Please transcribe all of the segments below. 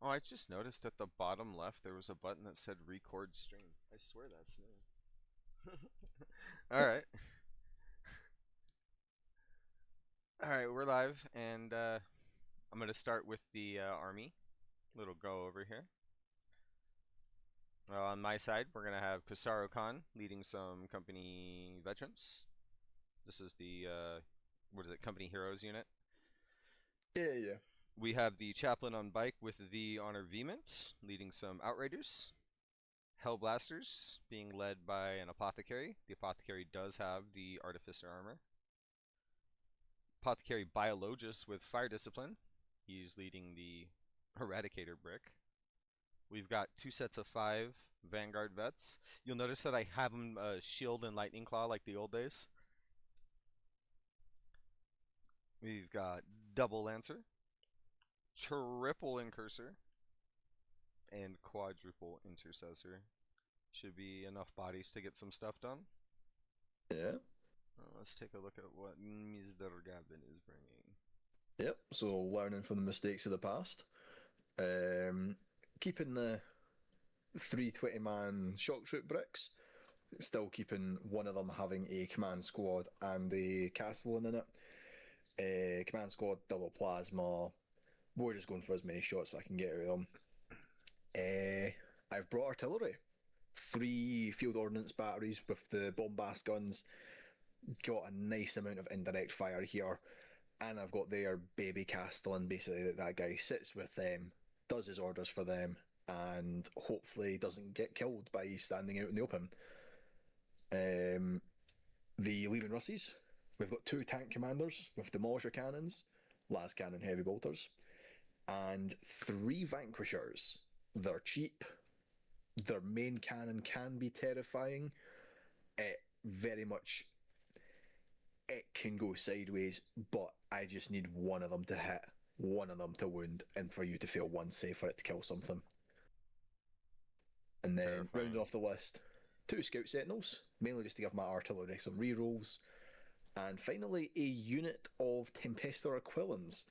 Oh, I just noticed at the bottom left there was a button that said record stream. I swear that's new. Alright. Alright, we're live, and I'm going to start with the army. Little go over here. On my side, we're going to have Kasaro Khan leading some company veterans. This is the, what is it, Company Heroes unit. Yeah, yeah. We have the chaplain on bike with the Honor Vehement leading some outriders. Hellblasters being led by an apothecary. The apothecary does have the artificer armor. Apothecary biologist with fire discipline. He's leading the eradicator brick. We've got two sets of 5 Vanguard vets. You'll notice that I have them shield and lightning claw like the old days. We've got double lancer, triple incursor, and quadruple intercessor. Should be enough bodies to get some stuff done. Yeah. Let's take a look at what Mr. Gavin is bringing. Yep. So learning from the mistakes of the past. Um, Keeping the 320-man shock troop bricks. Still keeping one of them having a command squad and a castellan in it. Command squad, double plasma. We're just going for as many shots as I can get out of them. I've brought artillery. 3 field ordnance batteries with the bombast guns. Got a nice amount of indirect fire here. And I've got their baby Castellan. Basically, that guy sits with them, does his orders for them, and hopefully doesn't get killed by standing out in the open. The Leaving Russies, we've got 2 tank commanders with demolisher cannons, las cannon heavy bolters, and 3 vanquishers. They're cheap. Their main cannon can be terrifying. It very much it can go sideways, but I just need one of them to hit, one of them to wound, and for you to fail one save for it to kill something. And then rounding Terrifying. off the list, 2 Scout Sentinels, mainly just to give my artillery some rerolls. And finally, a unit of Tempestor Aquilans.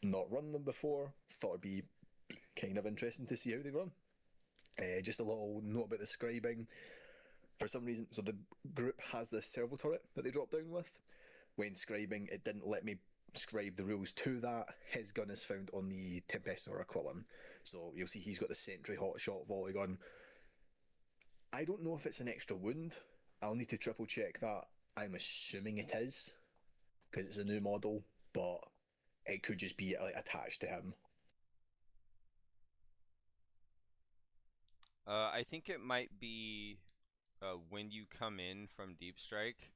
Not run them before, thought it'd be kind of interesting to see how they run. Just a little note about the scribing. For some reason, so the group has this servo turret that they drop down with. When scribing, it didn't let me scribe the rules to that. His gun is found on the Tempestor Aquilum. So you'll see he's got the Sentry Hotshot volley gun. I don't know if it's an extra wound. I'll need to triple check that. I'm assuming it is, because it's a new model, but it could just be like attached to him. I think it might be when you come in from Deep Strike.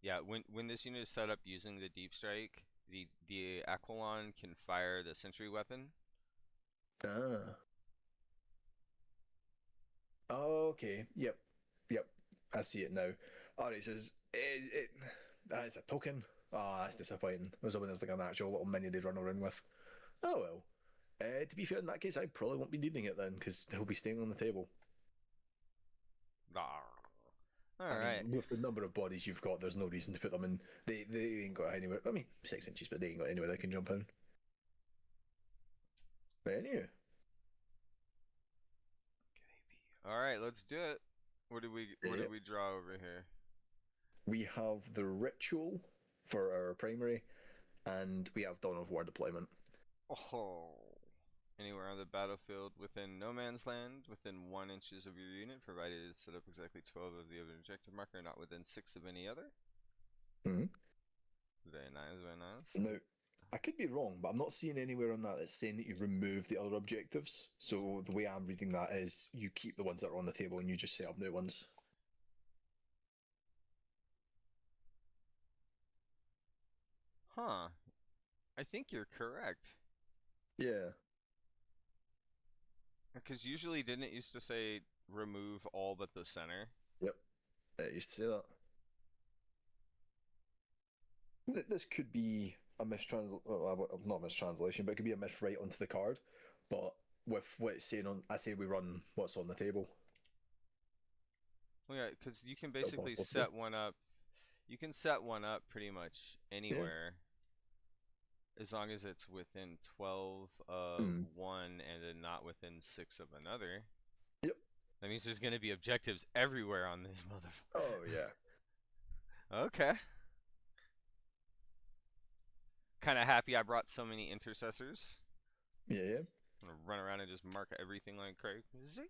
Yeah, when this unit is set up using the Deep Strike, the Aquilon can fire the sentry weapon. Ah. Oh, okay. Yep. Yep. I see it now. Alright, so that is a token. Ah, oh, that's disappointing. It was when there's like an actual little mini they'd run around with. Oh well. To be fair, in that case, I probably won't be needing it then, because he'll be staying on the table. I mean, Alright. with the number of bodies you've got, there's no reason to put them in. They ain't got anywhere. I mean, 6 inches, but they ain't got anywhere they can jump in. But anyway, Alright, let's do it. What do yep. we draw over here? We have the ritual for our primary, and we have Dawn of War deployment. Oh. Anywhere on the battlefield within no man's land, within 1 inches of your unit, provided it's set up exactly 12 of the other objective marker, not within 6 of any other. Mm-hmm. Very nice, very nice. Now, I could be wrong, but I'm not seeing anywhere on that that's saying that you remove the other objectives. So the way I'm reading that is you keep the ones that are on the table and you just set up new ones. Huh. I think you're correct. Yeah. Because usually didn't it used to say remove all but the center? Yep. It used to say that. This could be a well, not a mistranslation, but it could be a miswrite onto the card. But with what it's saying on, I say we run what's on the table. Well, yeah, because you can Still basically possible to do. set one up. You can set one up pretty much Yeah. anywhere As long as it's within 12 of Mm. one and then not within 6 of another. Yep. That means there's going to be objectives everywhere on this motherfucker. Oh yeah. Okay. Kind of happy I brought so many intercessors. Yeah, yeah. I'm going to run around and just mark everything like crazy.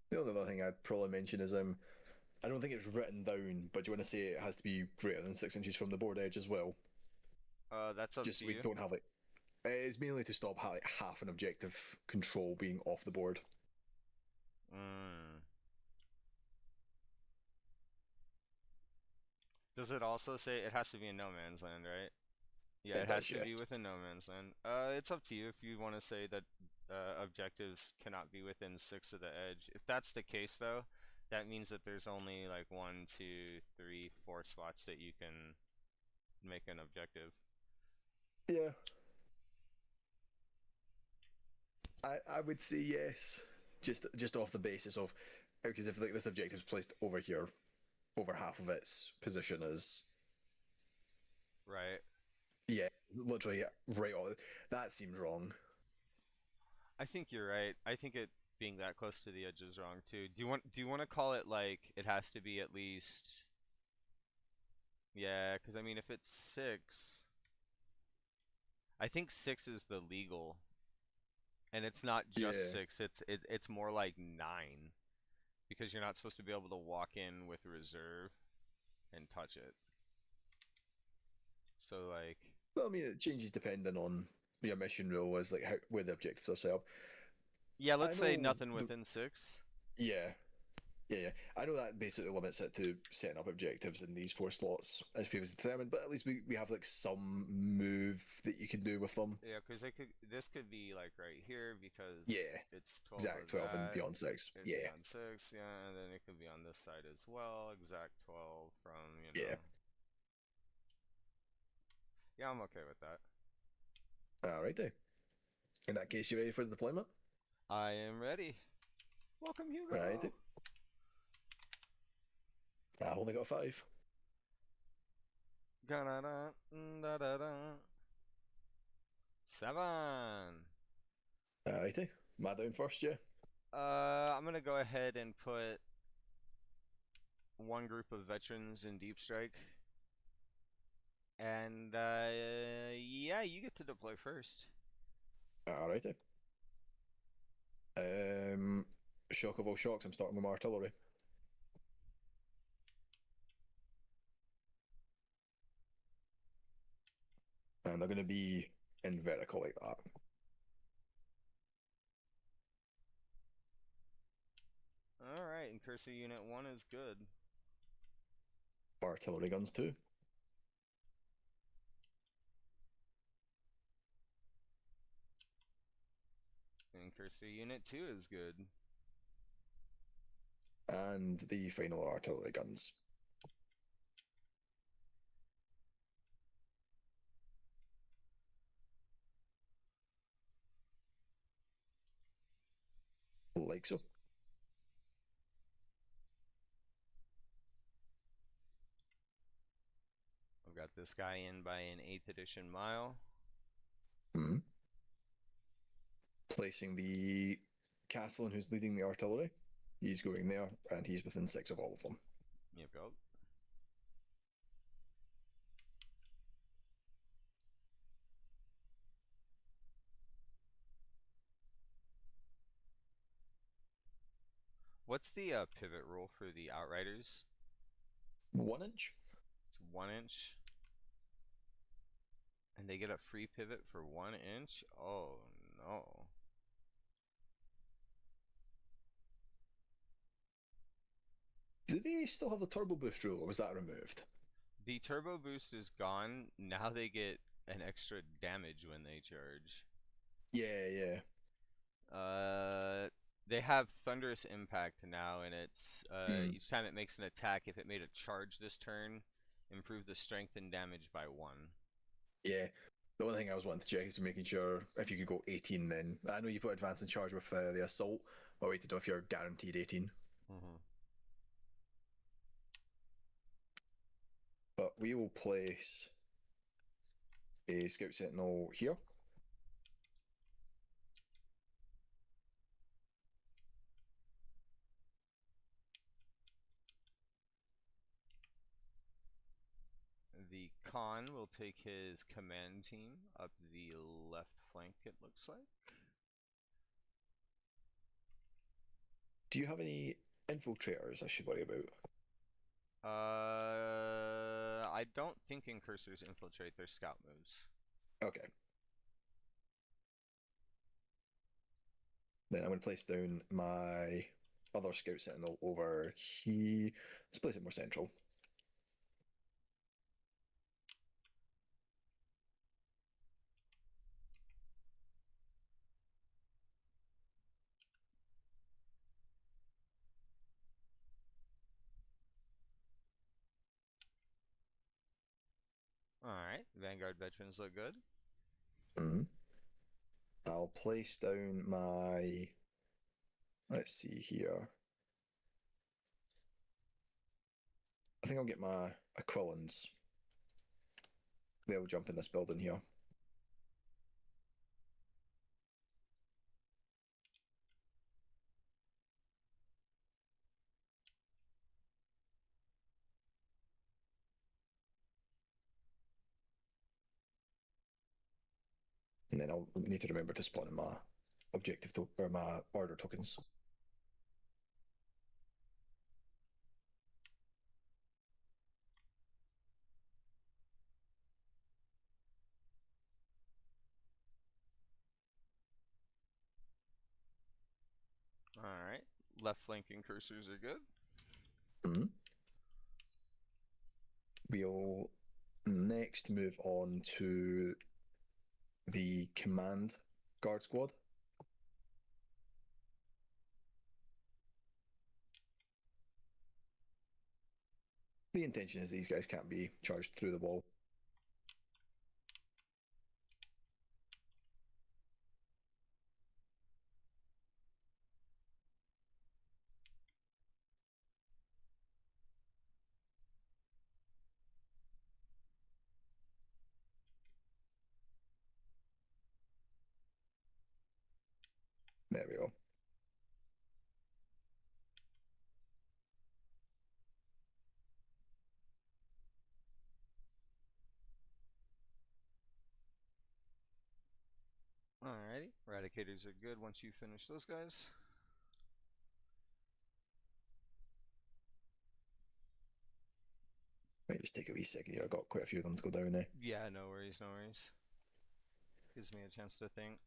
The only other thing I'd probably mention is I don't think it's written down, but do you want to say it has to be greater than 6 inches from the board edge as well? That's up Just to so we you. don't have like it's mainly to stop like half an objective control being off the board. Mm. Does it also say it has to be in no man's land, right? Yeah, It it has does, to yes. be within no man's land. It's up to you if you want to say that objectives cannot be within 6 of the edge. If that's the case, though, that means that there's only like one, two, three, 4 spots that you can make an objective. Yeah, I would say yes, just off the basis of because if like this objective is placed over here, over half of its position is Right. yeah, literally right on. That seems wrong. I think you're right. I think it being that close to the edge is wrong too. Do you want to call it like it has to be at least yeah, because I mean if it's 6, I think 6 is the legal. And it's not just Yeah. 6, it's more like 9 because you're not supposed to be able to walk in with reserve and touch it. So like Well, I mean, it changes depending on your mission rule as like how where the objectives are set up. yeah, I let's say know nothing the within 6. yeah. Yeah, yeah. I know that basically limits it to setting up objectives in these 4 slots as previously determined, but at least we have like some move that you can do with them. Yeah, because this could be like right here because Yeah, it's 12 exact of 12 and that. beyond 6. It's Yeah, beyond 6, yeah, and then it could be on this side as well. Exact 12 from, yeah. Yeah, I'm okay with that. All right, then. In that case, you ready for the deployment? I am ready. Welcome, All right, then. Hugo. I've only got 5. Da-da-da, 7. All right, then. Am I down first, yeah? I'm gonna go ahead and put one group of veterans in Deep Strike. And yeah, you get to deploy first. All right, then. Shock of all shocks, I'm starting with my artillery. And they're going to be in vertical like that. Alright, and Cursor Unit 1 is good. Artillery guns too. And Cursor Unit 2 is good. And the final artillery guns. Like so. I've got this guy in by an 8th edition mile. Mm-hmm. Placing the Castellan who's leading the artillery. He's going there, and he's within 6 of all of them. Yep, yep. What's the pivot rule for the Outriders? 1 inch? It's 1 inch. And they get a free pivot for 1 inch? Oh no. Do they still have the turbo boost rule, or was that removed? The turbo boost is gone. Now they get an extra damage when they charge. Yeah, yeah. They have thunderous impact now, and it's Mm, each time it makes an attack, if it made a charge this turn, improve the strength and damage by 1. yeah. The one thing I was wanting to check is making sure if you could go 18 then. I know you've got advanced in charge with the assault, but wait to know if you're guaranteed 18. Mm-hmm. But we will place a Scout Sentinel here. The Khan will take his command team up the left flank, it looks like. Do you have any infiltrators I should worry about? I don't think incursors infiltrate their scout moves. Okay. Then I'm going to place down my other Scout Sentinel over here. Let's place it more central. Alright, Vanguard veterans look good. Mm-hmm. I'll place down my. Let's see here. I think I'll get my Aquilans. They'll jump in this building here. And then I'll need to remember to spawn in my objective or my order tokens. Alright, left flank incursors are good. Mm-hmm. We'll next move on to the command guard squad. The intention is these guys can't be charged through the wall. There we go. Alrighty, Eradicators are good once you finish those guys. Might just take a wee second here. I've got quite a few of them to go down there. Yeah, no worries, no worries. Gives me a chance to think.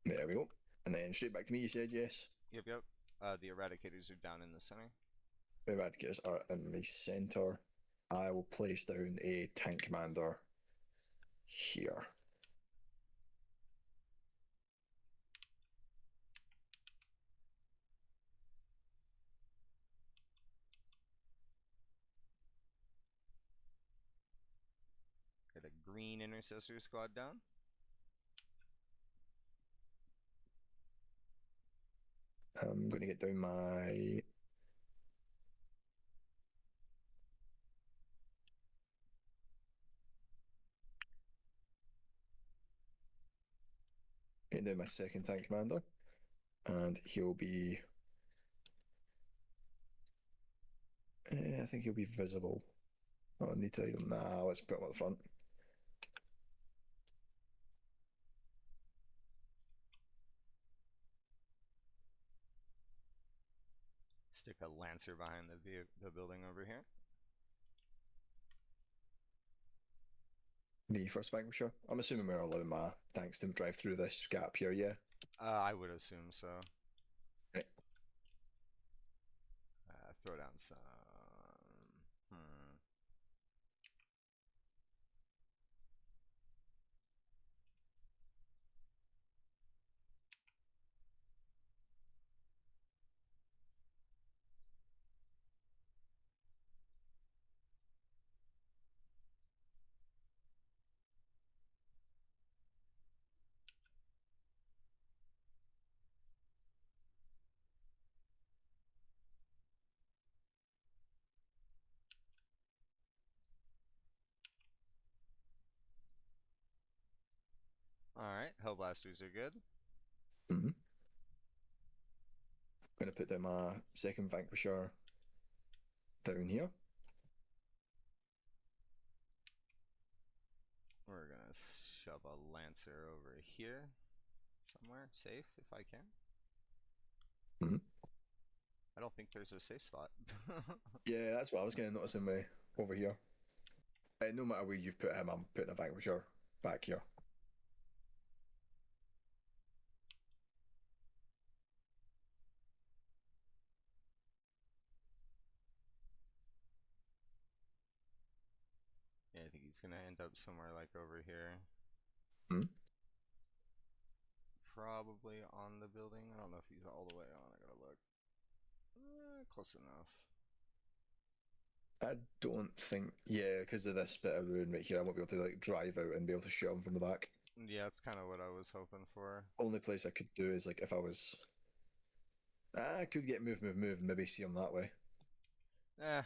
There we go. And then straight back to me, you said yes? Yep. The Eradicators are down in the center. The Eradicators are in the centre. I will place down a tank commander here. Get a green intercessor squad down. I'm going to get down my. Getting down my second tank commander. And he'll be. I think he'll be visible. Oh, I need to hide him. Nah, let's put him at the front. Stick a Lancer behind the building over here. The first vanquisher. I'm assuming we're allowing my tanks to drive through this gap here, yeah? I would assume so. Right. throw down some. Hmm. Alright, Hellblasters are good. Mm-hmm. Going to put down my second Vanquisher down here. We're gonna shove a Lancer over here somewhere, safe if I can. Mm-hmm. I don't think there's a safe spot. Yeah, that's what I was going to notice in my over here. No matter where you've put him, I'm putting a Vanquisher back here. Yeah, I think he's gonna end up somewhere like over here. Mm-hmm. Probably on the building. I don't know if he's all the way on. I gotta look. Close enough. I don't think, yeah, because of this bit of ruin right here, I won't be able to like drive out and be able to shoot him from the back. Yeah, that's kind of what I was hoping for. Only place I could do is like if I was, I could get move, move, move, and maybe see him that way. Eh,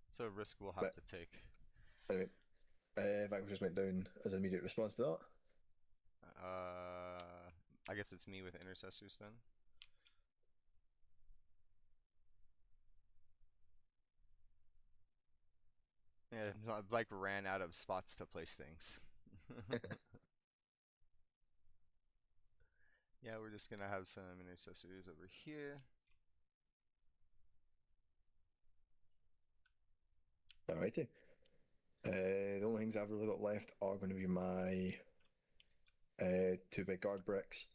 it's a risk we'll have But to take. anyway, Vanquishers went down as an immediate response to that. I guess it's me with intercessors then. Yeah, I like ran out of spots to place things. Yeah, we're just gonna have some intercessors over here. Alrighty. The only things I've really got left are going to be my two big guard bricks.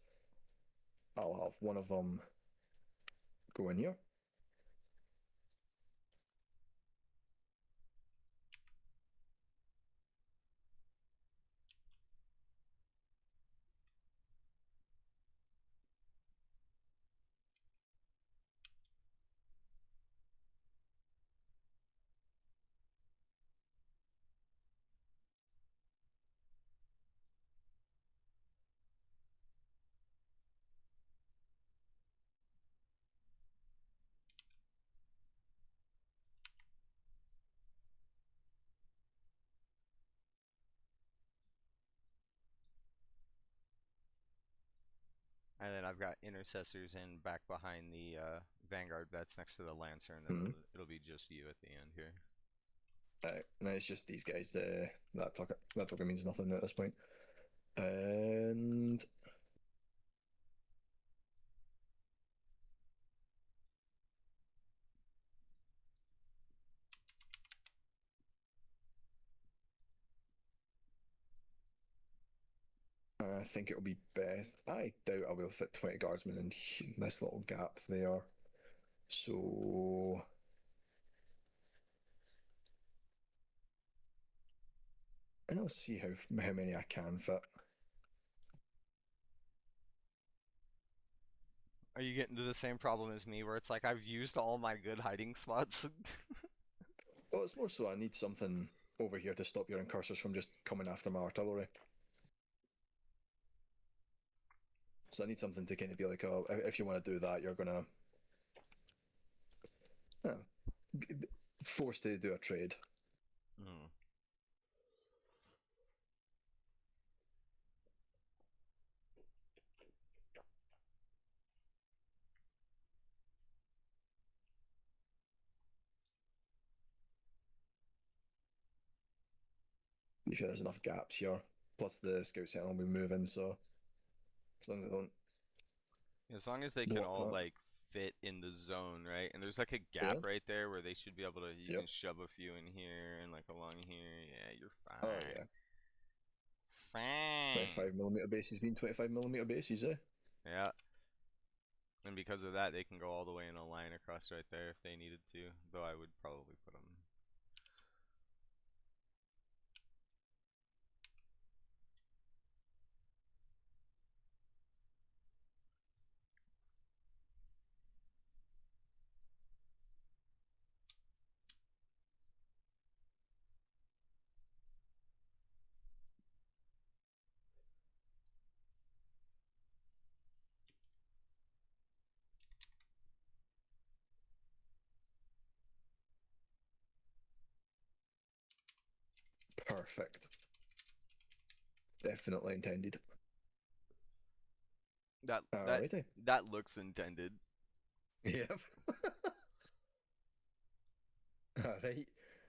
I'll have one of them go in here. And then I've got intercessors in back behind the Vanguard vets next to the Lancer, and then Mm-hmm. it'll be just you at the end here. And it's just these guys. That token means nothing at this point. And I think it'll be best. I doubt I'll be able to fit 20 guardsmen in this little gap there. So I'll see how many I can fit. Are you getting to the same problem as me, where it's like I've used all my good hiding spots? Well, it's more so I need something over here to stop your incursors from just coming after my artillery. So I need something to kind of be like, oh, if you want to do that, you're gonna forced to do a trade. Mm. You feel there's enough gaps here. Plus the scout sentinel will be moving, so as long as I don't As long as they can block all that. like fit in the zone, right? And there's like a Yeah. gap right there where they should be able to. You can Yep. shove a few in here and like along here. Yeah, you're Oh yeah. fine. Fine. 25mm bases mean 25mm bases, eh? Yeah. And because of that, they can go all the way in a line across right there if they needed to. Though I would probably put them. Perfect. Definitely intended. That that Alrighty. that looks intended. Yep. Alright.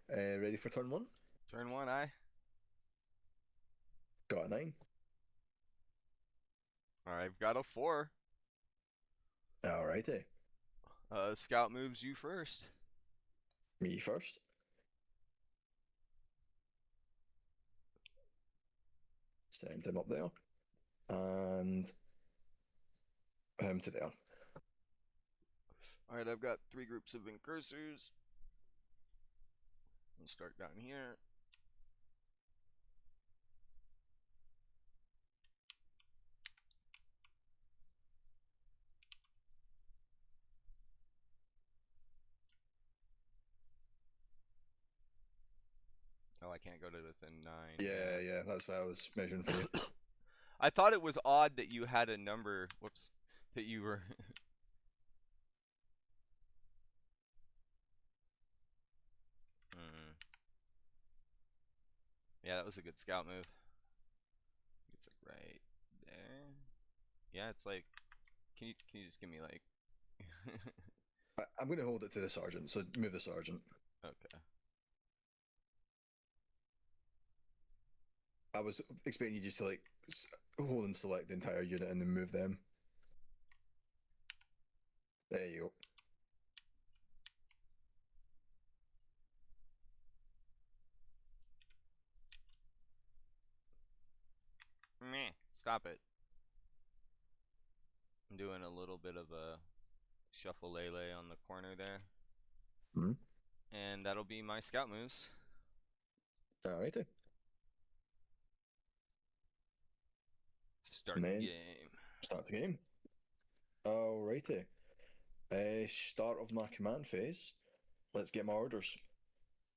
Ready for turn one? Turn one, I. Got a 9. I've got a 4. Alrighty. Scout moves you first. Me first. Send him up there. And him to there. All right, I've got 3 groups of incursors. We'll start down here. Oh, I can't go to within 9. Yeah, that's what I was measuring for you. I thought it was odd that you had a number. Whoops. That you were. Hmm. Yeah, that was a good scout move. It's like right there. Yeah, it's like. Can you just give me like? I'm going to hold it to the sergeant, so move the sergeant. Okay. I was expecting you just to like hold and select the entire unit and then move them. There you go. Meh. Stop it. I'm doing a little bit of a shuffle lele on the corner there. Hmm. And that'll be my scout moves. Alrighty. Start And the then game. start the game. Alrighty. Start of my command phase. Let's get my orders.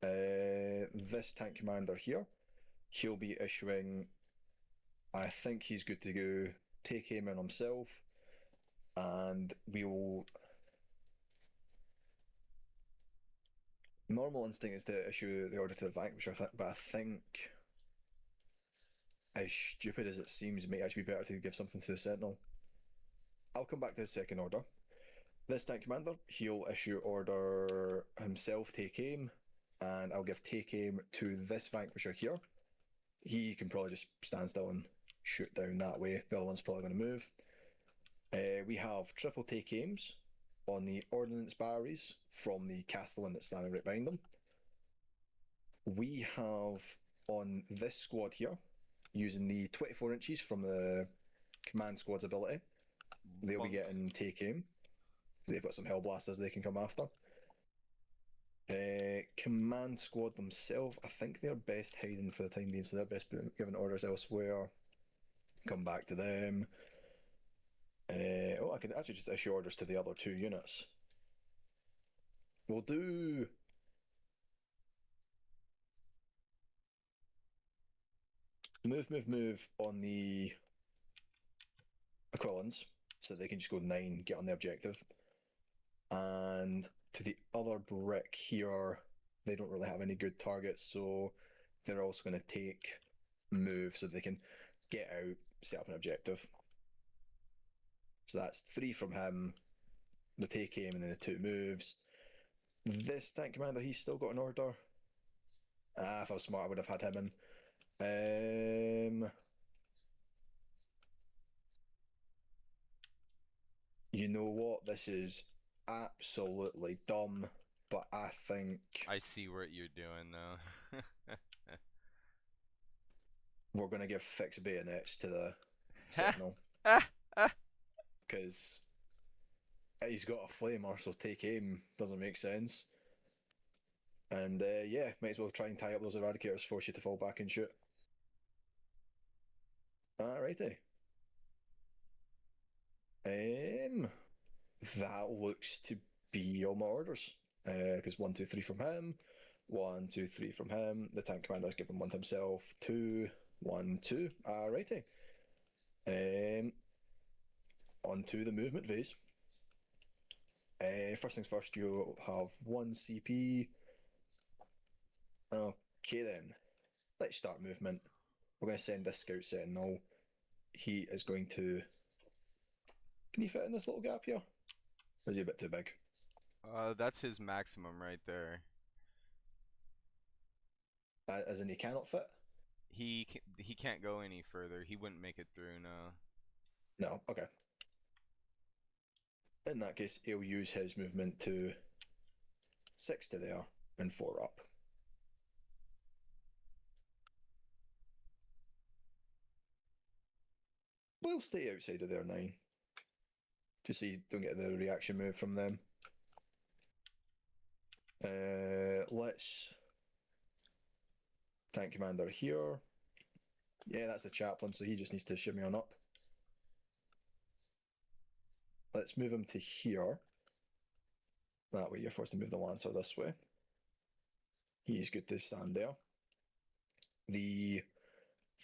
This tank commander here, he'll be issuing. I think he's good to go. Take aim on himself, and we will. Normal instinct is to issue the order to the vanquisher, but I think, as stupid as it seems, it may actually be better to give something to the sentinel. I'll come back to the second order. This tank commander, he'll issue order himself, take aim, and I'll give take aim to this vanquisher here. He can probably just stand still and shoot down that way. The other one's probably going to move. We have triple take aims on the ordnance batteries from the castellan that's standing right behind them. We have on this squad here, using the 24 inches from the command squad's ability, they'll be Bunk. getting take aim. They've got some hellblasters they can come after. Command squad themselves, I think they're best hiding for the time being, so they're best giving orders elsewhere. Come back to them. I could actually just issue orders to the other 2 units. We'll do. Move on the Aquilans, so they can just go 9, get on the objective. And to the other brick here, they don't really have any good targets, so they're also going to take move so they can get out, set up an objective. So that's 3 from him, the take aim, and then the 2 moves. This tank commander, he's still got an order. If I was smart, I would have had him in. You know what? This is absolutely dumb, but I think I see what you're doing though. we're going to give fixed bayonets to the Sentinel. Because He's got a flamer, so take aim doesn't make sense. And yeah, might as well try and tie up those eradicators, force you to fall back and shoot. Alrighty. Um, that looks to be all my orders. Because 1, 2, 3 from him, 1, 2, 3 from him. The tank commander's given one to himself. 2, 1, 2. Alrighty. Um, on to the movement phase. First things first, you have 1 CP. Okay then, let's start movement. We're going to send this scout sentinel. He is going to. Can he fit in this little gap here? Or is he a bit too big? That's his maximum right there. As in, he cannot fit? He can't go any further. He wouldn't make it through. No. No, okay. In that case, he'll use his movement to 6 to there and 4 up. We'll stay outside of their 9. Just so you don't get the reaction move from them. Let's tank commander here. Yeah, that's the chaplain, so he just needs to shimmy on up. Let's move him to here. That way you're forced to move the Lancer this way. He's good to stand there. The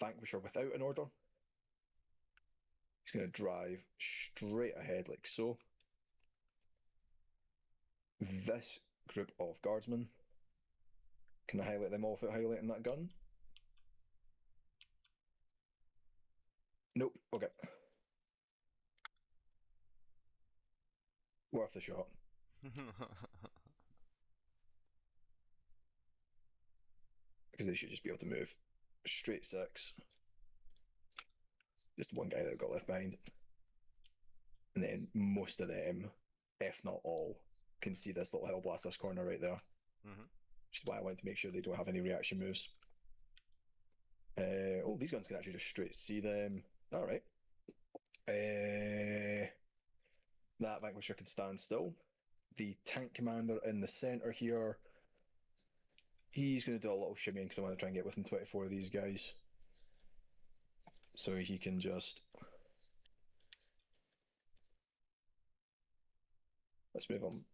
Vanquisher without an order. He's going to drive straight ahead like so. This group of guardsmen. Can I highlight them all without highlighting that gun? Nope. Okay. Worth the shot. Because they should just be able to move straight 6. Just one guy that got left behind. And then most of them, if not all, can see this little Hellblaster's corner right there. Which is why I wanted to make sure they don't have any reaction moves. Oh, these guns can actually just straight see them. Alright. That Vanquisher can stand still. The tank commander in the centre here, he's going to do a little shimmying because I want to try and get within 24 of these guys. So he can just. Let's move on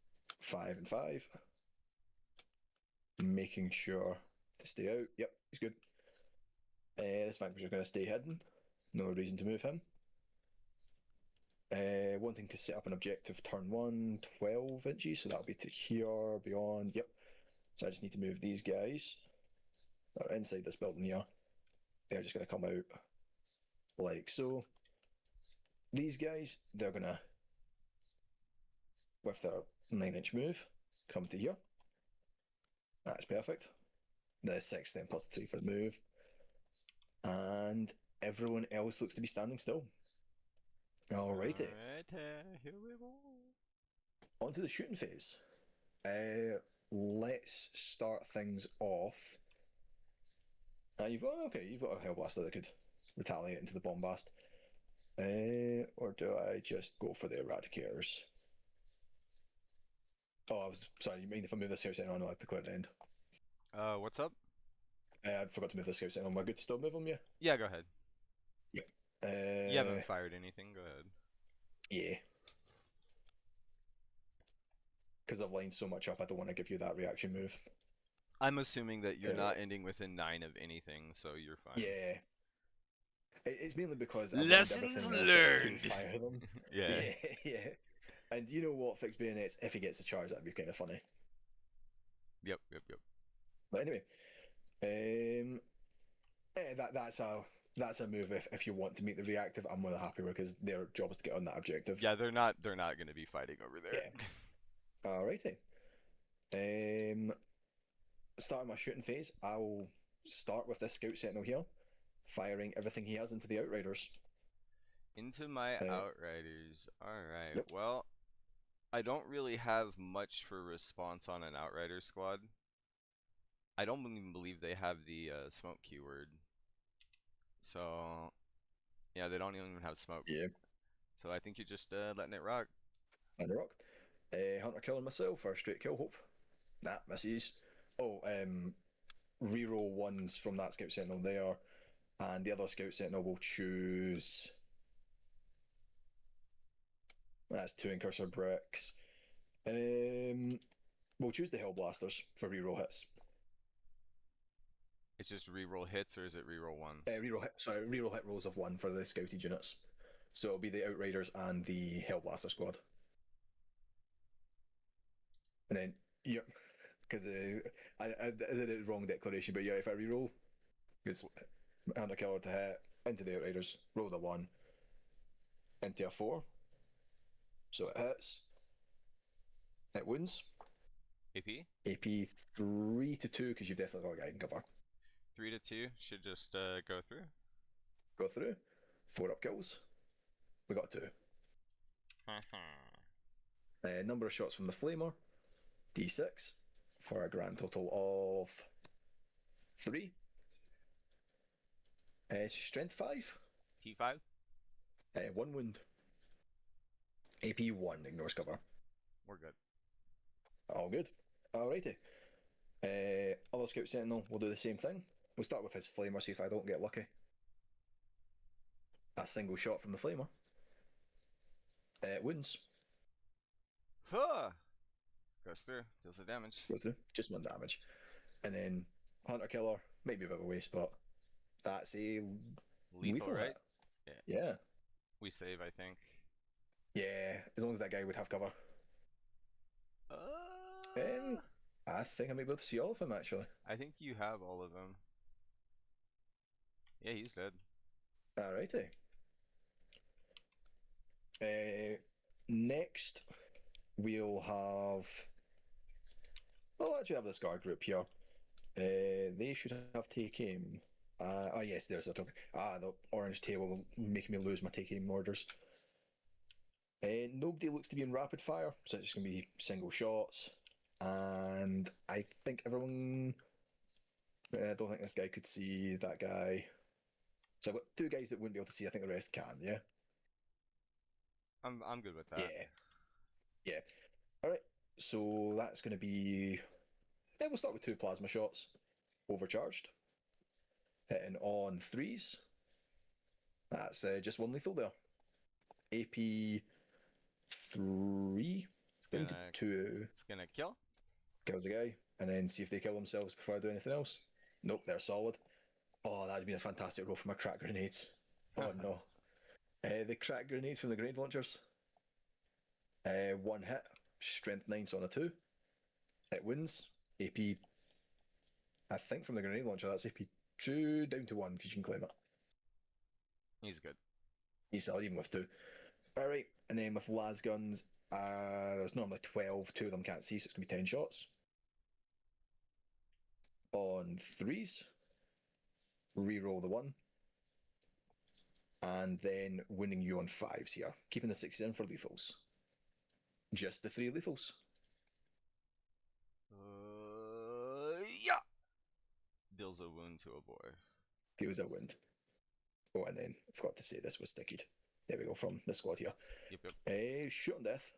5 and 5. Making sure to stay out. Yep, he's good. This Vanquisher's going to stay hidden. No reason to move him. Wanting to set up an objective turn 1, 12 inches, so that'll be to here, beyond. Yep. So I just need to move these guys that are inside this building here. They're just going to come out like so. These guys, they're going to, with their 9-inch move, come to here. That's perfect. The 6 then plus 3 for the move. And everyone else looks to be standing still. Alrighty. Here we go. On to the shooting phase. Let's start things off. You've got a Hellblaster that could retaliate into the Bombast. Or do I just go for the Eradicators? Oh, sorry, you mean if I move this Scout Sentinel, I'll have to clear the end. What's up? I forgot to move the Scout Sentinel. Am I good to still move them, yeah? Yeah, go ahead. Yep. You haven't fired anything. Go ahead. Yeah. Because I've lined so much up, I don't want to give you that reaction move. I'm assuming that you're not ending within 9 of anything, so you're fine. Yeah. It's mainly because lessons learned. Fire them. Yeah. Yeah. And you know what? Fixed bayonets. If he gets a charge, that'd be kind of funny. Yep. But anyway, that's a move if you want to meet the reactive. I'm more than happy with because their job is to get on that objective. Yeah, they're not going to be fighting over there. Yeah. Alrighty. Starting my shooting phase, I will start with this Scout Sentinel here, firing everything he has into the Outriders. Into my Outriders. Alright, Yep. well, I don't really have much for response on an Outrider squad. I don't even believe they have the smoke keyword. So, yeah, they don't even have smoke. Yeah. So I think you're just letting it rock. And the rock. Hunter killing myself or straight kill hope. Nah, misses. Oh, reroll ones from that Scout Sentinel there, and the other Scout Sentinel will choose. That's two Incursor bricks. We'll choose the Hellblasters for reroll hits. It's just reroll hits, or is it reroll ones? Reroll hit rolls of one for the scouted units. So it'll be the Outriders and the Hellblaster squad. And then, yep, because I did it wrong declaration, but yeah, if I reroll, because Hunter Killer to hit into the Outriders, roll the one into a 4, so it hits. It wounds. AP? AP 3 to 2 because you've definitely got a guide and cover. 3 to 2 should just go through. Go through. 4 up kills. We got 2. Number of shots from the Flamer, D6, for a grand total of 3. Strength 5. T5? 1 wound. AP 1, ignores cover. We're good. All good. Alrighty. Other Scout Sentinel will do the same thing. We'll start with his Flamer, see if I don't get lucky. A single shot from the Flamer. Wounds. Huh! Goes through, deals the damage. Goes through. Just 1 damage. And then Hunter Killer, might be a bit of a waste, but that's a Lethal, right? Hit. Yeah. We save, I think. Yeah, as long as that guy would have cover. And I think I may be able to see all of him, actually. I think you have all of them. Yeah, he's dead. Alrighty. Next, we'll have. I'll actually have this guard group here. They should have take aim. Yes, there's a token. The orange tail will make me lose my take aim orders. Nobody looks to be in rapid fire, so it's just going to be single shots. And I think everyone. I don't think this guy could see that guy. So I've got 2 guys that wouldn't be able to see. I think the rest can, yeah? I'm good with that. Yeah. Yeah. Alright, so that's going to be. Yeah, we'll start with 2 plasma shots. Overcharged. Hitting on 3s. That's just 1 lethal there. AP 3 down to 2. It's gonna kill. Kills the guy, and then see if they kill themselves before I do anything else. Nope, they're solid. Oh, that'd been a fantastic roll for my crack grenades. Oh no. The crack grenades from the grenade launchers. 1 hit, strength 9, so on a 2. It wins. AP, I think from the grenade launcher, that's AP 2 down to 1 because you can claim it. He's good. He's solid even with 2. Alright, and then with las guns, there's normally 12, 2 of them can't see, so it's going to be 10 shots. On 3s, reroll the 1. And then winning you on 5s here, keeping the 6s in for lethals. Just the 3 lethals. Yeah! Deals a wound to a boy. Deals a wound. Oh, and then I forgot to say this was stickied. There we go, from the squad here. Yep. Shoot on death.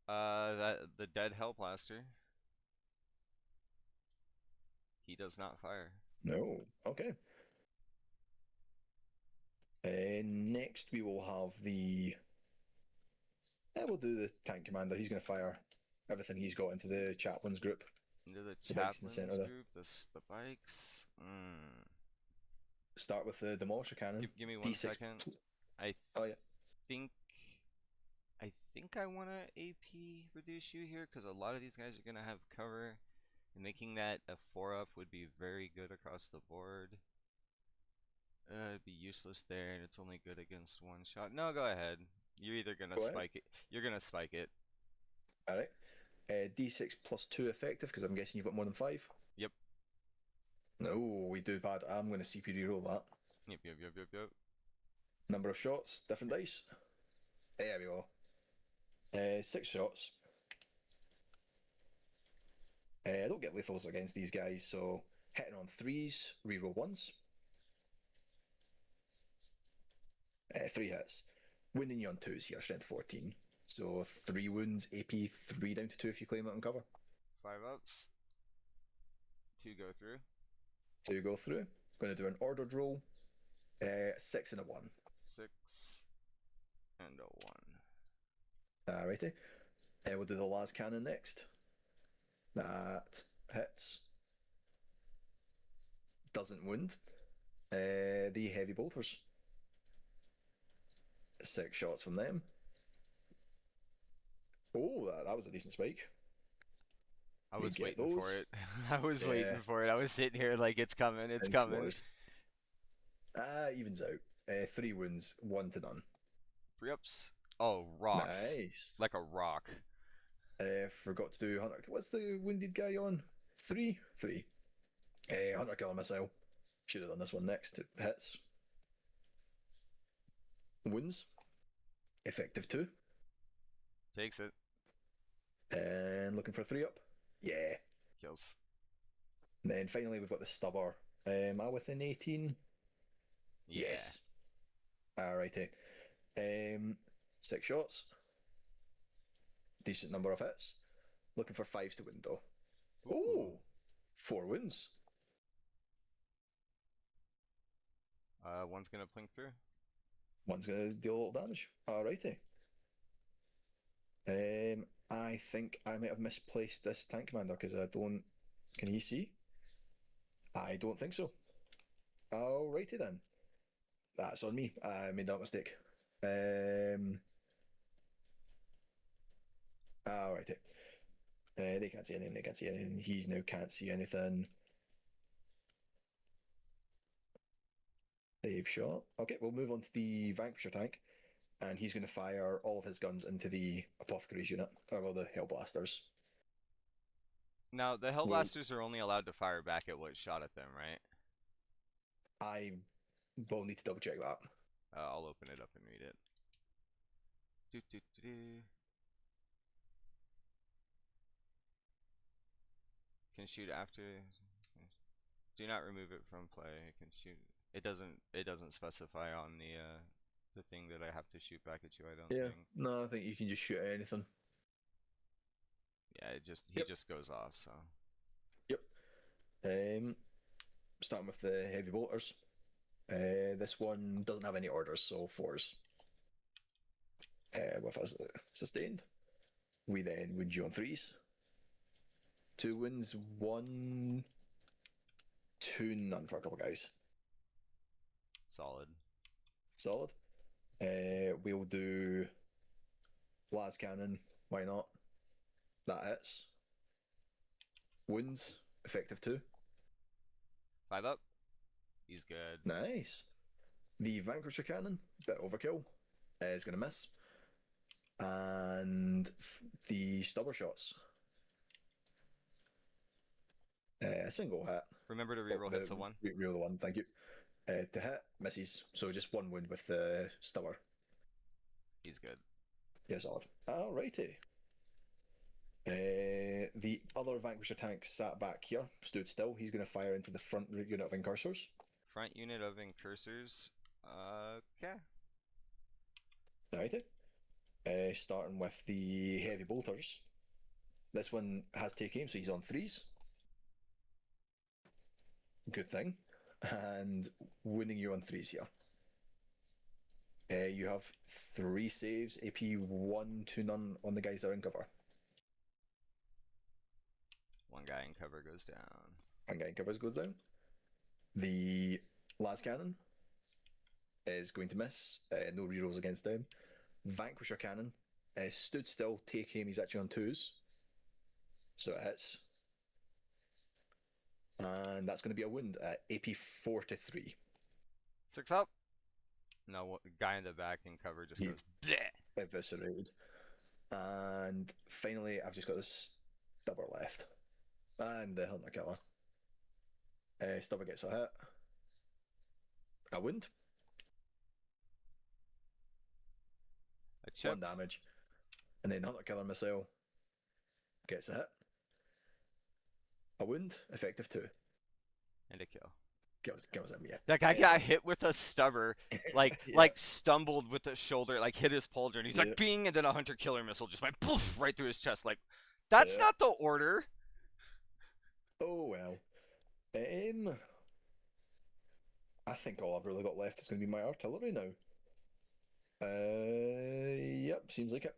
The dead Hellblaster. He does not fire. No. Okay. Next, we will have the. We'll do the tank commander. He's going to fire everything he's got into the chaplains group. Into the bikes in the chaplains centre there. group. The bikes. Start with the demolisher cannon. Give me 1 second. Oh yeah. I think I want to AP reduce you here because a lot of these guys are gonna have cover, and making that a 4-up would be very good across the board. It'd be useless there, and it's only good against 1 shot. No, go ahead. You're either gonna spike it. You're gonna spike it. All right. D6 plus 2 effective because I'm guessing you've got more than 5. Yep. No, we do bad. I'm going to CP roll that. Yep. Number of shots, different dice. There we go. 6 shots. I don't get lethals against these guys, so hitting on 3s, reroll 1s. 3 hits. Winning you on 2s here, strength 14. So 3 wounds, AP 3 down to 2 if you claim it on cover. 5 ups. 2 go through. 2 go through. Going to do an ordered roll. 6 and a 1. 6 and a 1. Alrighty. We'll do the las cannon next. That hits. Doesn't wound. The heavy bolters. 6 shots from them. Oh, that was a decent spike. I We was get waiting for those. it. I was Yeah, waiting for it. I was sitting here like it's coming, it's and coming. floors. Evens out. 3 wounds, 1 to none. 3 ups. Oh, rocks. Nice. Like a rock. Forgot to do Hunter. What's the wounded guy on? 3? 3. Hunter Killer Missile. Should have done this one next. It hits. Wounds. Effective 2. Takes it. And looking for a 3 up. Yeah. Kills. And then finally we've got the Stubber. Am I within 18? Yeah. Yes. Alrighty. 6 shots. Decent number of hits. Looking for 5s to win though. Ooh. Oh! 4 wounds. One's gonna plink through. One's going to deal a little damage. Alrighty. I think I might have misplaced this tank commander because I don't. Can he see? I don't think so. Alrighty then. That's on me. I made that mistake. Alrighty. They can't see anything. They can't see anything. He now can't see anything. They've shot. Okay, we'll move on to the Vanquisher tank, and he's going to fire all of his guns into the Apothecaries unit, or well, the Hellblasters. Now, the We'll, Hellblasters are only allowed to fire back at what shot at them, right? I will need to double check that. I'll open it up and read it. Do, do, do, do. Can shoot after. Do not remove it from play. It can shoot. It doesn't specify on the thing that I have to shoot back at you. I don't think. No, I think you can just shoot at anything. Yeah, he Yep. just goes off. So. Yep. Starting with the heavy bolters. This one doesn't have any orders, so 4s. With us sustained. We then wound you on 3s. 2 wins, 1, 2, none for a couple guys. Solid. Solid. We'll do las cannon. Why not? That hits. Wounds. Effective 2. 5 up. He's good. Nice. The Vanquisher cannon. Bit overkill. Is going to miss. And the stubber shots. Single hit. Remember to reroll hits a 1. Reroll the 1, thank you. To hit, misses. So just 1 wound with the stubber. He's good. Yeah, solid. Alrighty. The other Vanquisher tank sat back here, stood still. He's going to fire into the front unit of Incursors. Front unit of Incursors. Okay. Alrighty. Starting with the heavy bolters. This one has take aim, so he's on 3s. Good thing. And winning you on 3s here. You have 3 saves, AP 1 to none on the guys that are in cover. One guy in cover goes down. One guy in covers goes down. The las cannon is going to miss. No rerolls against them. Vanquisher cannon stood still, take aim. He's actually on 2s, so it hits. And that's going to be a wound at AP 4 to 3. 6 up. No, guy in the back in cover just goes bleh. Eviscerated. And finally, I've just got this stubber left. And the Hunter Killer. Stubber gets a hit. A wound. A chip. 1 damage. And then Hunter Killer Missile gets a hit. A wound. Effective 2. And a kill. kills him. Yeah. That guy got hit with a stubber, like Yeah. like stumbled with the shoulder, like hit his pauldron. He's Yeah. like, "Bing!" And then a hunter killer missile just went poof right through his chest. Like, that's Yeah. not the order. Oh well. Um, I think all I've really got left is going to be my artillery now. Yep, seems like it.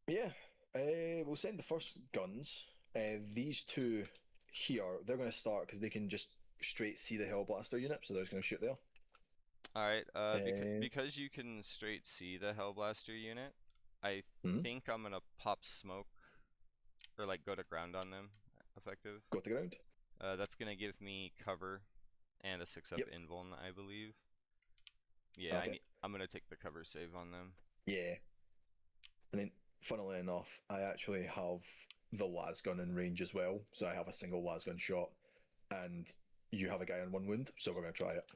Yeah. We'll send the first guns. These two here, they're going to start because they can just straight see the Hellblaster unit, so they're just going to shoot there. All right, Uh, because you can straight see the Hellblaster unit, I hmm, think I'm gonna pop smoke or like go to ground on them. Effective. Got the ground. That's gonna give me cover and a 6-up Yep. invuln, I believe. Yeah, Okay. I'm gonna take the cover save on them. Yeah. And then, funnily enough, I actually have the lasgun in range as well. So I have a single lasgun shot, and you have a guy on one wound, so we're going to try it.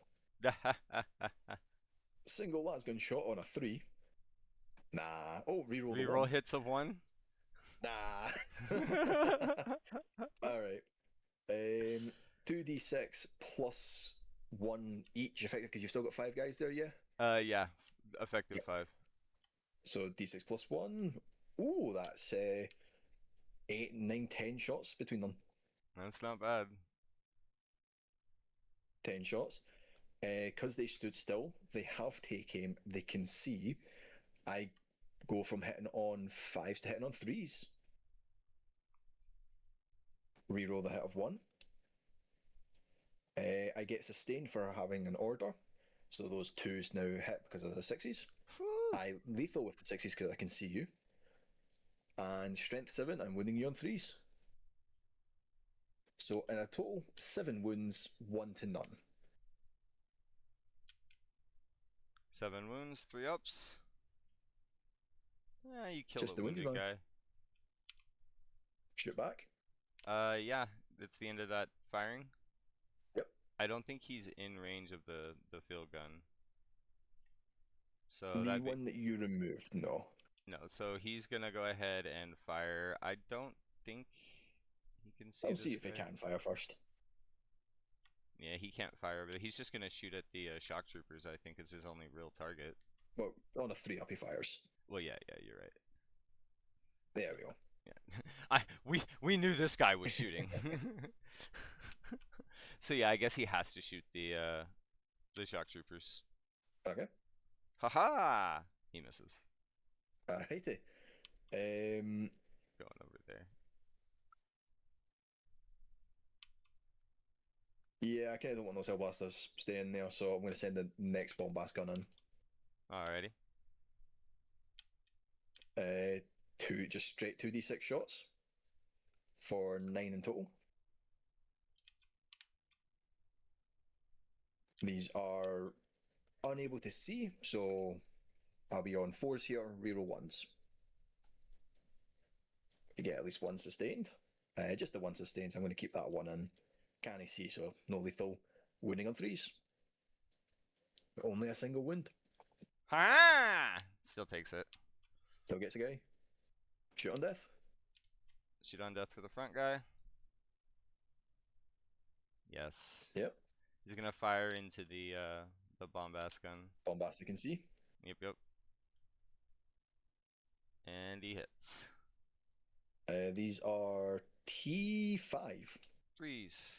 Single lasgun shot on a 3. Nah. Oh, reroll the Reroll 1. hits of 1. Nah. Alright. 2d6 plus 1 each, effective, because you've still got 5 guys there, yeah? Yeah, effective Yep. 5. So d6 plus 1. Ooh, that's 8, 9, 10 shots between them. That's not bad. 10 shots. Because they stood still, they have take aim, they can see. I go from hitting on 5s to hitting on 3s. Reroll the hit of 1. I get sustained for having an order, so those 2s now hit because of the 6s. Whew. I lethal with the 6s because I can see you. And strength 7, I'm wounding you on 3s. So in a total, 7 wounds, 1 to none. 7 wounds, 3 ups. Yeah, you killed Just a the wounded wounded one. guy. Shoot back. Yeah, it's the end of that firing. Yep. I don't think he's in range of the field gun. So The that'd be one that you removed, no. no. So he's gonna go ahead and fire. I don't think he can see I'll see this if I guy. can fire first. Yeah, he can't fire, but he's just gonna shoot at the shock troopers. I think is his only real target. Well, on a 3 up, he fires. Well, yeah, you're right. There we go. Yeah, we knew this guy was shooting. So yeah, I guess he has to shoot the shock troopers. Okay. Haha! He misses. Alrighty. Um, Going over there. yeah, I kind of don't want those Hellblasters staying there, so I'm going to send the next bombast gun in. Alrighty. 2, just straight 2d6 shots for 9 in total. These are unable to see, so I'll be on 4s here, reroll 1s. You get at least 1 sustained. Just the 1 sustained, so I'm going to keep that 1 in. Can't he see, so no lethal. Wounding on 3s. Only a single wound. Ha! Still takes it. Still gets a guy. Shoot on death. Shoot on death for the front guy. Yes. Yep. He's gonna fire into the bombast gun. Bombastic can see. Yep. And he hits. These are T5. 3s.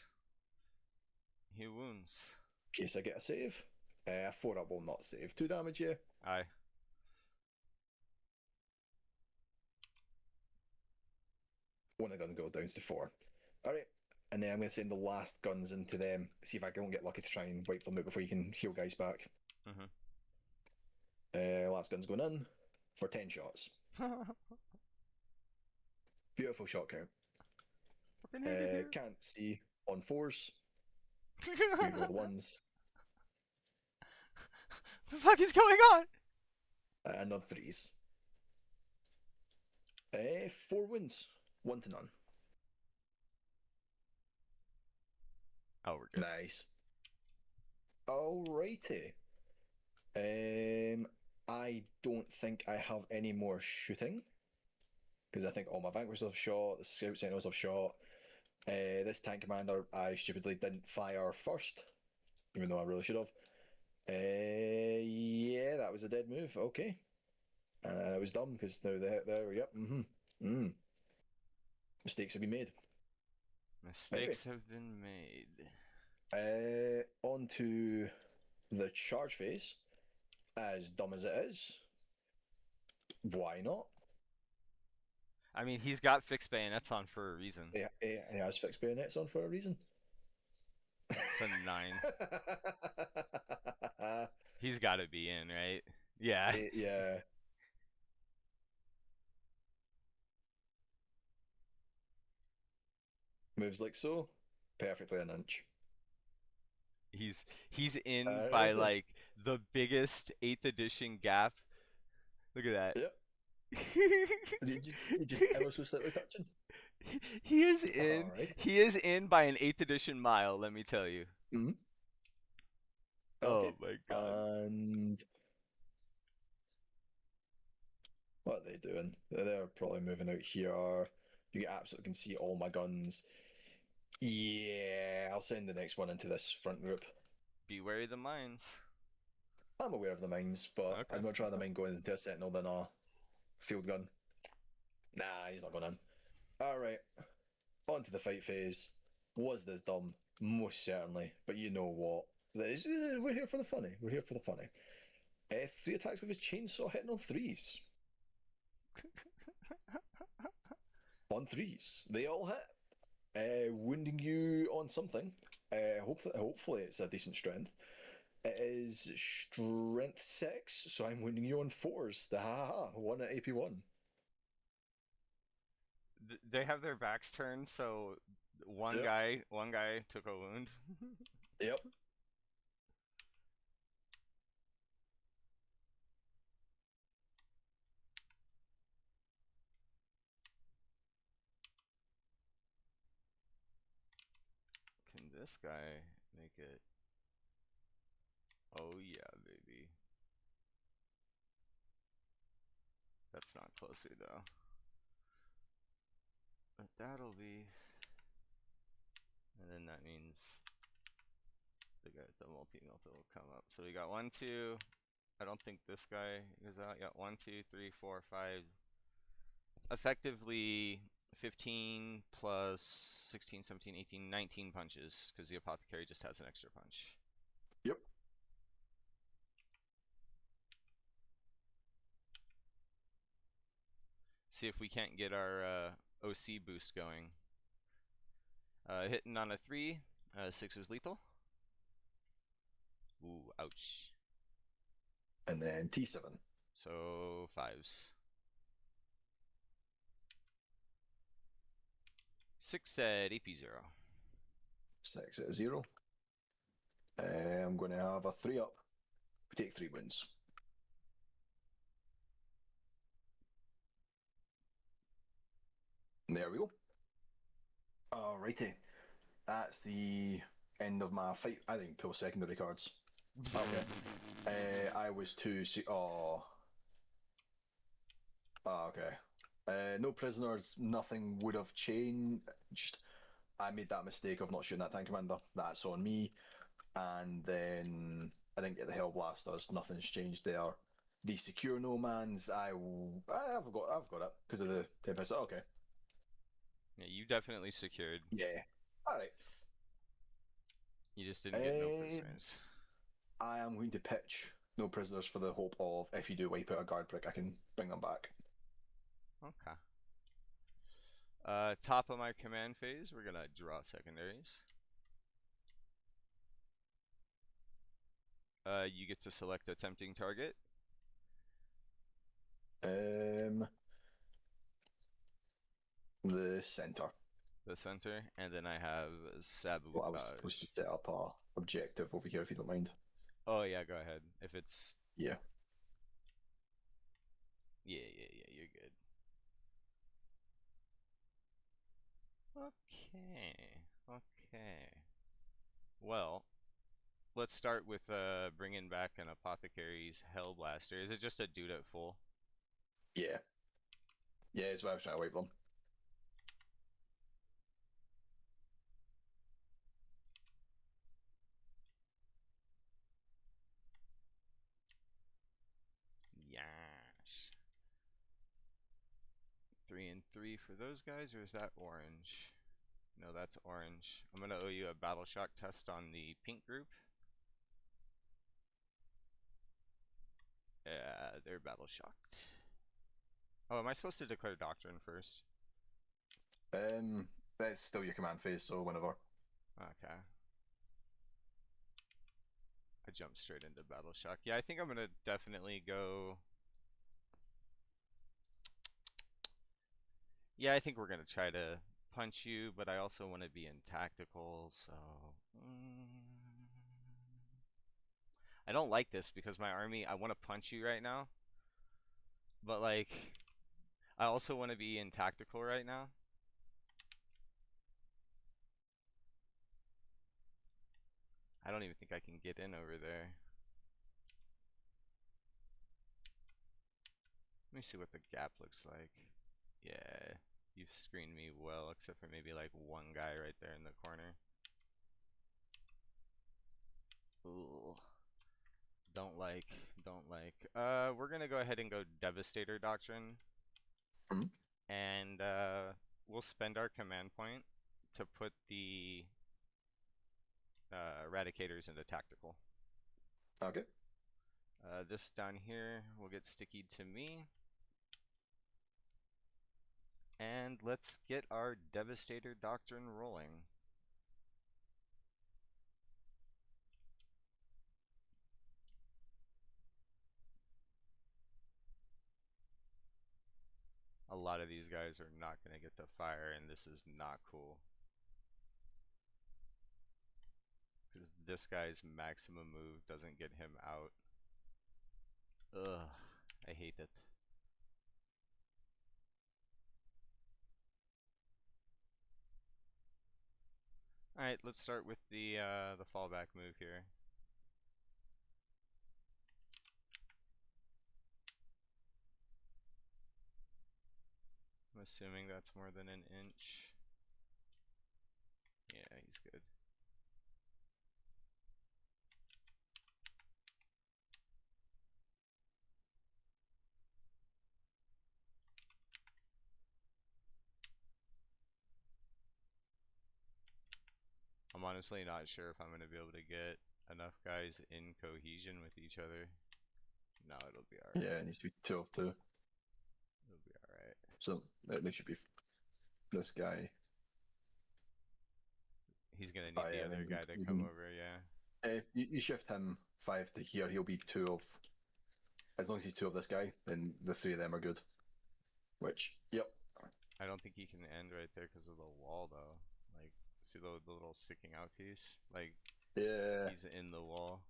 He wounds. In case I get a save. 4 up will not save. 2 damage, yeah. Aye. One of the guns goes down to 4. Alright. And then I'm going to send the last guns into them. See if I don't get lucky to try and wipe them out before you can heal guys back. Last gun's going in for 10 shots. Beautiful shot count. Can't see on 4s. Reroll the 1s. The fuck is going on? And on 3s. 4 wins. 1 to none. Oh, we're good. Nice. Alrighty. I don't think I have any more shooting. because I think all my vanquishers have shot, the scout sentinels have shot. This tank commander, I stupidly didn't fire first, even though I really should have. Yeah, that was a dead move. Okay, it was dumb because now there, yep, mistakes have been made. Anyway, Mistakes have been made. on to the charge phase. As dumb as it is, why not? I mean, he's got fixed bayonets on for a reason. He has fixed bayonets on for a reason. It's a 9. He's got to be in, right? Yeah. Yeah, moves like so, perfectly an inch. He's in by Right there. like the biggest 8th edition gap. Look at that. Yep. You just ever so slightly touching. He is All in. right. He is in by an 8th edition mile, let me tell you. Mm-hmm. Oh Okay. my god. And what are they doing? They're probably moving out here. You absolutely can see all my guns. Yeah, I'll send the next one into this front group. Be wary of the mines. I'm aware of the mines, but Okay, I'd much rather okay. mine going into a sentinel than a field gun. Nah, he's not going in. Alright, on to the fight phase. Was this dumb? Most certainly. But you know what? We're here for the funny. We're here for the funny. Three attacks with his chainsaw hitting on threes. On threes. They all hit. Wounding you on something. Hopefully it's a decent strength. It is strength 6, so I'm wounding you on 4s. The ha ha, 1 at AP1. They have their backs turned, so Yep. one guy took a wound. Yep. Can this guy make it? Oh yeah, baby. That's not closer though. But that'll be, and then that means the multi-melta will come up. So we got 1, 2. I don't think this guy is out. Yeah, 1, 2, 3, 4, 5. Effectively 15 plus 16, 17, 18, 19 punches because the apothecary just has an extra punch. Yep. See if we can't get our OC boost going. Hitting on a 3, 6 is lethal. Ooh, ouch. And then T7. So 5s. 6 at AP0. 6 at 0. I'm going to have a 3 up. We take 3 wounds. There we go. Alrighty. That's the end of my fight. I didn't pull secondary cards. Okay. I was too. Oh. Okay. No prisoners. Nothing would have changed. Just I made that mistake of not shooting that tank commander. That's on me. And then I didn't get the Hellblasters. Nothing's changed there. The secure nomads. I've got it because of the Tempest. Okay. Yeah, you definitely secured. Yeah. All right. You just didn't get no prisoners. I am going to pitch no prisoners for the hope of if you do wipe out a guard brick, I can bring them back. Okay. Top of my command phase, we're gonna draw secondaries. You get to select a tempting target. The center. The center, and then I have Well, I was supposed to sabotage. set up a objective over here if you don't mind. Oh yeah, go ahead. If it's Yeah. yeah, you're good. Okay, okay. Well, let's start with bringing back an apothecary's hellblaster. Is it just a dude at full? Yeah. Yeah, it's why I was trying to wipe them. Yash. 3 and 3 for those guys, or is that orange? No, that's orange. I'm gonna owe you a battle shock test on the pink group. Yeah, they're battle shocked. Oh, am I supposed to declare doctrine first? That's still your command phase, so whenever. Okay. I jumped straight into battle shock. Yeah, I think I'm gonna definitely go. Yeah, I think we're gonna try to punch you, but I also want to be in tactical, so. I don't like this because my army, I want to punch you right now, but like, I also want to be in tactical right now. I don't even think I can get in over there. Let me see what the gap looks like. Yeah, you've screened me well, except for maybe like one guy right there in the corner. Ooh. Don't like, don't like. We're gonna go ahead and go Devastator Doctrine, Mhm. and we'll spend our command point to put the Eradicators into tactical. Okay. This down here will get sticky to me. And let's get our Devastator Doctrine rolling. A lot of these guys are not going to get to fire, and this is not cool. Because this guy's maximum move doesn't get him out. Ugh, I hate it. Alright, let's start with the fallback move here. I'm assuming that's more than an inch. Yeah, he's good. I'm honestly not sure if I'm going to be able to get enough guys in cohesion with each other. No, it'll be alright. Yeah, it needs to be 2 of 2. It'll be alright. So they should be this guy. He's going to Oh need the yeah, other guy to you come can. over, yeah. You shift him 5 to here. He'll be 2 of. As long as he's 2 of this guy, then the 3 of them are good. Which, yep. I don't think he can end right there because of the wall, though. Like, see the little sticking out piece? Like, Yeah. he's in the wall.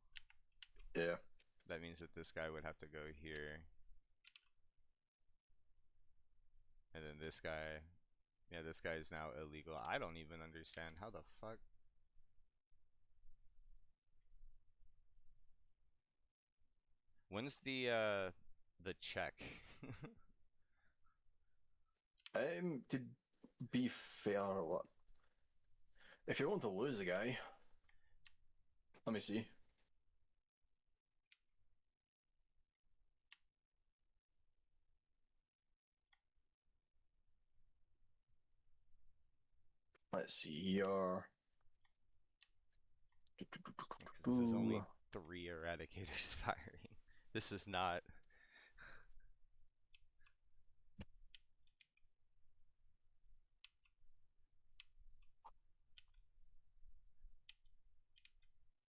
Yeah. That means that this guy would have to go here. And then this guy. Yeah, this guy is now illegal. I don't even understand. How the fuck? When's the check? To be fair, if you want to lose a guy, let me see. Let's see here. Because this is only 3 Eradicators firing. This is not.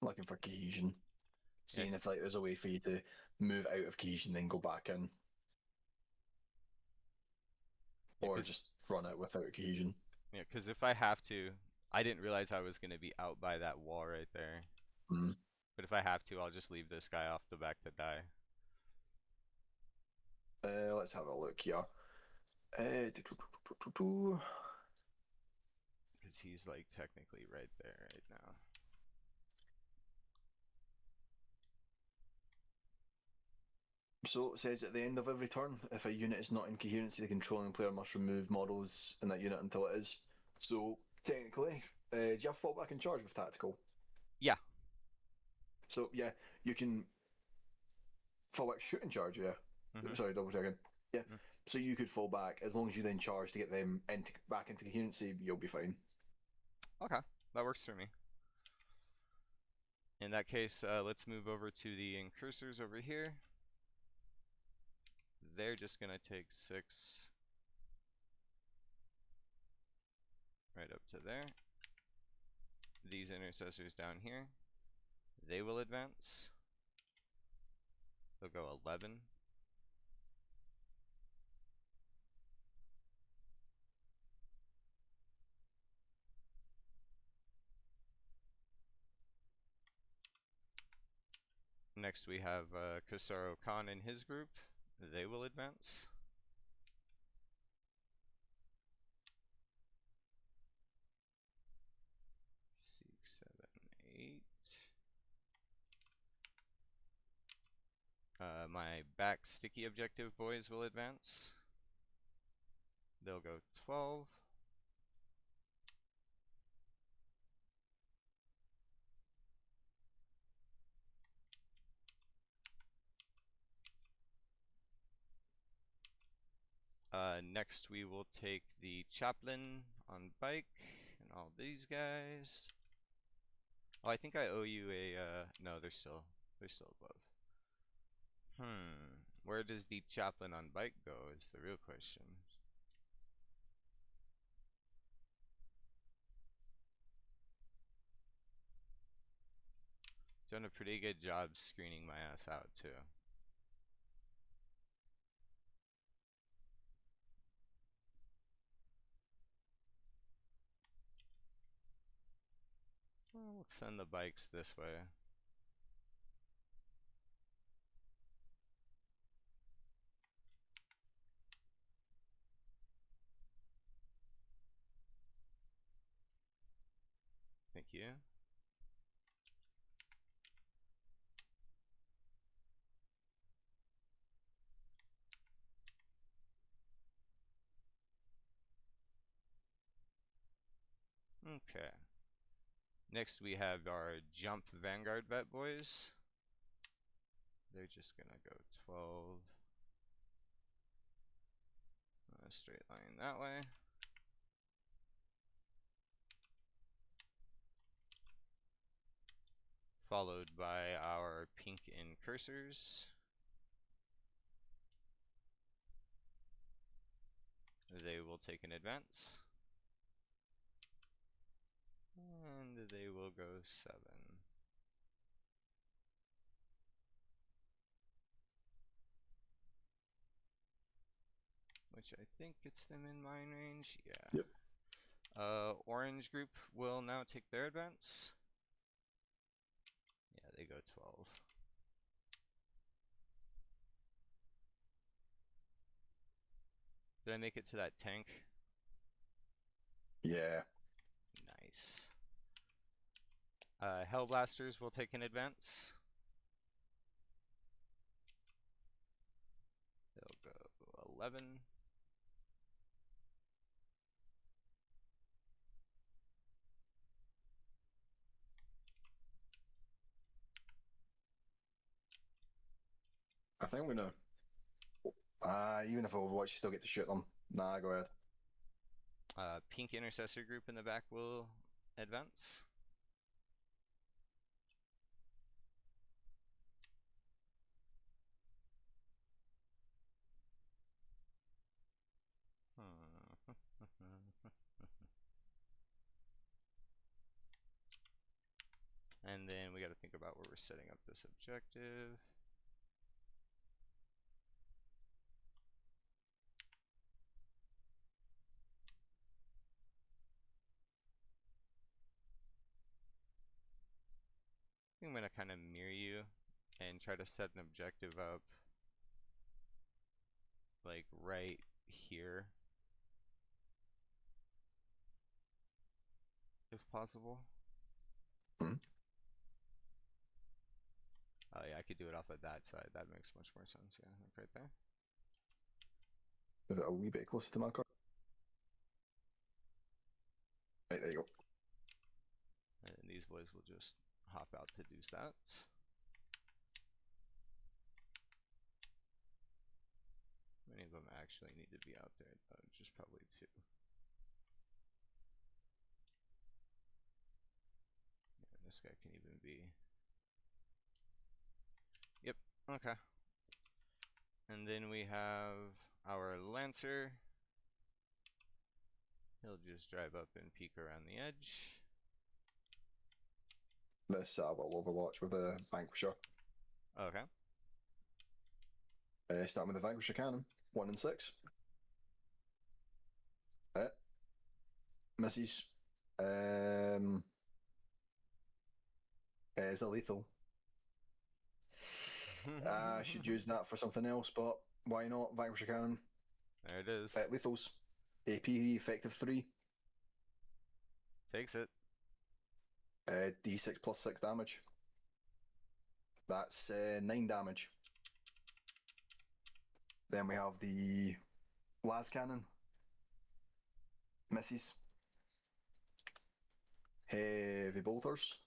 Looking for cohesion. Yeah, Seeing if like there's a way for you to move out of cohesion then go back in. yeah, Or because just run it without cohesion. yeah, if I have to, I didn't realize I was going to be out by that wall right there. Mm. But if I have to, I'll just leave this guy off the back to die. Let's have a look here. Because he's like technically right there right now. So it says at the end of every turn, if a unit is not in coherency, the controlling player must remove models in that unit until it is. So technically, do you have fallback and charge with tactical? Yeah. So yeah, you can fallback shoot and charge. Yeah, Mm-hmm. sorry, double checking. Yeah, Mm. so you could fall back as long as you then charge to get them back into coherency. You'll be fine. Okay, that works for me. In that case, let's move over to the incursors over here. They're just gonna take 6 right up to there. These intercessors down here, they will advance. They'll go 11. Next we have Kusaro Khan and his group. They will advance. 6, 7, 8. My back sticky objective boys will advance. They'll go 12. Next we will take the chaplain on bike and all these guys. Oh, I think I owe you a no, they're still above. Where does the chaplain on bike go is the real question. Done a pretty good job screening my ass out too. Well, let's send the bikes this way. Thank you. Okay. Next we have our jump Vanguard vet boys. They're just gonna go 12. Straight line that way. Followed by our pink incursors. They will take an advance. And they will go 7. Which I think gets them in mine range. Yeah. Yep. Orange group will now take their advance. Yeah, they go 12. Did I make it to that tank? Yeah. Nice. Hellblasters will take an advance. They'll go 11. I think I'm gonna. Even if I Overwatch, you still get to shoot them. Nah, go ahead. Pink intercessor group in the back will advance. And then we got to think about where we're setting up this objective. I think I'm going to kind of mirror you and try to set an objective up like right here, if possible. Hmm. Yeah, I could do it off of that side. That makes much more sense. Yeah, like right there. Move it a wee bit closer to my card. Right, there you go. And these boys will just hop out to do that. Many of them actually need to be out there, though. Just probably 2. Yeah, this guy can even be. Yep. Okay. And then we have our Lancer. He'll just drive up and peek around the edge. This will Overwatch with a Vanquisher. Okay. Starting with the Vanquisher cannon. 1 and 6. Misses. Is a lethal. I should use that for something else, but why not? Vanquisher cannon. There it is. Lethals. AP effective 3. Takes it. D6 plus 6 damage. That's 9 damage. Then we have the las cannon. Misses. Heavy bolters.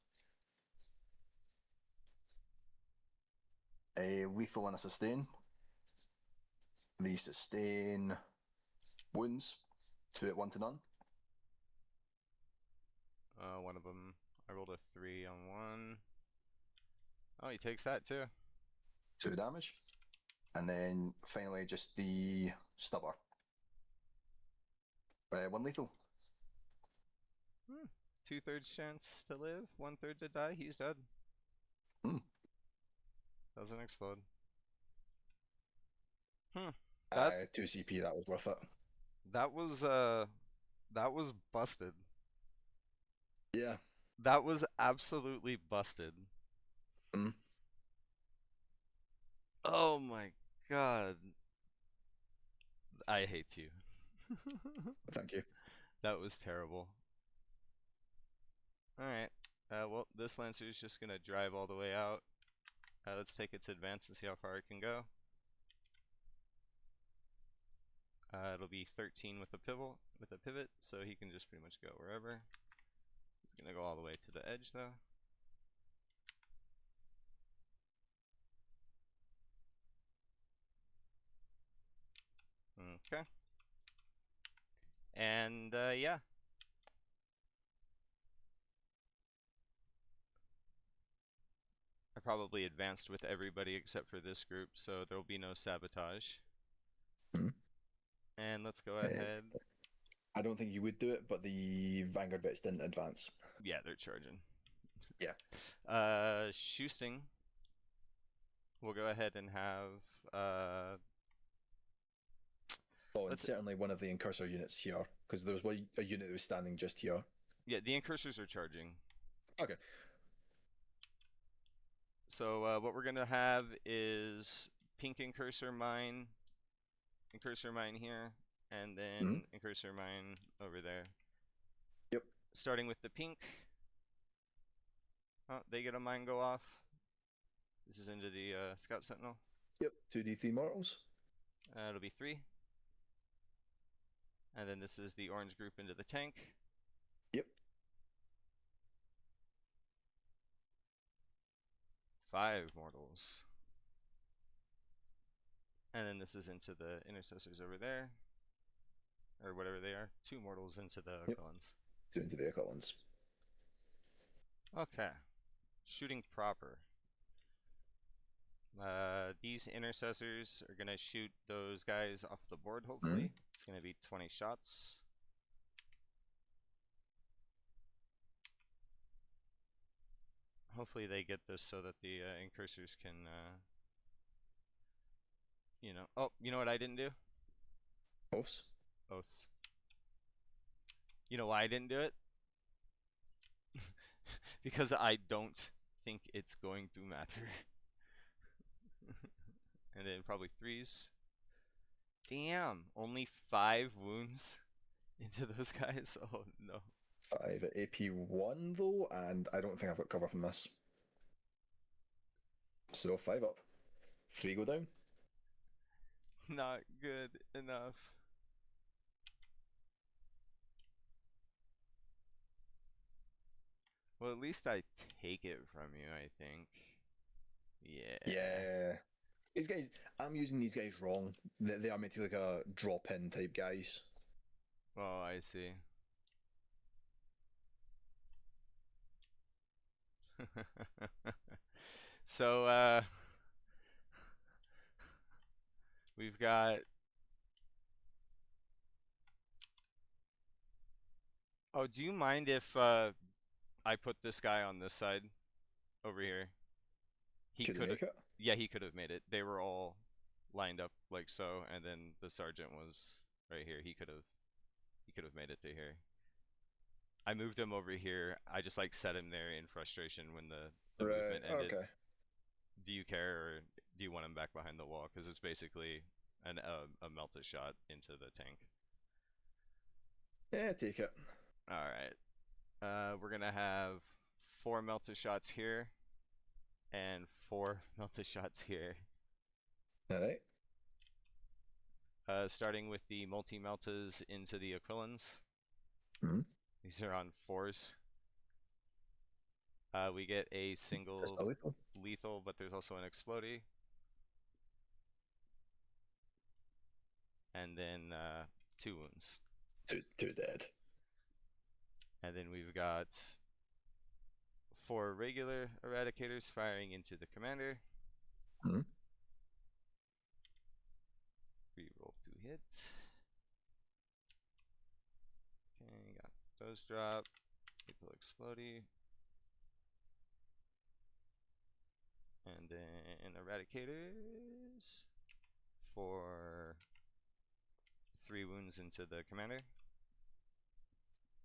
A lethal and a sustain. The sustain wounds 2 at 1 to none. One of them, I rolled a 3 on one. Oh, he takes that too. 2 damage. And then finally just the stubber. 1 lethal. 2/3 chance to live, 1/3 to die. He's dead. Doesn't explode. That 2 CP, that was worth it. that was busted. Yeah. That was absolutely busted. Mm. Oh my god. I hate you. Thank you. That was terrible. Alright. Well, this Lancer is just gonna drive all the way out. Let's take its advance and see how far it can go. It'll be 13 with a pivot, so he can just pretty much go wherever. He's gonna go all the way to the edge though. Okay. And yeah. I probably advanced with everybody except for this group, so there'll be no sabotage. Mhm. And let's go ahead. I don't think you would do it, but the Vanguard vets didn't advance. Yeah, they're charging. Yeah. Shoosting. We'll go ahead and have Oh, and certainly one of the Incursor units here, because there was a unit that was standing just here. yeah, the Incursors are charging. Okay. So what we're gonna have is pink Incursor mine here, and then Incursor mine over there. Yep. Starting with the pink. Oh, they get a mine go off. This is into the Scout Sentinel. Yep. 2d3 mortals. It'll be 3. And then this is the orange group into the tank. Yep. 5 mortals. And then this is into the intercessors over there. Or whatever they are. 2 mortals into the Aquilans. 2 into the Aquilans. Okay. Shooting proper. These intercessors are gonna shoot those guys off the board, hopefully. It's gonna be 20 shots. Hopefully they get this so that the incursors can, you know. Oh, you know what I didn't do? Oaths. Oaths. You know why I didn't do it? Because I don't think it's going to matter. And then probably 3s. Damn, only 5 wounds into those guys. Oh no. 5 at AP1 though, and I don't think I've got cover from this. So 5 up. 3 go down. Not good enough. Well, at least I take it from you, I think. Yeah. Yeah. These guys, I'm using these guys wrong. They are meant to be like a drop in type guys. Oh, I see. So, we've got. Oh, do you mind if I put this guy on this side over here? He Could you could have, make it? yeah, he could have made it. They were all lined up like so, and then the sergeant was right here. He could have made it to here. I moved him over here. I just like set him there in frustration when the Right, movement ended. okay. Do you care, or do you want him back behind the wall? Because it's basically a melted shot into the tank. Yeah, take it. All right. We're gonna have 4 melted shots here and 4 melted shots here. Alright. Starting with the multi-meltas into the Aquilans. Mm-hmm. These are on 4s. We get a That's single not lethal. lethal, but there's also an explodey. And then 2 wounds. Two dead. And then we've got 4 regular eradicators firing into the commander. Mm-hmm. Reroll to hit. Okay, got those drop. Lethal explodey. And then eradicators for 3 wounds into the commander.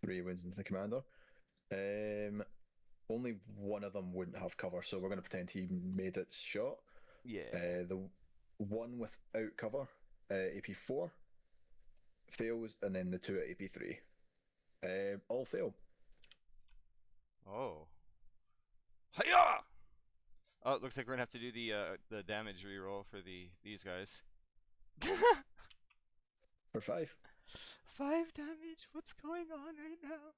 3 wins into the commander. Only one of them wouldn't have cover, so we're going to pretend he made its shot. Yeah. The one without cover, AP4, fails, and then the 2 at AP3. All fail. Oh. Hiya! Oh, it looks like we're gonna have to do the damage reroll for these guys. For 5. 5 damage? What's going on right now?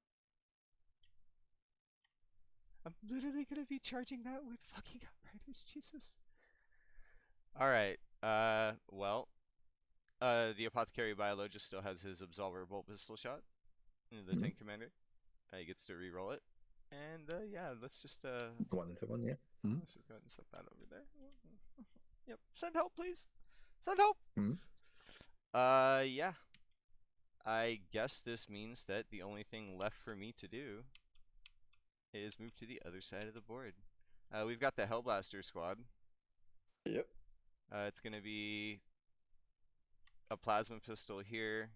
I'm literally gonna be charging that with fucking outriders, Jesus. Alright, well, the apothecary biologist still has his absolver bolt pistol shot into the tank commander. He gets to reroll it. And yeah, let's just 1 into 1, yeah. Mm-hmm. let's just go ahead and set that over there. Yep. Send help, please. Send help. Mm-hmm. Yeah. I guess this means that the only thing left for me to do is move to the other side of the board. We've got the Hellblaster squad. Yep. It's gonna be a plasma pistol here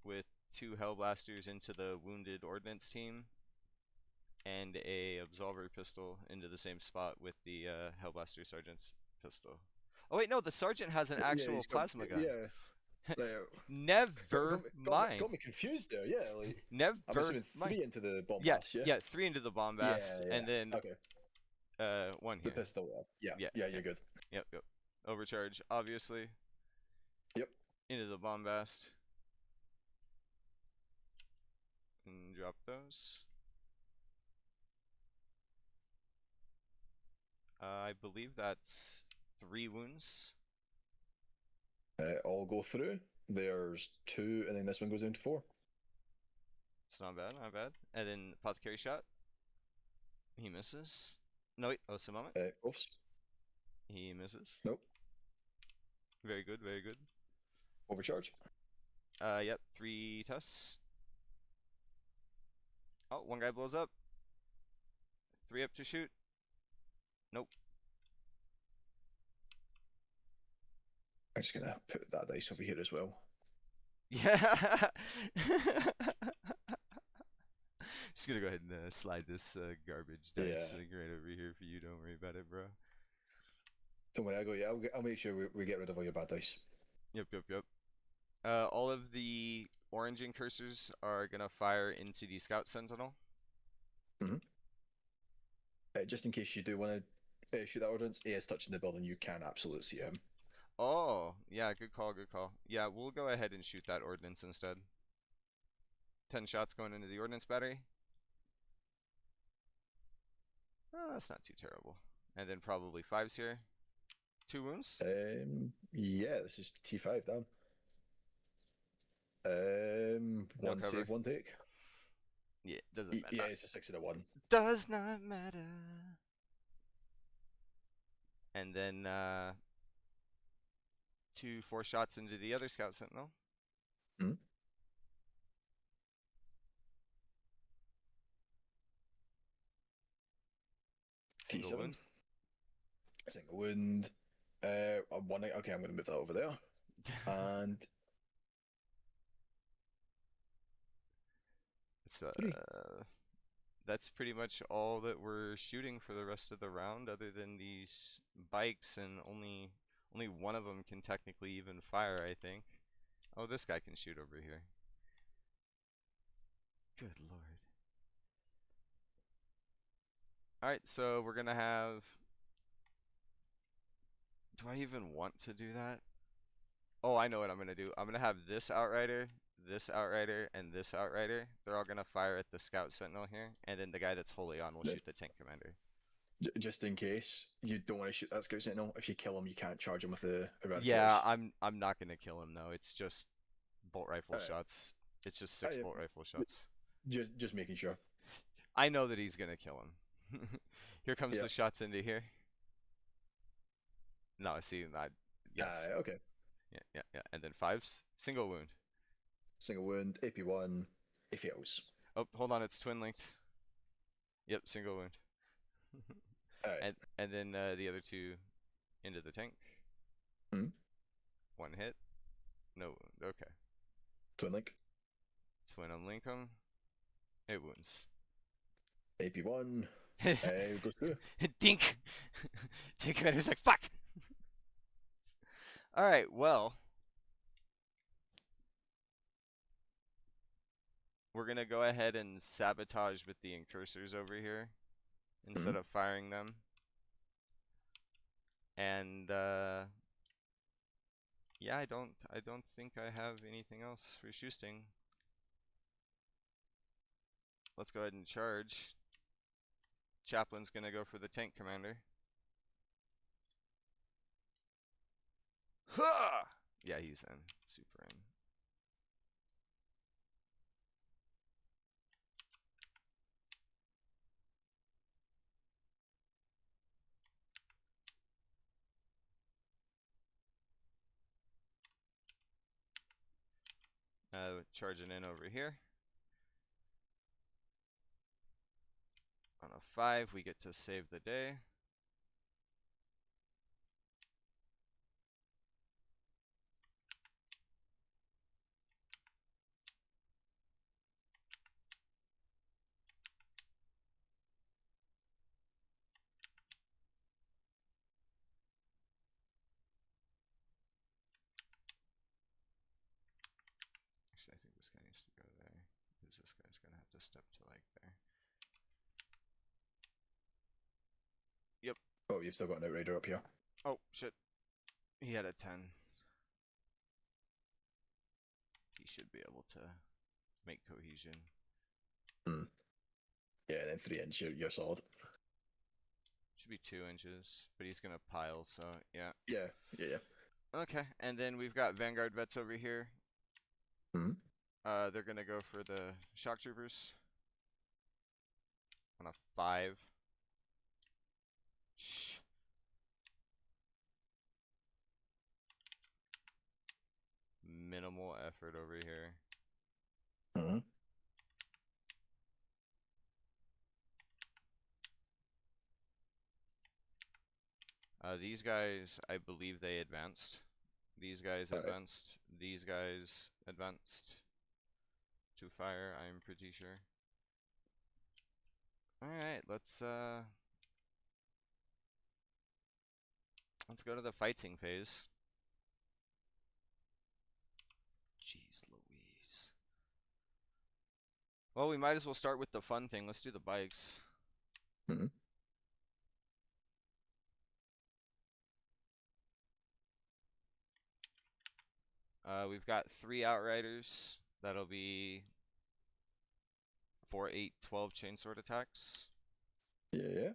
with 2 Hellblasters into the wounded ordnance team, and a absolver pistol into the same spot with the Hellblaster sergeant's pistol. Oh wait, no, the sergeant has an actual plasma gun. Yeah. Never mind. Got me confused there. Yeah, like Never I'm assuming 3 mind. into the Yeah, bombast. Yeah. yeah, 3 into the bombast, Yeah, and then okay. 1 The here. pistol. Yeah. Yeah. You're good. Yep. Overcharge, obviously. Yep. Into the bombast. And drop those. I believe that's 3 wounds. All go through. There's 2, and then this one goes down to 4. It's not bad, not bad. And then apothecary shot. He misses. No, wait. Oh, it's a moment. Oofs. He misses. Nope. Very good, very good. Overcharge. Yep. 3 tests. Oh, 1 guy blows up. 3 up to shoot. Nope. I'm just gonna put that dice over here as well. Yeah. Just gonna go ahead and slide this garbage dice sitting right over here for you. Don't worry about it, bro. Don't worry, I'll make sure we get rid of all your bad dice. Yep. All of the orange incursors are gonna fire into the scout sentinel. Mm-hmm. Just in case you do want shoot that ordnance. He is touching the building. You can absolutely see him. Oh, yeah, good call, good call. Yeah, we'll go ahead and shoot that ordnance instead. 10 shots going into the ordnance battery. Oh, that's not too terrible. And then probably fives here. 2 wounds. Yeah, this is T5 down. No One cover. save, one take. Yeah, doesn't matter. Yeah, it's a 6 and a 1. Does not matter. And then 2 4 shots into the other scout sentinel. Hmm? Single T7. wound. Single wound. One. Okay, I'm going to move that over there. And It's 3. that's pretty much all that we're shooting for the rest of the round, other than these bikes, and only one of them can technically even fire, I think. Oh, this guy can shoot over here. Good lord. Alright, so we're gonna have. Do I even want to do that? Oh, I know what I'm gonna do. I'm gonna have this outrider, and this outrider. They're all gonna fire at the scout sentinel here, and then the guy that's wholly on will shoot the tank commander. Just in case you don't want to shoot that scout sentinel, if you kill him, you can't charge him with the eradicators. Yeah, I'm not gonna kill him though. It's just bolt rifle shots. It's just 6 bolt rifle shots. Just making sure. I know that he's gonna kill him. Here comes the shots into here. No, see, yes. Okay. Yeah. And then fives. Single wound. Single wound, AP1, it fails. Oh, hold on, it's twin linked. Yep, single wound. And then the other 2 into the tank. Hmm? 1 hit. No wound. Okay. Twin link. Twin unlink him. It wounds. AP1 goes through. Dink! Tank commander's like, fuck! Alright, well. We're gonna go ahead and sabotage with the incursors over here instead of firing them. And yeah, I don't think I have anything else for Shoesting. Let's go ahead and charge. Chaplain's gonna go for the tank commander. Ha! Yeah, he's in. Super in. Charging in over here. On a 5, we get to save the day. Actually, I think this guy needs to go there, because this guy's gonna have to step to like there. Yep. Oh, you've still got an outrider up here. Oh, shit. He had a 10. He should be able to make cohesion. Yeah, and then 3 inch, you're solid. Should be 2 inches, but he's gonna pile, so yeah. Yeah. Okay, and then we've got Vanguard vets over here. They're gonna go for the shock troopers on a 5. Shh. Minimal effort over here. These guys, I believe they advanced. These guys advanced. These guys advanced to fire, I'm pretty sure. Alright, let's go to the fighting phase. Jeez Louise. Well, we might as well start with the fun thing. Let's do the bikes. We've got 3 Outriders. That'll be 4, 8, 12 chainsword attacks. Yeah.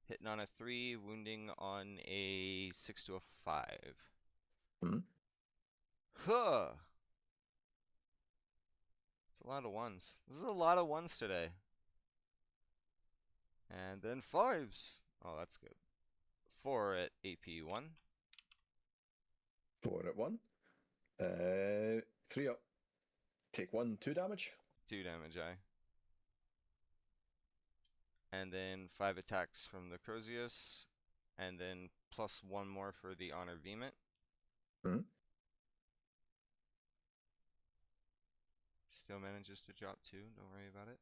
Hitting on a 3, wounding on a 6 to a 5. Hmm. Huh! It's a lot of ones. This is a lot of ones today. And then 5s. Oh, that's good. 4 at AP1. 4 at 1. 3 up. Take 1, 2 damage. 2 damage, aye. And then 5 attacks from the Crozius. And then plus 1 more for the Honor Vehement. Hmm. Still manages to drop 2, don't worry about it.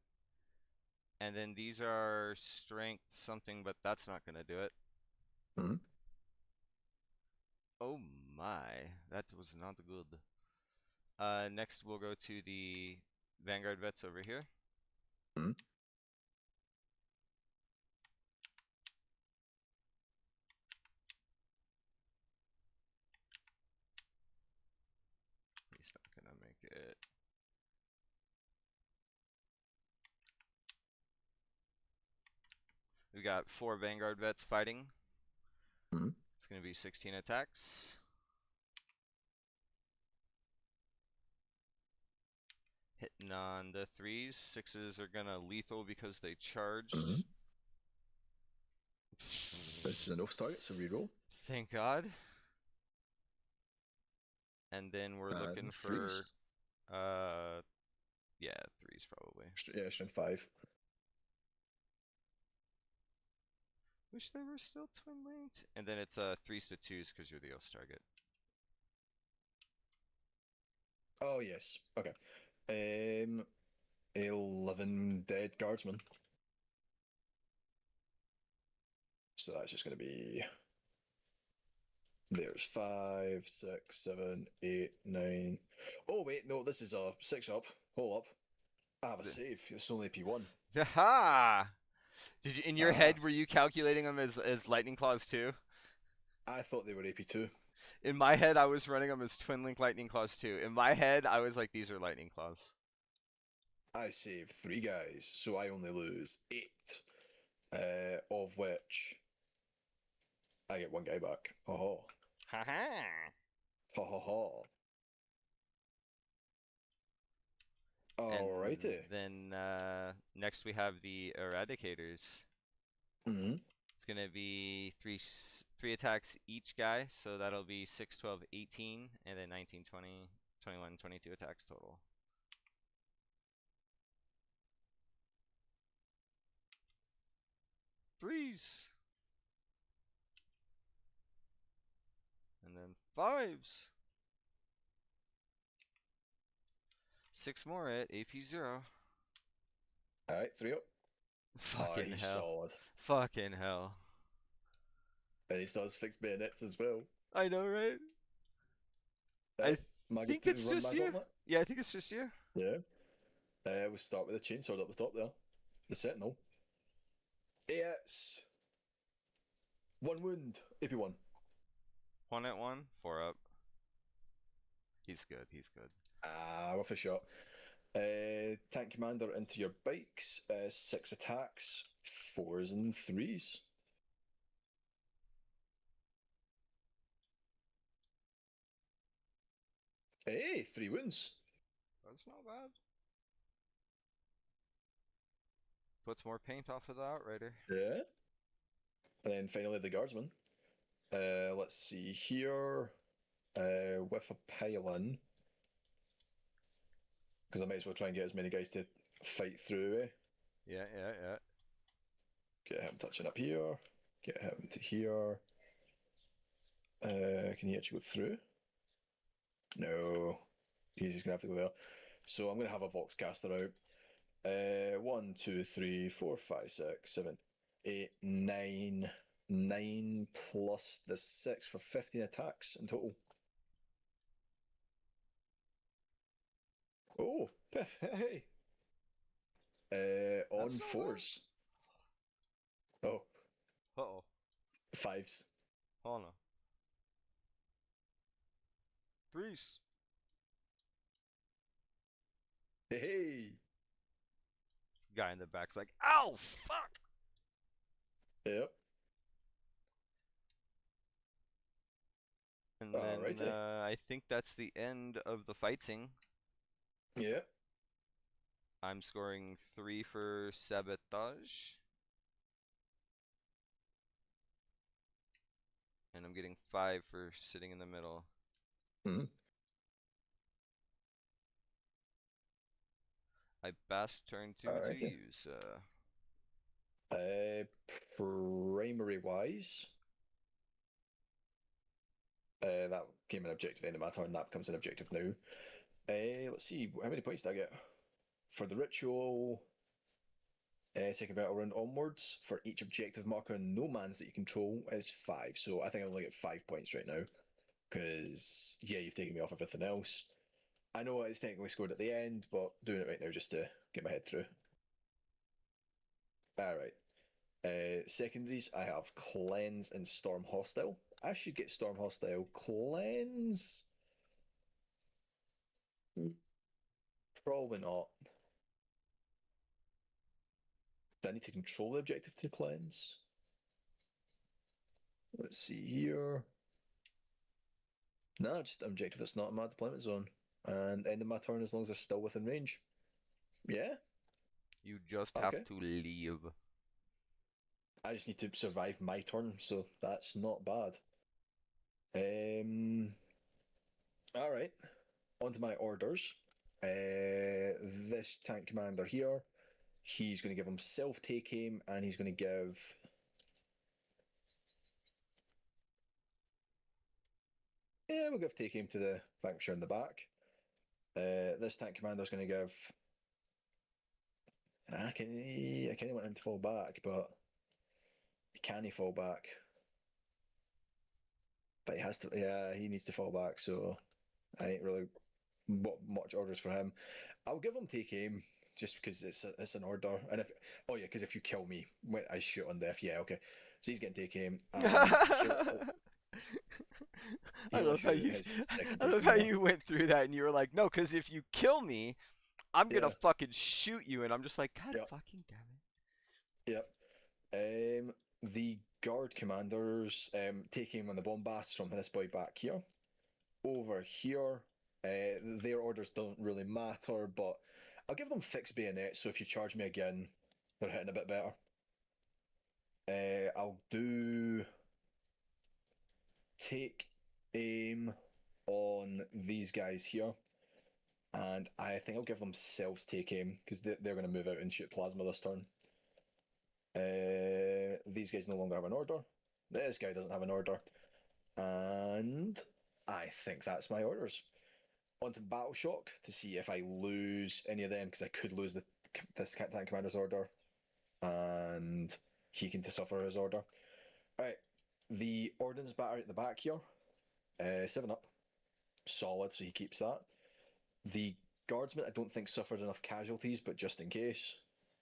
And then these are strength something, but that's not going to do it. Hmm. Oh my, that was not good. Next we'll go to the Vanguard vets over here. Hmm. He's not gonna make it. We got 4 Vanguard vets fighting. Hmm. It's gonna be 16 attacks. Hitting on the 3s. 6s are gonna lethal because they charged. Hmm. This is enough target, so reroll. Thank God. And then we're And looking 3s. for yeah, 3s probably. Yeah, strength 5. Wish they were still twin linked. And then it's 3s to 2s because you're the Oath target. Oh, yes. Okay. 11 dead guardsmen. So that's just going to be. There's 5, 6, 7, 8, 9. Oh, wait, no, this is a 6 up. Hold up. I have a save. It's only P1. Ha! Did you, in your Ah, head, were you calculating them as Lightning Claws too? I thought they were AP2. In my head, I was running them as Twin Link Lightning Claws too. In my head, I was like, these are Lightning Claws. I save 3 guys, so I only lose 8. Of which I get 1 guy back. Ha ha. Ha ha! Ha ha ha. And Alrighty. then next we have the Eradicators. Mm-hmm. It's gonna be 3 attacks each guy, so that'll be 6, 12, 18, and then 19, 20, 21, 22 attacks total. Threes. And then 5s. 6 more at AP0. Alright, 3 up. Fucking He's hell. solid. Fucking hell. And he does fix bayonets as well. I know, right? I Right? think it's Run just my you. gauntlet. Yeah, I think it's just you. Yeah. We'll start with the chainsword up the top there. The sentinel. It's 1 wound. AP1. 1 at 1, 4 up. He's good, he's good. With a shot. Tank commander into your bikes. 6 attacks. 4s and 3s. Hey, 3 wounds. That's not bad. Puts more paint off of the Outrider. Yeah. And then finally the guardsman. Let's see here. With a pylon. Because I might as well try and get as many guys to fight through. Yeah, yeah, yeah. Get him touching up here. Get him to here. Can he actually go through? No. He's just going to have to go there. So I'm going to have a Voxcaster out. 1, 2, 3, 4, 5, 6, 7, 8, 9. 9 plus the 6 for 15 attacks in total. Oh, hey. On That's not bad. 4s. Oh, Uh-oh. 5s. Hold on. Caprice. Hey. Guy in the back's like, ow, fuck. Yep. And then Alrighty. I think that's the end of the fighting. Yep. I'm scoring 3 for sabotage. And I'm getting 5 for sitting in the middle. Hmm. I pass turn 2 to Alrighty. use. Uh, Primary wise, that became an objective end of my turn. That becomes an objective now. Let's see, how many points did I get for the ritual? Second battle round onwards for each objective marker and no mans that you control is 5. So I think I only get 5 points right now because yeah, you've taken me off everything else. I know it's technically scored at the end, but doing it right now just to get my head through. All right. Secondaries, I have Cleanse and Storm Hostile. I should get Storm Hostile. Cleanse? Probably not. Do I need to control the objective to cleanse? Let's see here. No, just objective that's not in my deployment zone. And end of my turn as long as they're still within range. Yeah? You just have Okay. to leave. I just need to survive my turn, so that's not bad. Um. Alright. On to my orders. This tank commander here, he's going to give himself take aim, and he's going to give. Yeah, we'll give take aim to the Vanquisher in the back. This tank commander's going to give. I kind of want him to fall back, but can he fall back? But he has to. Yeah, he needs to fall back. So I ain't really much orders for him. I'll give him take aim just because it's an order. And if because if you kill me when I shoot on death, yeah, okay. So he's getting take aim, and I he'll love how issue you his second I take love aim how there. you went through that and you were like, no, because if you kill me, I'm gonna Yeah, fucking shoot you, and I'm just like, God yep, fucking damn yep. The guard commanders take aim on the bombasts from this boy back here. Over here, their orders don't really matter, but I'll give them fixed bayonets. So if you charge me again, they're hitting a bit better. I'll do take aim on these guys here, and I think I'll give them selves take aim because they're going to move out and shoot plasma this turn. These guys no longer have an order. This guy doesn't have an order, and I think that's my orders. Onto Battle Shock to see if I lose any of them because I could lose this tank commander's order, and he can suffer his order. All right, the ordnance battery at the back here, 7 up, solid, so he keeps that. The guardsmen I don't think suffered enough casualties, but just in case,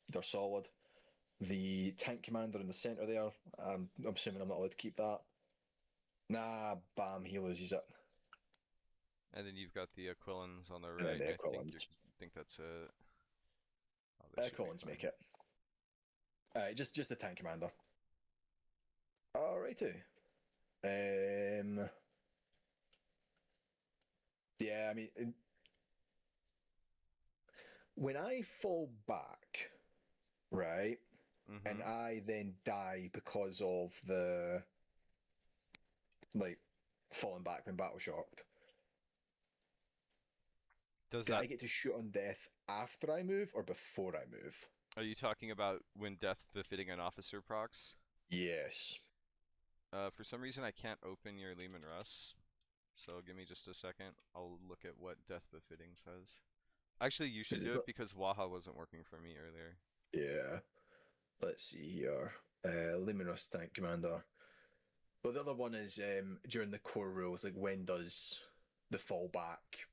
they're solid. The tank commander in the centre there, I'm assuming I'm not allowed to keep that. Nah, bam, he loses it. And then you've got the Aquilans on the And then right, the and I think Aquilans. think that's it. Oh, they should be Aquilans make fine. it. Just the tank commander. Alrighty. Yeah, I mean, when I fall back, right, and Mm-hmm. I then die because of the like falling back when battle shocked, Does do that? I get to shoot on death after I move or before I move? Are you talking about when death befitting an officer procs? Yes. For some reason I can't open your Lehman Russ, so give me just a second. I'll look at what death befitting says. Actually, you should Because it's do not. it because Waha wasn't working for me earlier. Yeah. Let's see here. Luminous Tank Commander. But the other one is during the core rules, like when does the fallback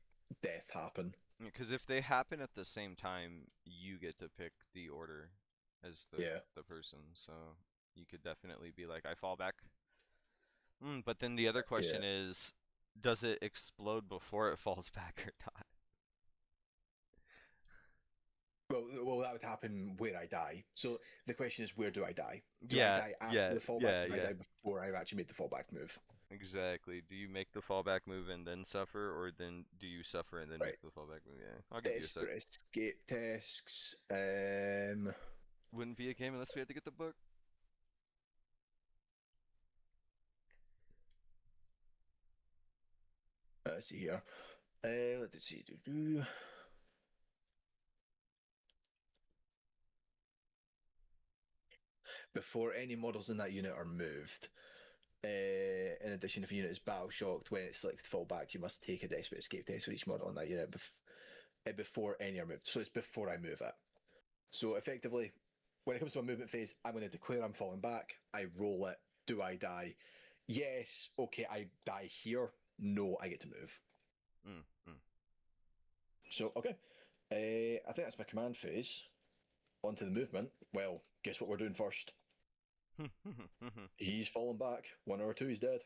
death happen? Because if they happen at the same time, you get to pick the order as Yeah. the person. So you could definitely be like, I fall back. But then the other Yeah. question is, Does it explode before it falls back or not? Well, that would happen where I die. So the question is, where do I die? Do I Yeah, die after yeah, the fallback? yeah, Do I yeah. die before I've actually made the fallback move? Exactly. Do you make the fallback move and then suffer, or then do you suffer and then Right. make the fallback move? Yeah, I'll give you a sec. Desperate escape tasks. Wouldn't be a game unless we had to get the book. Let's see here. Let's see. Before any models in that unit are moved. In addition, if a unit is battle shocked when it's selected to fall back, you must take a desperate escape test for each model in that unit before any are moved. So it's before I move it. So effectively, when it comes to my movement phase, I'm going to declare I'm falling back. I roll it. Do I die? Yes. Okay, I die here. No, I get to move. Mm, mm. So okay, I think that's my command phase. On to the movement. Well, guess what we're doing first? He's fallen back. 1 or 2, he's dead.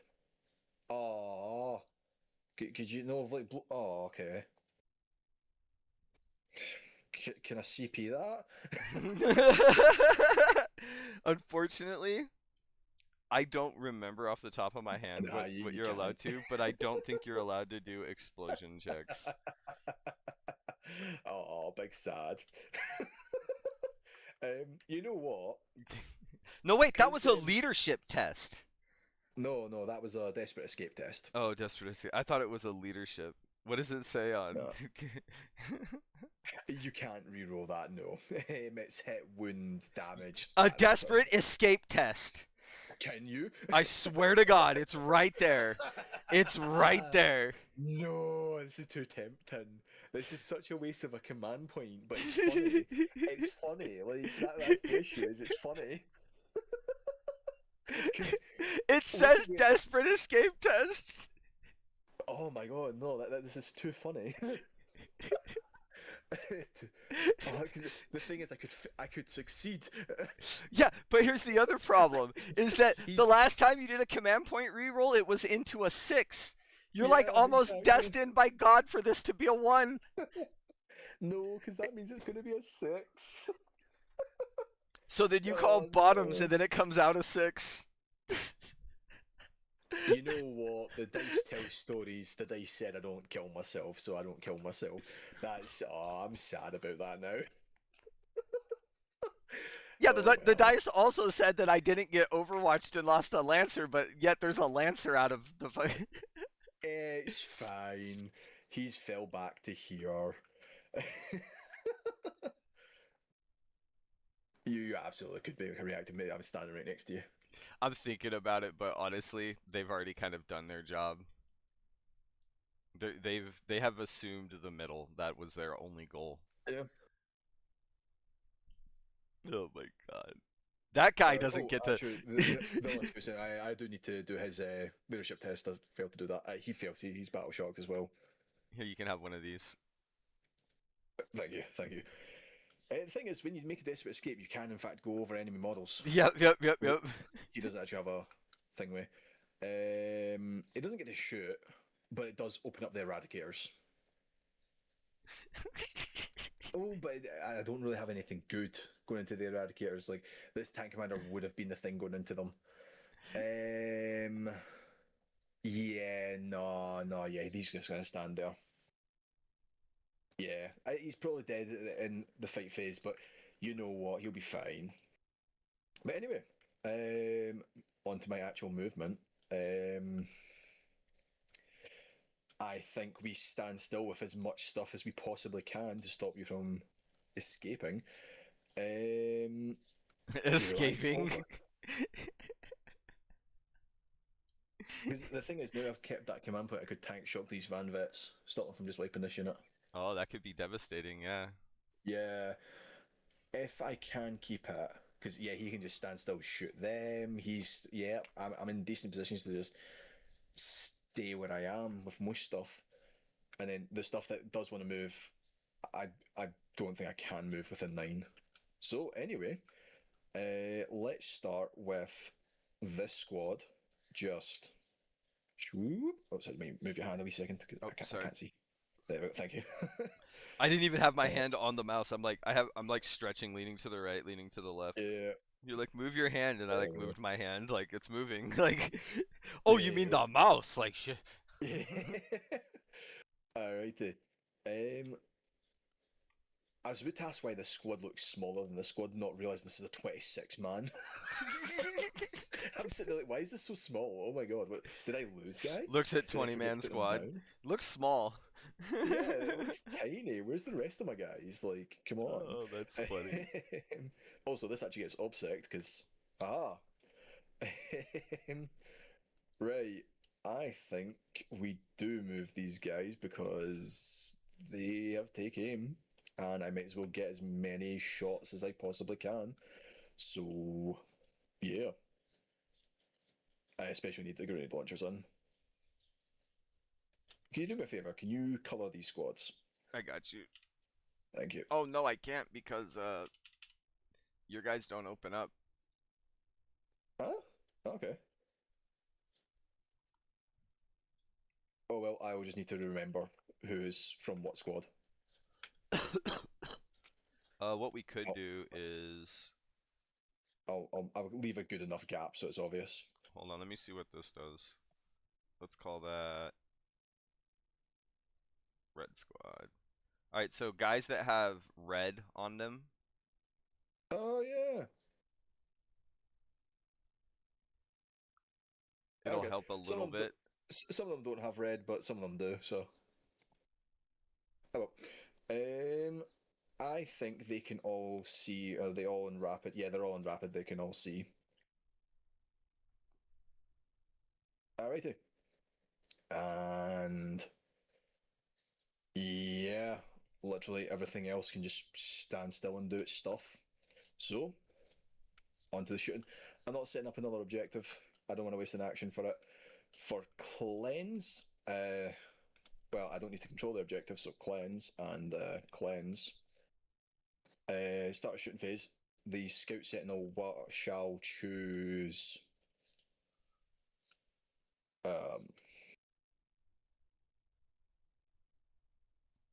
Oh, could you know of like? Oh, okay. Can I CP that? Unfortunately, I don't remember off the top of my hand Nah, what you you're allowed can't. to, but I don't think you're allowed to do explosion checks. Oh, big sad. You know what? No, wait, that Because was a leadership test. no, that was a desperate escape test. Oh, desperacy. I thought it was a leadership. What does it say on? No, you can't re-roll that. No, it's hit, wound, damage, A that sort of desperate stuff. escape test. Can you? I swear to God, it's right there. It's right there. No, this is too tempting. This is such a waste of a command point, but it's funny. It's funny. Like that's the issue. Is it's funny. Because It says desperate escape test. oh my god, no, this is too funny. Because the thing is, I could succeed. Yeah, but here's the other problem: is that Succeed. the last time you did a command point reroll, it was into a 6. You're like Yeah, almost exactly. destined by God for this to be a 1. No, because that means it's going to be a 6. So then you call Oh bottoms, no. and then it comes out a 6. You know what? The dice tell stories. The dice said I don't kill myself, so I don't kill myself. That's I'm sad about that now. Yeah, Oh the well. dice also said that I didn't get overwatched and lost a lancer, but yet there's a lancer out of the fight. It's fine. He's fell back to here. You absolutely could be reacting. Mate, I was standing right next to you. I'm thinking about it, but honestly, they've already kind of done their job. They have assumed the middle. That was their only goal. Yeah. Oh my God. That guy doesn't Oh, get to. actually, the last person, I do need to do his leadership test. I failed to do that. He fails. He's battle shocked as well. Here, you can have one of these. Thank you, thank you. The thing is, when you make a desperate escape, you can in fact go over enemy models. Yep, yep, yep, Which yep. he doesn't actually have a thing with. It doesn't get to shoot, but it does open up the eradicators. Oh, but I don't really have anything good going into the eradicators. Like this tank commander would have been the thing going into them. Yeah, no, yeah, he's just gonna stand there. Yeah, he's probably dead in the fight phase, but you know what? He'll be fine. But anyway, on to my actual movement. Um, I think we stand still with as much stuff as we possibly can to stop you from escaping. Um, do I fall Escaping. back? Because the thing is, now I've kept that command point, I could tank shock these Van Vets, stop them from just wiping this unit. Oh, that could be devastating, yeah. Yeah, if I can keep it, because yeah, he can just stand still, shoot them. Yeah, I'm in decent positions to just stay where I am with most stuff, and then the stuff that does want to move, I I don't think I can move within 9. So anyway, let's start with this squad. Just Swoop. Oh, sorry, move your hand a wee second because Oh, I sorry. can't see. There we go. Thank you. I didn't even have my uh, hand on the mouse. I'm like stretching, leaning to the right, leaning to the left. yeah. You're like, move your hand, and I like Uh, moved my hand, like it's moving. Like, oh, you mean yeah. the mouse? Like, shit. Yeah. Alrighty. Um, I was about to ask why the squad looks smaller than the squad, not realise this is a 26 man. I'm sitting there like, why is this so small? Oh my god, what, did I lose guys? Looks at Did I 20 forget to man put them squad. down? Looks small. Yeah, it looks tiny. Where's the rest of my guys? Like, come on. Oh, that's funny. Also, this actually gets obsect because, ah, right. I think we do move these guys because they have take aim, and I might as well get as many shots as I possibly can. So, yeah, I especially need the grenade launchers in. Can you do me a favor? Can you color these squads? I got you. Thank you. Oh no, I can't because your guys don't open up. Huh? Okay. Oh well, I will just need to remember who is from what squad. What we could I'll, do is I'll leave a good enough gap so it's obvious. hold on, let me see what this does. Let's call that red squad. All right, so guys that have red on them, Oh yeah. it'll Okay. help a Some little of them, bit. some of them don't have red, but some of them do. So, oh well. I think they can all see. Are they all in rapid? Yeah, they're all in rapid. They can all see. Alrighty. And yeah, literally everything else can just stand still and do its stuff. So, onto the shooting. I'm not setting up another objective. I don't want to waste an action for it. For cleanse, well, I don't need to control the objective, so cleanse and cleanse. Start a shooting phase. The scout sentinel shall choose. Um,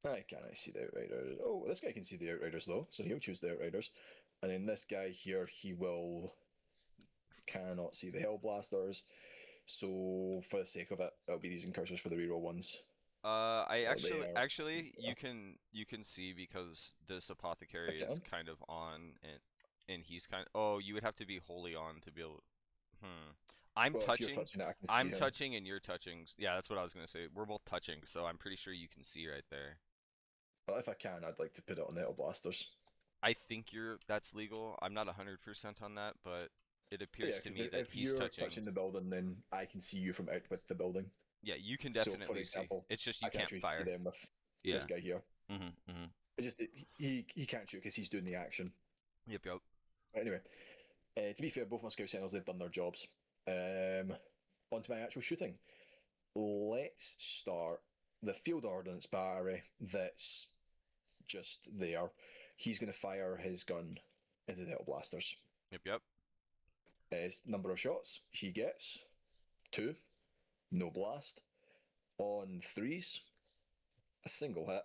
I see the outriders. Oh, this guy can see the outriders though, so he'll choose the outriders. And then this guy here, he will cannot see the hellblasters. So for the sake of it, it'll be these incursors for the reroll ones. I They actually are. actually Yeah, you can see because this I apothecary is can. kind of on and he's kind of, oh, you would have to be wholly on to be able. Hmm. I'm Well, if you're touching. touching it, I can see I'm him. touching and you're touching. Yeah, that's what I was gonna say. We're both touching, so I'm pretty sure you can see right there. But if I can, I'd like to put it on the hellblasters. I think that's legal. I'm not 100% on that, but it Yeah, appears to because me that if he's you're touching. touching the building, then I can see you from out with the building. Yeah, you can So, for definitely see. example, It's just you I can can't actually see fire. them with this Yeah. guy here. Mhm. Mhm. It's just he can't shoot because he's doing the action. Yep. Yep. But anyway, to be fair, both my scout sentinels they've done their jobs. On to my actual shooting. Let's start the field ordnance battery that's just there. He's going to fire his gun into the hell blasters. Yep. Yep. His number of shots he gets two, no blast. On threes, a single hit,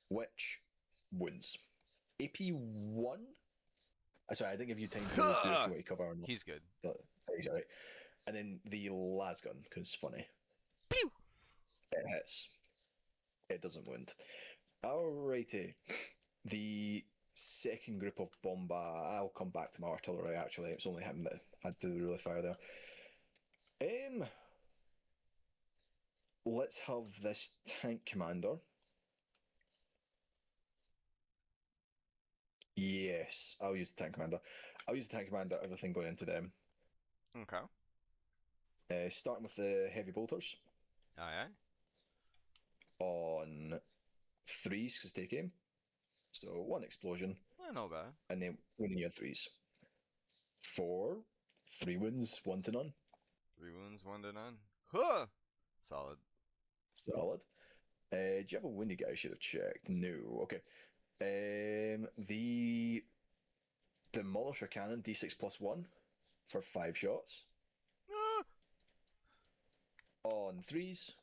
which wounds. AP one. Sorry, I didn't give you time to do if you want to cover or not. He's good. He's alright. And then the las gun, because funny. Pew! It hits. It doesn't wound. Alrighty. The second group of bomba. I'll come back to my artillery actually. It's only him that had to really fire there. Let's have this tank commander. Yes, I'll use the tank commander. I'll use the tank commander, everything going into them. Okay. Starting with the heavy bolters Aye, aye. on threes because take aim. So one explosion, Not bad. and then winning your threes. Four, three wounds, one to none. 3 wounds, 1 to none. Huh! Solid. Solid. Do you have a wounded guy? I should have checked. No. Okay. The demolisher cannon D6 plus one for 5 shots. Ah! On threes,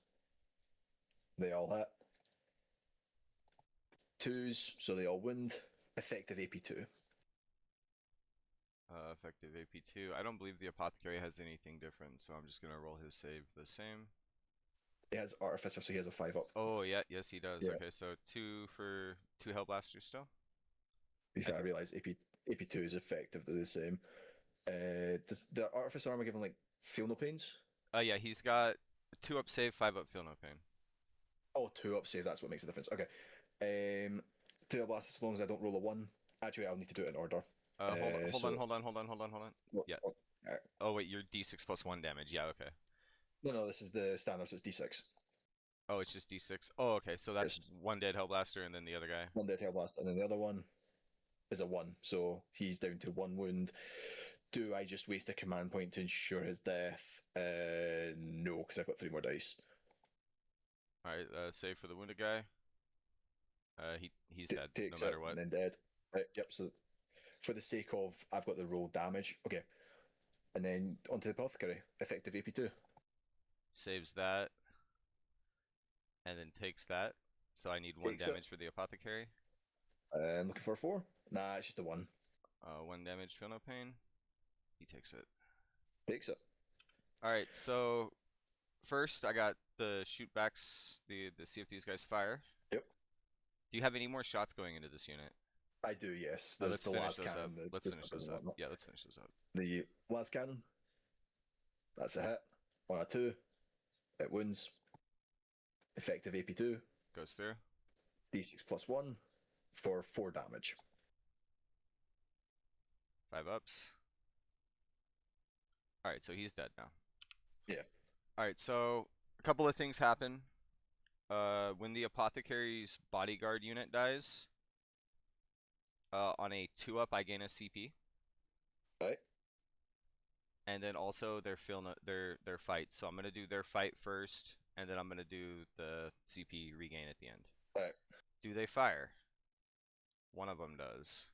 they all hit. Twos, so they all wound. Effective AP2. Effective AP2. I don't believe the apothecary has anything different, so I'm just gonna roll his save the same. He has Artificer, so he has a 5 up. Oh yeah, yes he does. Yeah. Okay, so two for two Hellblasters still. I realise AP2 is effectively the same. Does the Artificer armor give him like feel no pains? Yeah, he's got 2 up save, 5 up feel no pain. Oh, 2 up save, that's what makes the difference. Okay. 2 blast as long as I don't roll a 1. Actually, I'll need to do it in order. Hold So on. Yeah. uh, Oh wait, you're D6 plus 1 damage. Yeah, okay. no, this is the standard, so it's D6. Oh, it's just D6. Oh, okay. So that's There's one dead Hellblaster and then the other guy. one dead tail blast, and then the other one is a 1, so he's down to 1 wound. Do I just waste a command point to ensure his death? No, because I've got 3 more dice. All right, save for the wounded guy. He's dead no Takes matter it, what. and then dead. Right, yep, so for the sake of, I've got the roll damage. Okay. And then onto the apothecary, effective AP2. Saves that and then takes that. So I need 1 Takes damage it. for the apothecary. I'm looking for a 4. Nah, it's just a 1. 1 damage, feel no pain. He takes it. Takes it. All right, so first I got the shootbacks, the see if these guys fire. Yep. Do you have any more shots going into this unit? I do, yes. There's Let's the finish last those up. cannon. That Let's just finish those doesn't up. want Yeah, let's finish those up. the last cannon. That's a hit. On a 2. It wounds. Effective AP2. Goes through. D6 plus 1 for 4 damage. 5 ups. All right, so he's dead now. Yeah. All right, so a couple of things happen. When the apothecary's bodyguard unit dies, on a 2-up, I gain a CP, Right. and then also their fight. So I'm gonna do their fight first, and then I'm gonna do the CP regain at the end. Right. Do they fire? One of them does.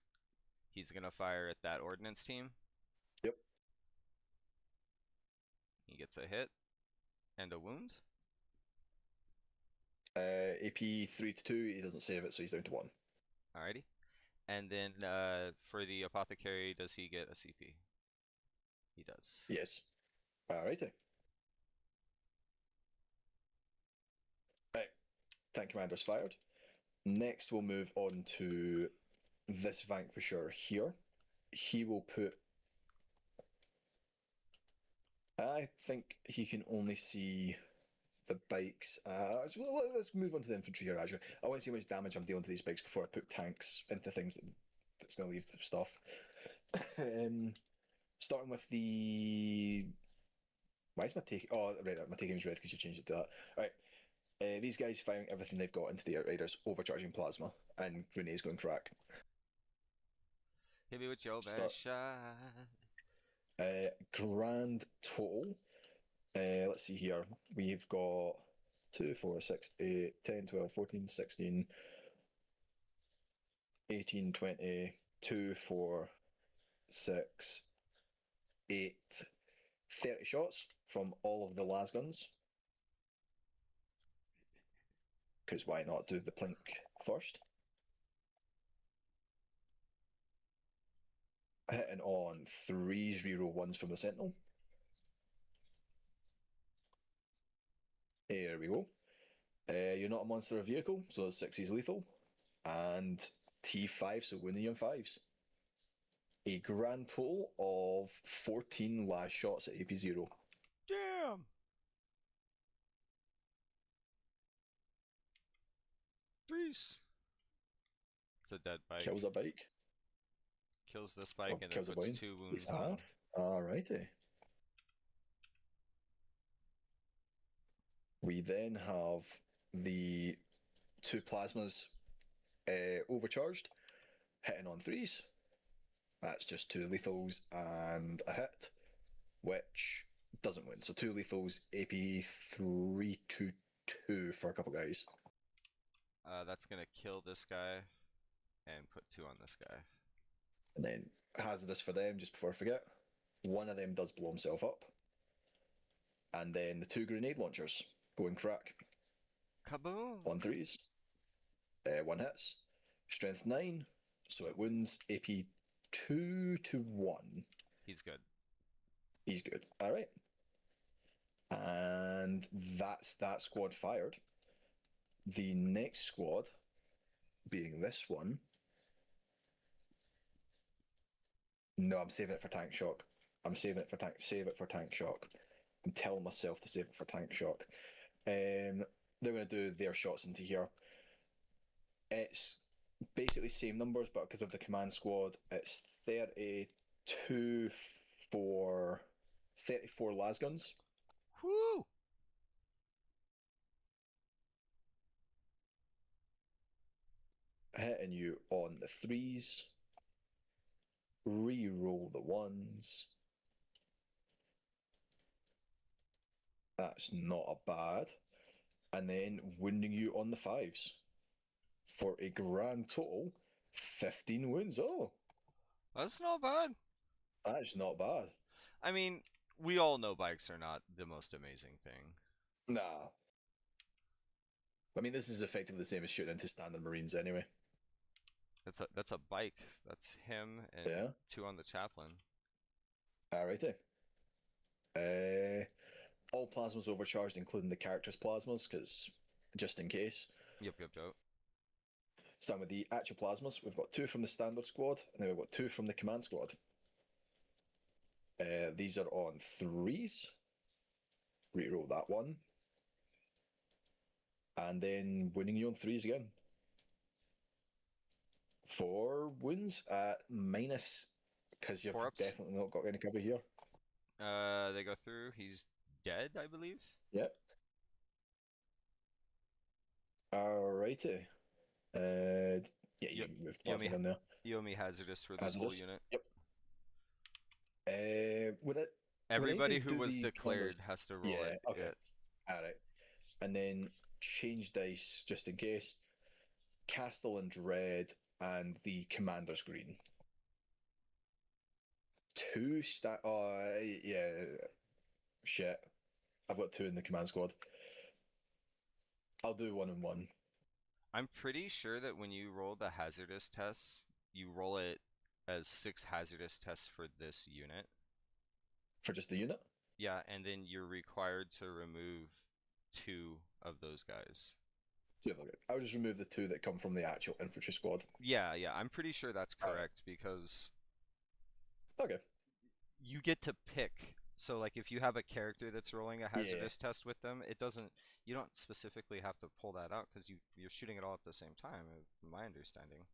He's gonna fire at that ordnance team. Yep. He gets a hit and a wound. AP 3 to 2. He doesn't save it, so he's down to 1. Alrighty. And then for the apothecary, does he get a CP? He does. Yes. Alrighty. Right. Tank commander's fired. Next, we'll move on to this Vanquisher here. He will put. I think he can only see the bikes. Let's move on to the infantry here, actually. I want to see how much damage I'm dealing to these bikes before I put tanks into things that's going to leave the stuff. Starting with the. Why is my take? Oh, right, my take aim is red because you changed it to that. All right. These guys firing everything they've got into the Outriders, overcharging plasma, and grenades going crack. Hit me with your best Start. shot. Grand total. Let's see here. We've got 2, 4, 6, 8, 10, 12, 14, 16, 18, 20, 2, 4, 6, 8, 30 shots from all of the las guns. Because why not do the plink first? Hitting on 3s, reroll 1s from the sentinel. There we go. You're not a monster or vehicle, so 6s lethal. And T5, so wounding on 5s. A grand total of 14 last shots at AP0. Damn. Threes. It's a dead bike. Kills a bike. Kills this bike and then kills a puts bike. 2 He's wounds on. half. Alrighty. We then have the 2 plasmas overcharged, hitting on 3s. That's just 2 lethals and a hit, which doesn't win. So 2 lethals, AP 3 to 2 for a couple guys. That's gonna kill this guy and put 2 on this guy. And then hazardous for them, just before I forget, one of them does blow himself up. And then the 2 grenade launchers going crack Kaboom! on threes. One hits. Strength 9, so it wounds AP 2 to 1. He's good. He's good. All right. And that's that squad fired. The next squad, being this one. No, I'm saving it for tank shock. I'm saving it for tank. Save it for tank shock. I'm telling myself to save it for tank shock. They're going to do their shots into here. It's basically same numbers, but because of the command squad, it's 32 for 34 lasguns. Whoo! Hitting you on the threes. Re-roll the ones. That's not a bad. And then wounding you on the fives for a grand total 15 wounds. Oh, That's not bad. that's not bad. I mean, we all know bikes are not the most amazing thing. Nah. I mean, this is effectively the same as shooting into standard Marines anyway. That's a bike. That's him and Yeah. 2 on the chaplain. Alrighty. All plasmas overcharged, including the character's plasmas, because just in case. Yep. Starting with the actual plasmas, we've got 2 from the standard squad, and then we've got 2 from the command squad. These are on threes. Reroll that one. And then winning you on threes again. 4 wounds at minus, because you've 4 ups. definitely not got any cover here. They go through. He's dead, I believe. Yep. Alrighty. Yeah, you can move the plasma in there. You owe me hazardous for this whole unit. Yep. Would it? Everybody who was declared has to roll it. Okay. Alright. And then change dice just in case. Castellan's red and the commander's green. 2 stack. Oh, yeah. Shit. I've got 2 in the command squad. I'll do 1 and 1. I'm pretty sure that when you roll the hazardous tests, you roll it as 6 hazardous tests for this unit. For just the unit? Yeah, and then you're required to remove 2 of those guys. I'll just remove the 2 that come from the actual infantry squad. Yeah, I'm pretty sure that's correct because Okay. you get to pick. So like if you have a character that's rolling a hazardous test with them, you don't specifically have to pull that out because you're shooting it all at the same time, my understanding.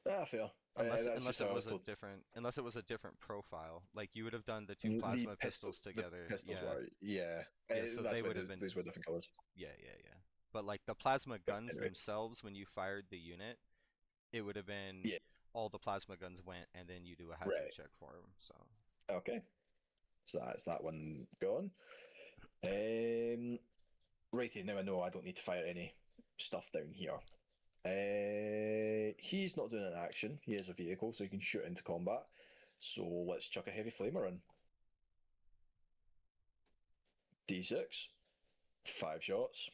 Fair. Unless it was a different profile, like you would have done the 2 plasma pistols together. The pistols were, so they would have been. These were different colors. Yeah. But like the plasma guns themselves, when you fired the unit, it would have been all the plasma guns went, and then you do a hazard check for them. So okay, so that's that one gone. Righty, now I know I don't need to fire any stuff down here. He's not doing an action. He has a vehicle, so he can shoot into combat. So let's chuck a heavy flamer in. D6, 5 shots.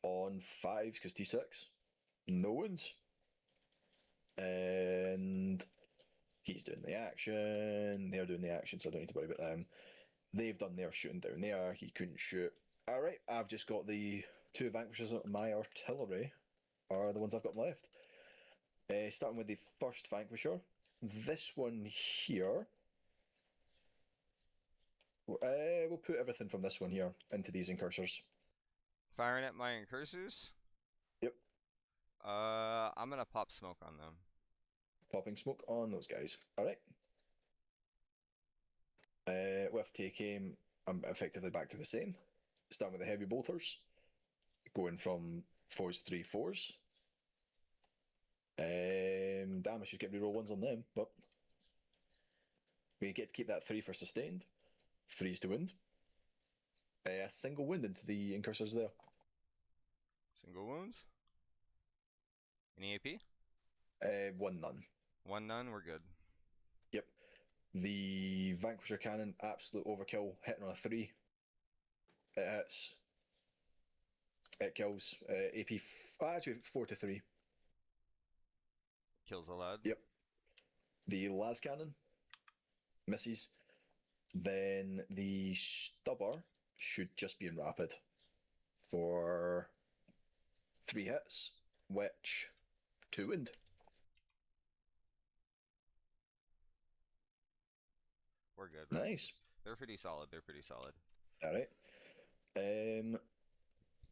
On 5s, because D6. No wounds. And he's doing the action. They're doing the action, so I don't need to worry about them. They've done their shooting down there. He couldn't shoot. Alright, I've just got the 2 vanquishers of my artillery. Are the ones I've got left. Starting with the first vanquisher. This one here. We'll put everything from this one here into these incursors. Firing at my incursors? Yep. I'm gonna pop smoke on them. Popping smoke on those guys. Alright. With take aim, I'm effectively back to the same. Starting with the heavy bolters. Going from 4s, 3, 4s. Damn, I should get reroll 1s on them, but we get to keep that 3 for sustained. 3s to wound. A single wound into the incursors there. Single wounds? Any AP? 1 none. 1 none, we're good. Yep. The Vanquisher Cannon, absolute overkill, hitting on a 3. It hits. It kills. AP, actually 4 to 3. Kills a lad. Yep. The Las Cannon misses. Then the Stubber should just be in rapid for 3 hits, which 2 wound. We're good. Nice. They're pretty solid. They're pretty solid. All right.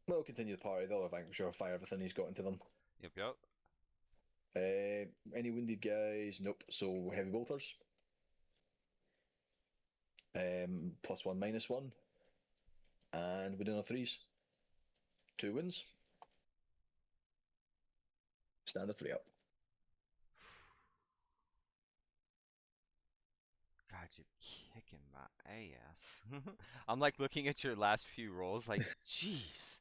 We'll continue the party. They'll have Vanquisher fire everything he's got into them. Yep, yep. Any wounded guys? Nope. So heavy bolters. +1, -1. And we're doing on 3s. 2 wins. Standard 3 up. God, you're kicking my ass. I'm like looking at your last few rolls, like, jeez.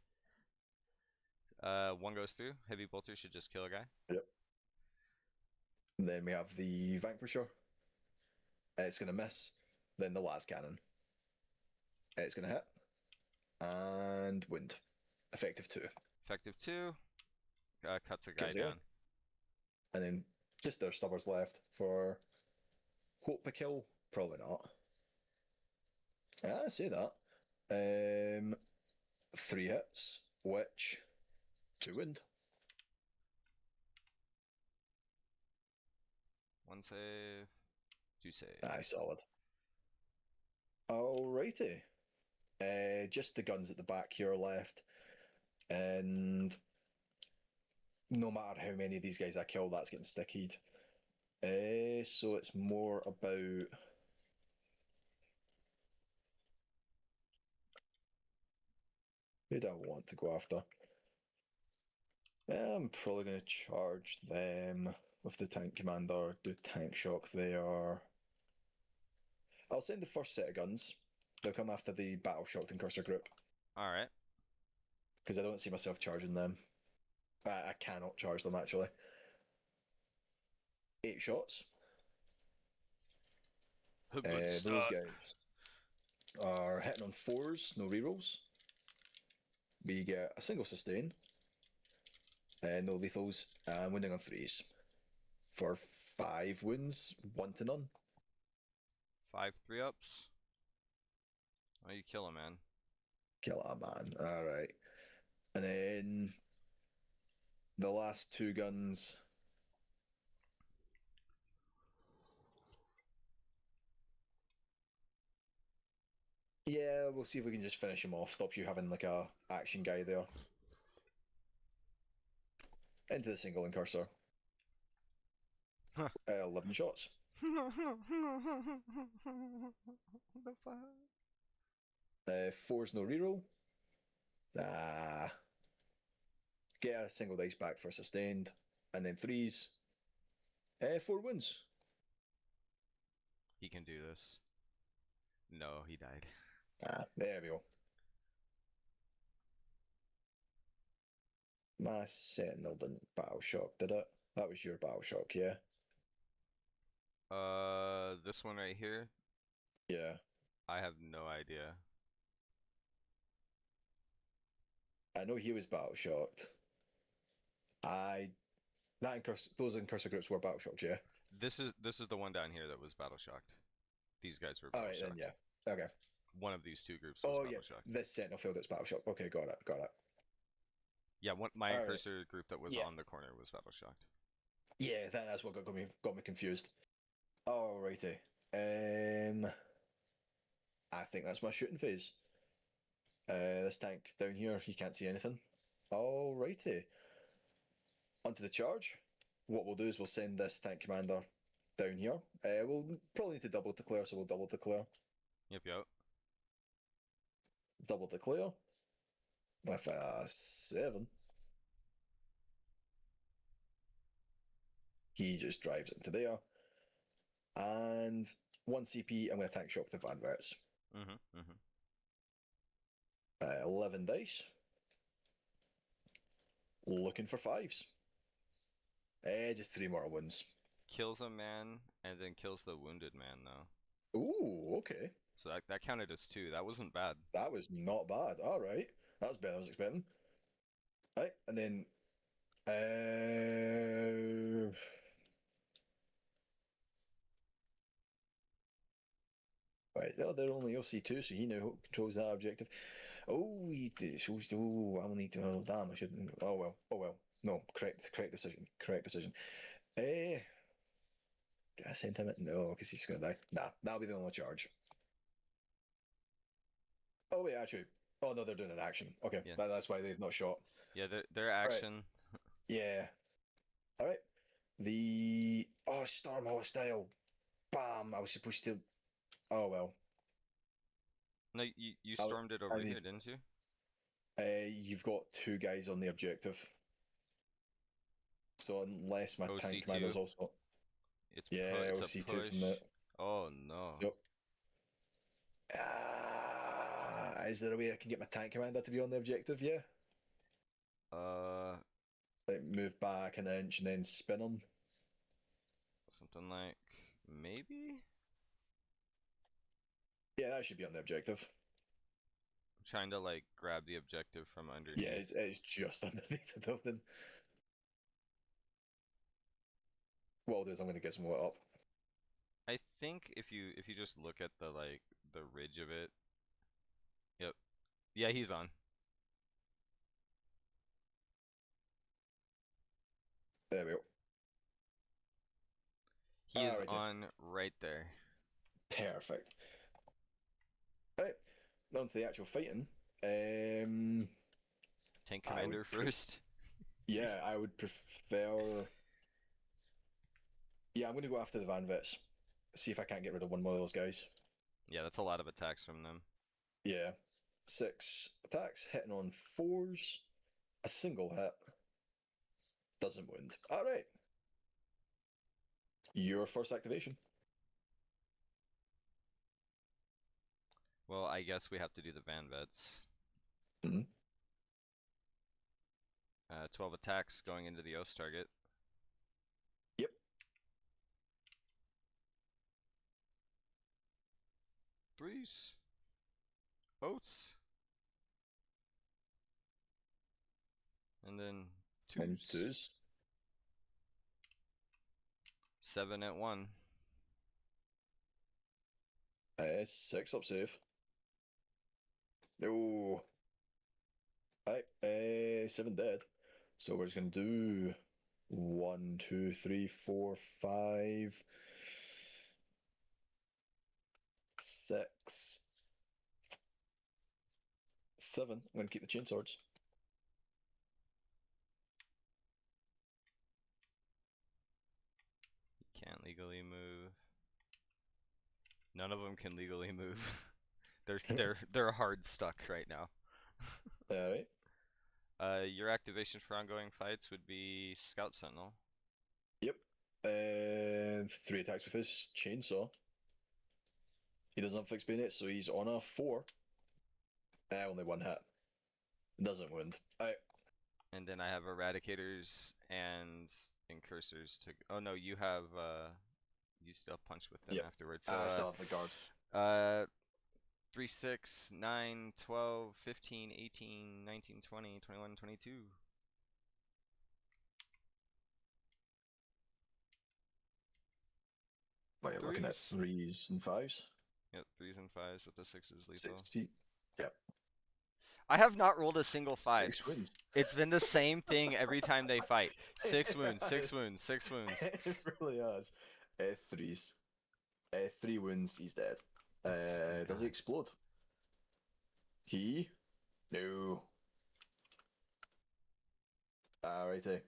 One goes through. Heavy bolter should just kill a guy. Yep. And then we have the Vanquisher. It's going to miss. Then the Las Cannon. It's going to hit. And wound. Effective 2. Effective 2. Cuts a guy Kills the guy. down. And then just their Stubbers left for hope a kill. Probably not. I say that. 3 hits, which 2 wound. One save. 2 save. Aye, solid. Alrighty. Just the guns at the back here are left. And no matter how many of these guys I kill, that's getting stickied. So it's more about... Who do I want to go after? I'm probably going to charge them with the tank commander, do tank shock there. I'll send the first set of guns. They'll come after the battle shocked and cursor group. Alright. Because I don't see myself charging them. I cannot charge them, actually. 8 shots. Those guys are hitting on 4s, no rerolls. We get a single sustain, no lethals, and wounding on 3s. For 5 wounds, 1 to none. 5 3-ups. Oh, you kill him, man. Kill a man. Alright. And then the last 2 guns. Yeah, we'll see if we can just finish him off. Stop you having like a action guy there. Into the single and cursor. 11 shots. The fuck? 4's no reroll. Get a single dice back for sustained. And then 3s. 4 wounds. He can do this. No, he died. There we go. My Sentinel didn't battle shock, did it? That was your battle shock, yeah? This one right here, Yeah. I have no idea. I know he was battle shocked. Those in cursor groups were battle shocked, yeah? This is the one down here that was battle shocked. These guys were battle Alright, then, shocked. yeah. Okay. One of these 2 groups was battle shocked. This Sentinel field it's battle shocked. Okay, got it. Yeah, my Alright. cursor group that was Yeah. on the corner was battle shocked. Yeah, that's what got me confused. Alrighty. I think that's my shooting phase. This tank down here, you can't see anything. Alrighty. Onto the charge. What we'll do is we'll send this tank commander down here. We'll probably need to double declare, so we'll double declare. Yep, yep. Double declare. With a 7. He just drives into there. And 1 CP, I'm going to tank shock the Van Vets. 11 dice. Looking for 5s. Just 3 mortal wounds. kills a man and then kills the wounded man though. Ooh, okay. So that counted as two. That wasn't bad. That was not bad. All right. That was better than I was expecting. Right, and then right, well, they're only OC2, so he now controls that objective. Oh, he shows. Oh, I will need to. Oh, damn! I shouldn't. Oh well. Oh well. No, correct decision. Correct decision. Did I send him it? No, because he's gonna die. Nah, that'll be the only charge. Oh wait, actually. Oh no, they're doing an action. Okay, Yeah. that's why they've not shot. Yeah, their All right. action. Yeah. All right. Storm hostile. Bam! I was supposed to. Oh well. No, you I, stormed it I over need. here, didn't you? You've got two guys on the objective, so unless my tank OC2. commander's also. It's Yeah, it's a OC2 from that. push. Oh no. So, is there a way I can get my tank commander to be on the objective? Yeah. Uh, Like move back an inch and then spin him. something like maybe. Yeah, that should be on the objective. I'm trying to like grab the objective from Yeah, underneath. it's just underneath the building. What I'll do is I'm going to get some water up. I think if you just look at the ridge of it. Yep. Yeah, he's on. There we go. He is Right there. on right there. Perfect. Right. On to the actual fighting. Um, Tank I would commander first. yeah, I would prefer. Yeah, I'm going to go after the Van Vets. See if I can't get rid of one more of those guys. Yeah, that's a lot of attacks from them. Yeah. 6 attacks, hitting on 4s. A single hit. Doesn't wound. Alright. Your first activation. Well, I guess we have to do the Van Vets. Mhm. 12 attacks going into the O's target. Yep. Threes. Oats. And then And twos. 2s. 7 at 1. 6 up save. No. Alright, 7 dead. So we're just going to do 1, 2, 3, 4, 5, 6, 7. I'm going to keep the chain swords. Can't legally move. None of them can legally move. they're hard stuck right now. Alright. Your activation for ongoing fights would be Scout Sentinel. Yep. And 3 attacks with his chainsaw. He doesn't have fixed bayonet, so he's on a 4. Only 1 hit. Doesn't wound. Alright. And then I have Eradicators and Incursors to. Oh no, you have. You still punch with them Yep. afterwards. I still have the guard. 3, 6, 9, 12, 15, 18, 19, 20, 21, 22. Right, you're looking at Threes. 3s and 5s. Yep, 3s and 5s with the 6s lethal. 60. Yep. I have not rolled a single 5. 6 wins. It's been the same thing every time they fight. 6 wounds, 6 wounds, 6 wounds. It really is. 3s. 3 wounds, he's dead. Does he explode? No. Alrighty.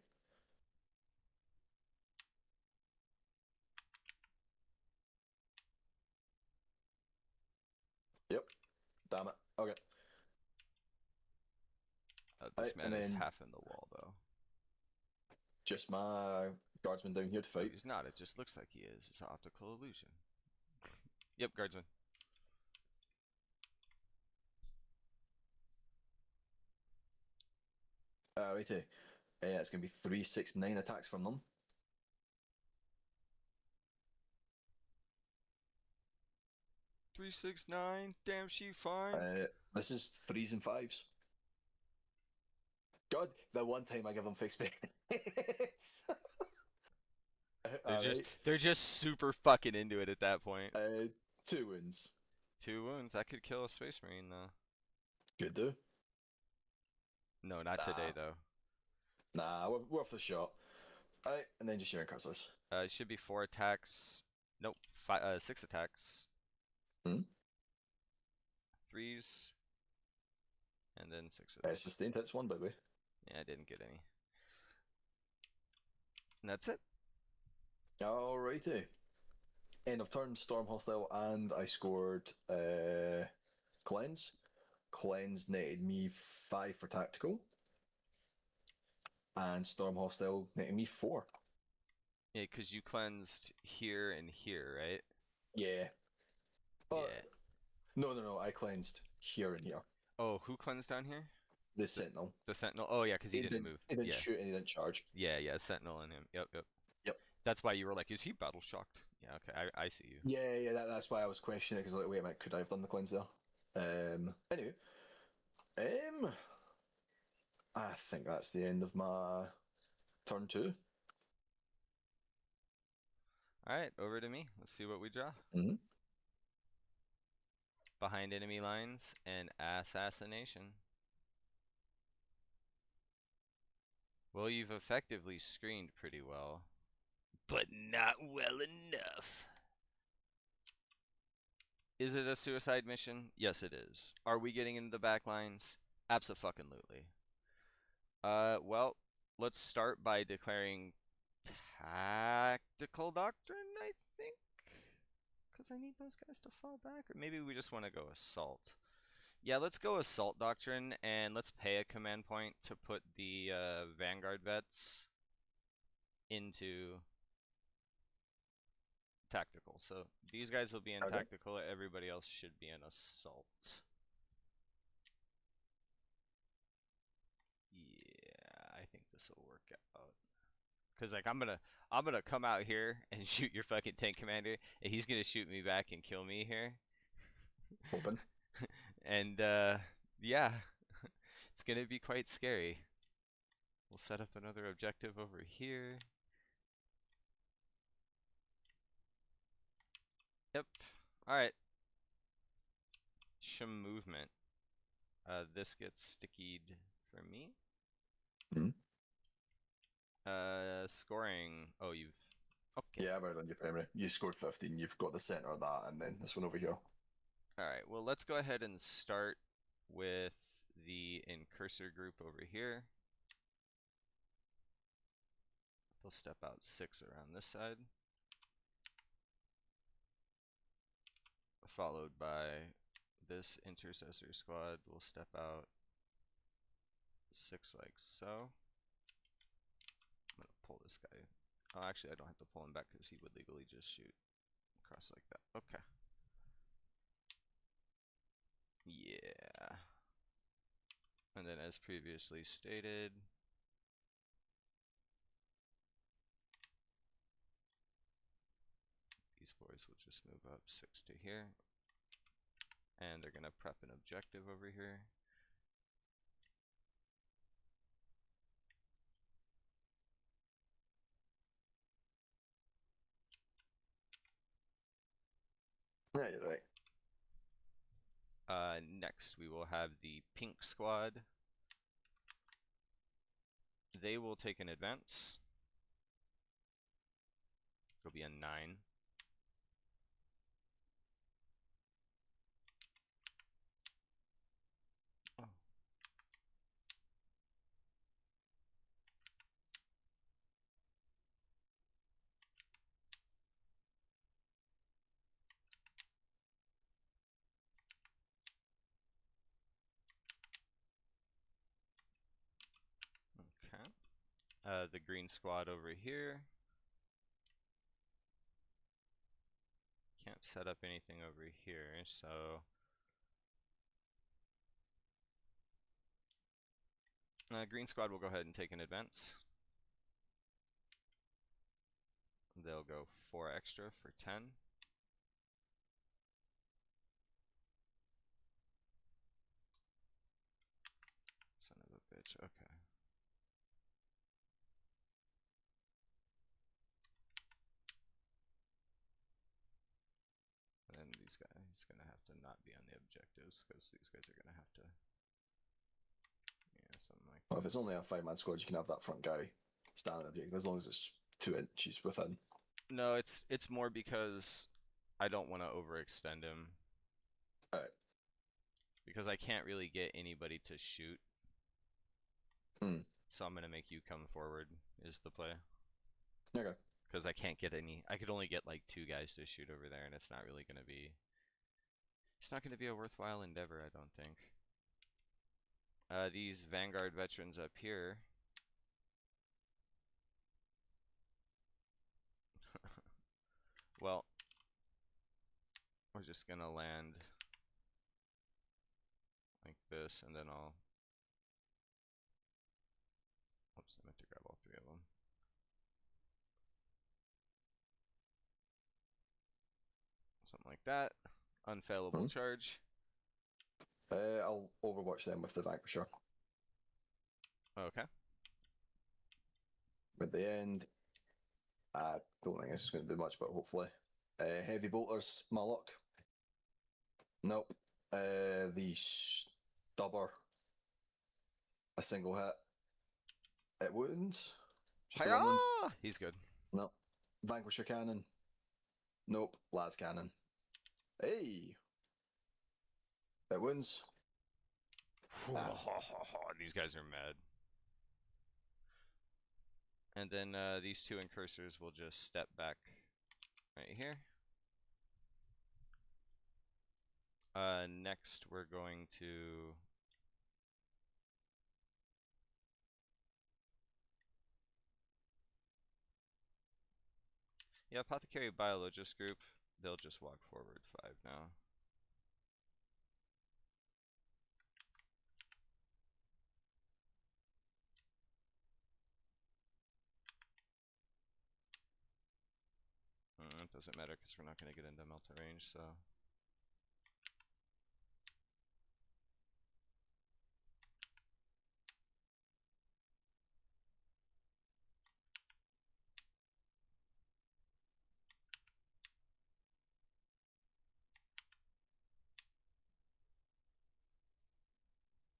Yep. Damn it. Okay. This man is then half in the wall, though. just my guardsman down here to No, fight. he's not. It just looks like he is. It's an optical illusion. Yep, guardsman. Alrighty. It's going to be 3, 6, 9 attacks from them. 369. Damn, she fine. This is threes and fives. God, the one time I give them fixed bets. Alright. They're just super fucking into it at that point. 2 wounds. 2 wounds. That could kill a Space Marine though. Good do. No, not today Nah, though. nah, we're worth the shot. Alright, and then just your cursors. It should be 4 attacks. Nope, 6 attacks. Hmm? Threes, and then 6 of Sustained hits one, baby. Yeah, I didn't get any. And that's it. Alrighty. End of turn, Storm Hostile, and I scored Cleanse. Cleanse netted me 5 for tactical. And Storm Hostile netted me 4. Yeah, because you cleansed here and here, right? Yeah. But Yeah. no, I cleansed here and here. Oh, who cleansed down here? The Sentinel. The Sentinel. Oh, yeah, because he didn't move. He didn't Yeah. shoot and he didn't charge. Yeah, Sentinel and him. Yep. Yep. That's why you were like, is he battle shocked? Yeah, okay, I see you. Yeah, that's why I was questioning it, because like, wait a minute, could I have done the cleanse there? Anyway. I think that's the end of my turn 2. Alright, over to me. Let's see what we draw. Mm-hmm. Behind enemy lines and assassination. Well, you've effectively screened pretty well. But not well enough. Is it a suicide mission? Yes, it is. Are we getting into the back lines? Abso-fucking-lutely. Well, let's start by declaring tactical doctrine, I think. Because I need those guys to fall back. Or maybe we just want to go assault. Yeah, let's go assault doctrine, and let's pay a command point to put the Vanguard vets into tactical. So these guys will be in tactical, everybody else should be in assault. Yeah, I think this will work out. Cause like I'm gonna come out here and shoot your fucking tank commander, and he's gonna shoot me back and kill me here. Open. And yeah, it's gonna be quite scary. We'll set up another objective over here. Yep. Alright. Some movement. This gets stickied for me. Mm-hmm. Scoring. Oh, you've. Okay. Yeah, I've already done your primary. You scored 15, you've got the center of that, and then this one over here. Alright, well, let's go ahead and start with the incursor group over here. They'll step out 6 around this side. Followed by this intercessor squad will step out 6 like so. I'm gonna pull this guy. Oh, actually, I don't have to pull him back because he would legally just shoot across like that. Okay. Yeah. And then, as previously stated, these boys will just move up 6 to here. And they're gonna prep an objective over here. Yeah, you're right. Next, we will have the pink squad. They will take an advance. It'll be a 9. Oh. Okay. The green squad over here. Can't set up anything over here, so green squad will go ahead and take an advance. They'll go 4 extra for 10. Which, okay. And then these guys, he's gonna have to not be on the objectives because these guys are gonna have to, yeah, something like Well, if this. it's only a 5-man squad, you can have that front guy standing objective as long as it's 2 inches within. No, it's more because I don't want to overextend him. Alright. Because I can't really get anybody to shoot. Hmm. So I'm gonna make you come forward is the play. Okay. Because I can't get any. I could only get like 2 guys to shoot over there, and it's not really gonna be. It's not gonna be a worthwhile endeavor, I don't think. These Vanguard veterans up here. Well, we're just gonna land like this, and then I'll. Oops, I meant to grab all 3 of them. Something like that. Unfailable charge. I'll overwatch them with the Vanquisher. Okay. At the end, I don't think this is going to do much, but hopefully. Heavy bolters, my luck. Nope. The stubber, a single hit. It wounds. Just the one wound. Hiya! He's good. Nope. Vanquisher cannon. Nope. Las cannon. Hey! It wounds. These guys are mad. And then these 2 incursors will just step back right here. Next, we're going to... Yeah, Apothecary Biologist group. They'll just walk forward 5 now. It doesn't matter because we're not going to get into Melta range, so...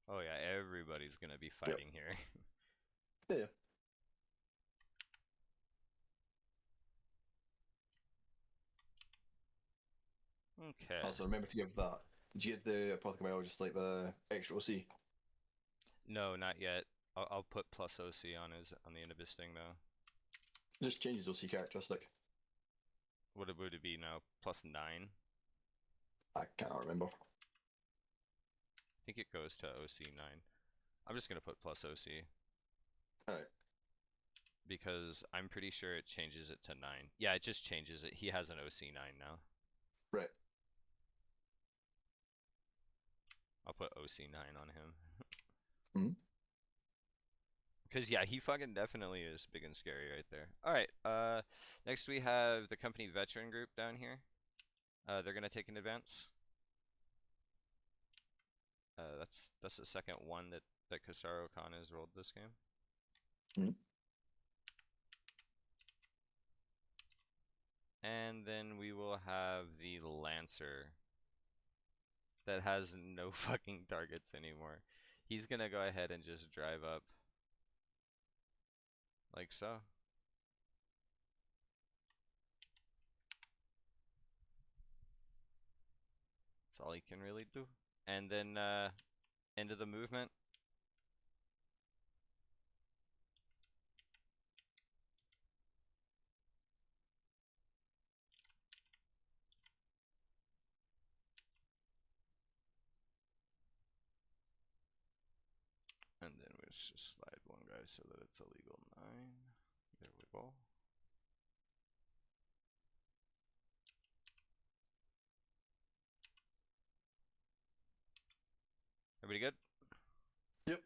Oh yeah, everybody's going to be fighting here. Yeah. Okay. Also, remember to give that. Did you give the Apothecary Biologist like the extra OC? No, not yet. I'll put plus OC on the end of his thing though. Just change his OC characteristic. What would it be now? +9? I can't remember. I think it goes to OC9. I'm just gonna put plus OC. Alright. Because I'm pretty sure it changes it to 9. Yeah, it just changes it. He has an OC9 now. Right. I'll put OC9 on him. Hmm. Because, yeah, he fucking definitely is big and scary right there. Alright, next we have the company veteran group down here. They're gonna take an advance. That's the second one that Kasaro Khan has rolled this game. Hmm. And then we will have the Lancer that has no fucking targets anymore. He's gonna go ahead and just drive up like so. That's all he can really do. And then end of the movement. And then we just slide one guy so that it's a legal 9. There we go. Everybody good? Yep.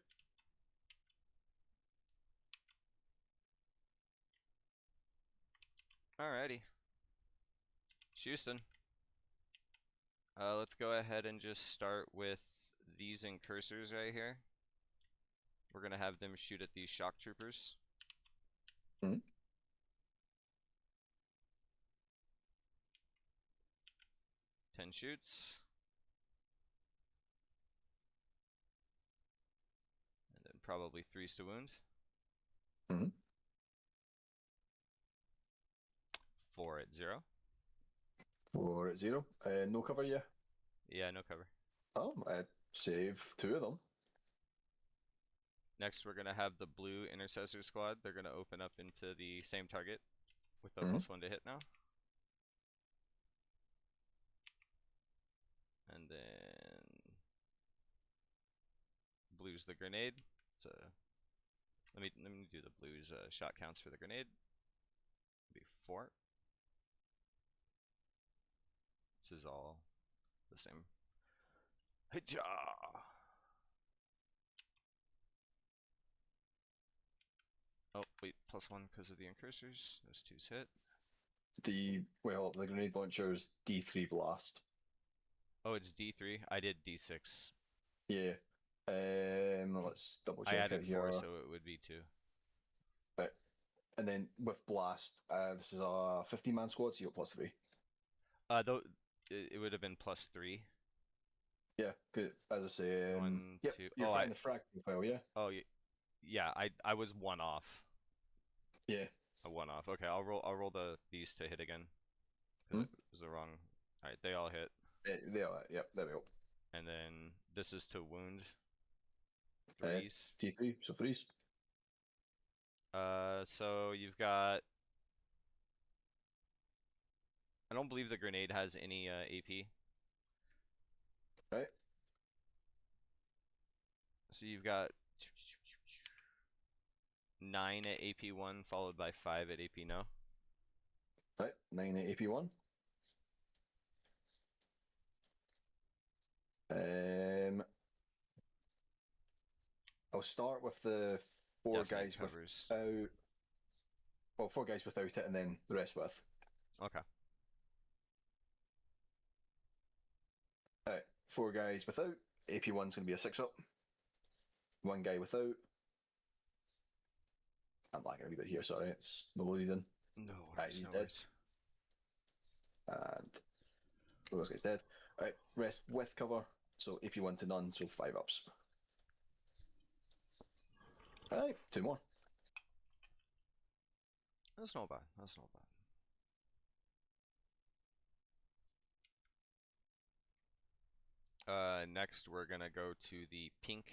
Alrighty. Houston. Let's go ahead and just start with these incursors right here. We're gonna have them shoot at these shock troopers. Mhm. 10 shoots. And then probably 3s to wound. Mhm. 4 at 0. 4 at 0. No cover, yeah. Yeah, no cover. Oh, I save 2 of them. Next, we're gonna have the blue intercessor squad. They're gonna open up into the same target with a Mhm. +1 to hit now. And then blue's the grenade. So let me do the blue's shot counts for the grenade. It'll be 4. This is all the same. Hijah! Oh wait, +1 because of the incursors. Those 2's hit. The grenade launcher's D3 blast. Oh, it's D3. I did D6. Yeah. Let's double I check it added 4, here. so it would be 2. Right. And then with blast, this is a 15-man squad, so you got +3. Though it would have been +3. Yeah, good. As I say, One, yep, two. you're fighting the frag profile, yeah? Oh yeah. I was 1 off. Yeah. A 1 off. Okay, I'll roll these to hit again because Hmm? it was the wrong. All right, they all hit. They are, yep, there we go. And then this is to wound. Uh, 3s. T3, so 3s. So you've got. I don't believe the grenade has any AP. Right, So you've got 9 at AP1 followed by 5 at AP no. right. 9 at AP1. I'll start with the four Definite guys covers. without. Well, 4 guys without it, and then the rest with. Okay. Alright, 4 guys without. AP1's going to be a 6 up. 1 guy without. I'm lagging a wee bit here, sorry, it's no loaded in. No Alright, worries. he's No dead. worries. And those guys dead. Alright, rest with cover. So AP1 to none, so 5 ups. Alright, 2 more. That's not bad. That's not bad. Next we're gonna go to the pink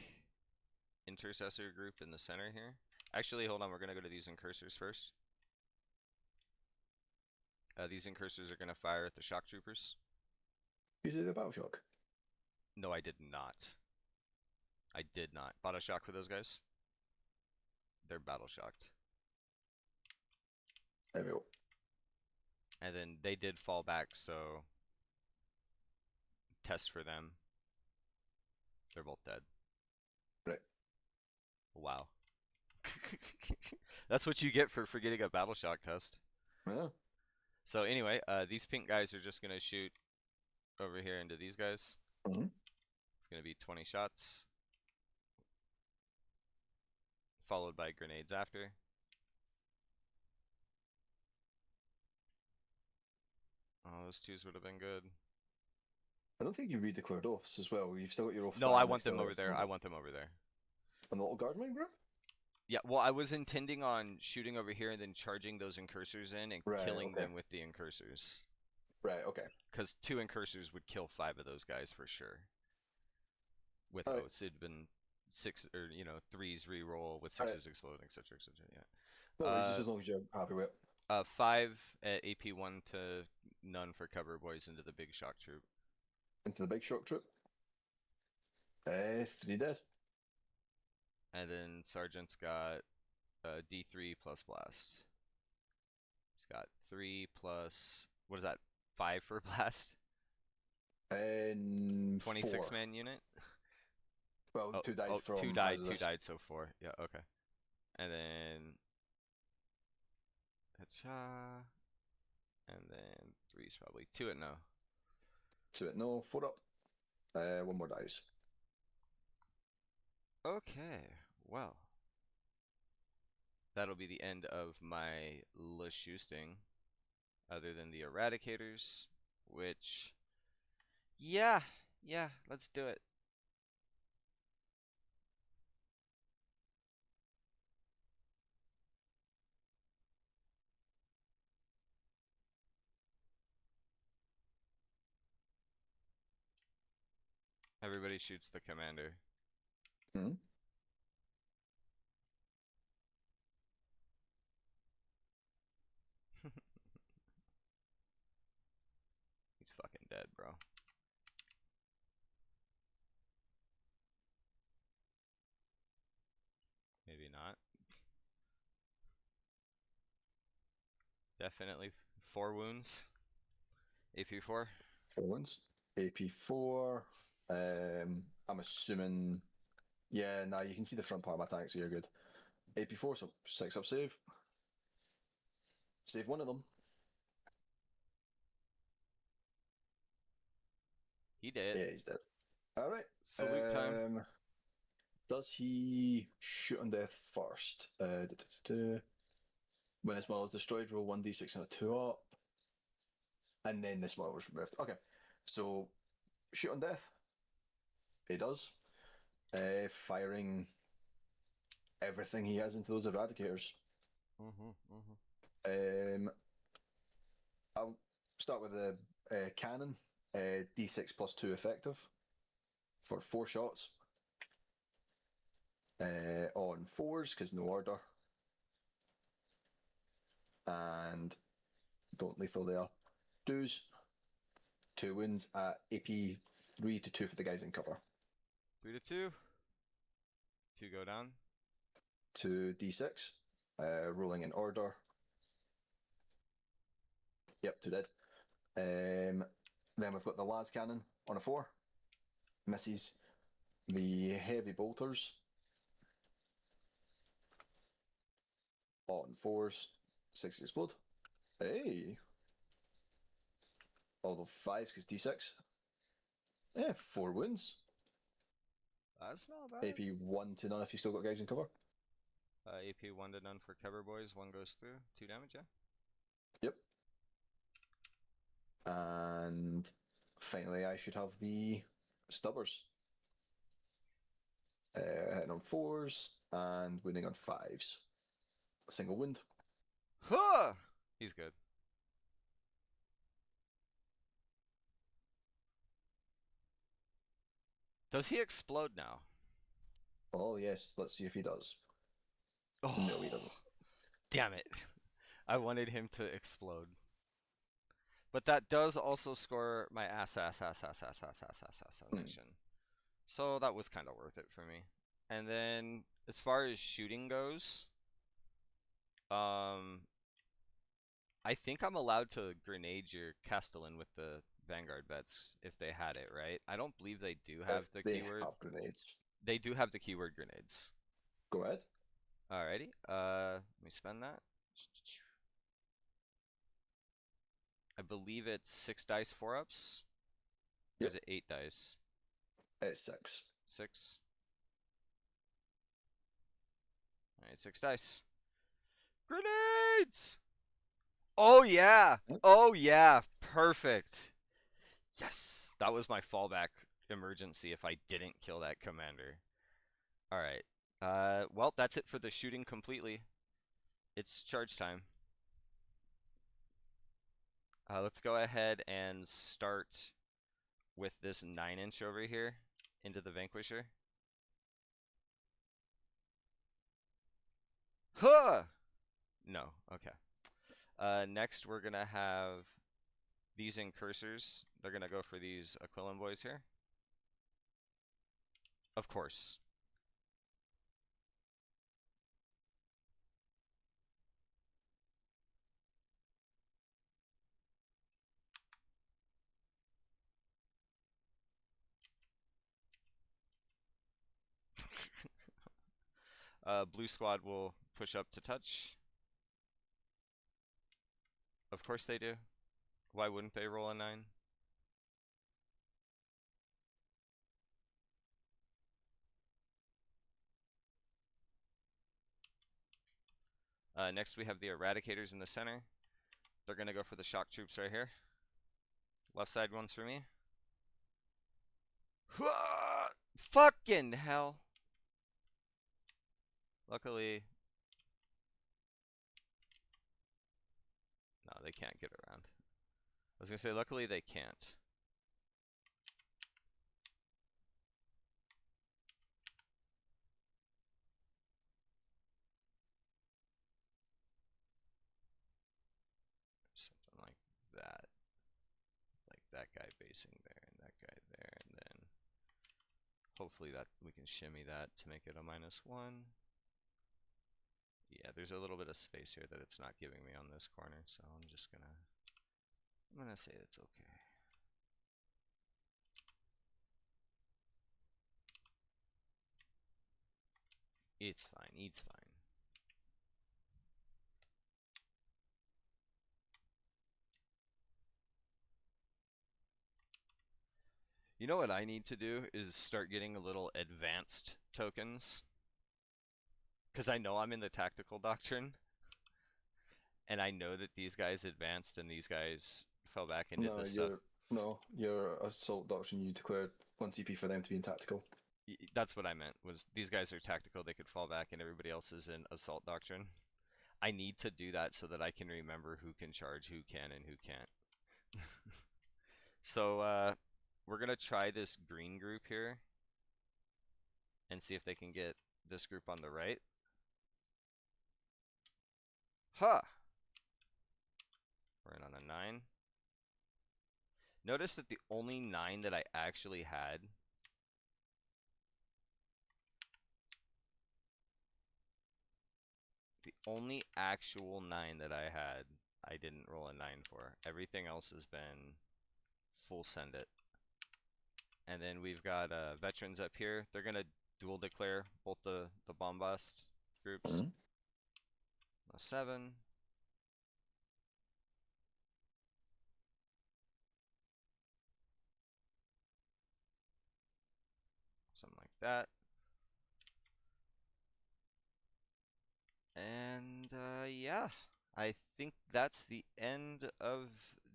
intercessor group in the center here. Actually, hold on. We're gonna go to these incursors first. These incursors are gonna fire at the shock troopers. You do the battle shock. No, I did not. I did not. Bought a shock for those guys. They're battle shocked. There we go. And then they did fall back, so test for them. They're both dead. Right. Wow. That's what you get for forgetting a battle shock test. Yeah. So anyway, these pink guys are just gonna shoot over here into these guys. Mhm. It's gonna be 20 shots, followed by grenades after. Oh, those 2s would have been good. I don't think you redeclared offs as well. You've still got your off No, I command want next to them the over rest there. of I them. want them over there. On the little guard mine group? Yeah, well, I was intending on shooting over here and then charging those incursors in and Right, killing okay. them with the incursors. Right, okay. Because 2 incursors would kill 5 of those guys for sure. With Alright. oaths, it'd been 6 or 3s reroll with Alright. 6s exploding, etc., etc. Yeah. No worries, just as long as you're happy with it. 5 at AP1 to none for cover boys into the big shock troop. Into the big shock troop. 3 dead. And then Sergeant's got D3 plus blast. He's got 3 plus, what is that, 5 for blast? And 26 4. man unit? Well, Oh, 2 died oh, from 2 died, 2 hazardous. died, so 4. Yeah, okay. And then headshot. And then 3's probably 2 at no. 2 at no, 4 up. 1 more dies. Okay. Well, that'll be the end of my Lashusting, other than the Eradicators, which, yeah, yeah, let's do it. Everybody shoots the commander. Hmm. He's fucking dead, bro. Maybe not. Definitely 4 wounds. AP4. 4 wounds. AP4. I'm assuming. Yeah, nah, you can see the front part of my tank, so you're good. AP4, so 6 up save. Save one of them. He did. Yeah, he's dead. Alright. Salute time. Does he shoot on death first? When his model is destroyed, roll 1d6 and a 2 up. And then this model was removed. Okay. So, shoot on death. He does. Firing everything he has into those eradicators. Um, I'll start with the cannon. D6 plus 2 effective for 4 shots. On 4s, because no order. And don't lethal there. 2s, 2 wounds at AP 3 to 2 for the guys in cover. 3 to 2. 2 go down. 2d6, rolling in order. Yep, 2 dead. Then we've got the las cannon on a 4. Misses the heavy bolters on 4s. 6 explode. Hey! Although 5s because d6. Yeah, 4 wounds. That's not bad. AP 1 to none if you still got guys in cover. AP 1 to none for cover boys. 1 goes through. 2 damage, yeah. Yep. And finally, I should have the stubbers. Hitting on 4s and wounding on 5s. A single wound. Huh! He's good. Does he explode now? Oh, yes. Let's see if he does. Oh, No, he doesn't. damn it. I wanted him to explode. But that does also score my ass mission. So that was kind of worth it for me. And then as far as shooting goes, I think I'm allowed to grenade your Castellan with the Vanguard vets if they had it, right? I don't believe they do have If the they keyword. have grenades, They do have the keyword grenades. go ahead. Alrighty. Let me spend that. I believe it's 6 dice 4-ups. Or is Yep. it 8 dice? It's 6. 6. Alright, 6 dice. Grenades! Oh yeah! Yep. Oh yeah! Perfect! Yes! That was my fallback emergency if I didn't kill that commander. Alright. Well, that's it for the shooting completely. It's charge time. Let's go ahead and start with this 9-inch over here into the Vanquisher. Huh! No, okay. Next we're gonna have these incursors. They're gonna go for these Aquilon boys here. Of course. Blue squad will push up to touch. Of course they do. Why wouldn't they roll a 9? Next we have the Eradicators in the center. They're gonna go for the shock troops right here. Left side ones for me. Fucking hell. Luckily, no, they can't get around. I was gonna say, luckily they can't. Something like that. Like that guy basing there and that guy there, and then hopefully that we can shimmy that to make it a -1. Yeah, there's a little bit of space here that it's not giving me on this corner, so I'm gonna say it's okay. It's fine, it's fine. You know what I need to do is start getting a little advanced tokens. Because I know I'm in the tactical doctrine. And I know that these guys advanced and these guys fell back and did No, this stuff. your assault doctrine you declared 1 CP for them to be in tactical. That's what I meant, was these guys are tactical, they could fall back, and everybody else is in assault doctrine. I need to do that so that I can remember who can charge, who can, and who can't. So, we're going to try this green group here and see if they can get this group on the right. Huh! We're in on a 9. Notice that the only 9 that I actually had I didn't roll a 9 for. Everything else has been full send it. And then we've got veterans up here. They're going to dual declare both the bombast groups. Mm-hmm. A 7. Something like that. And yeah, I think that's the end of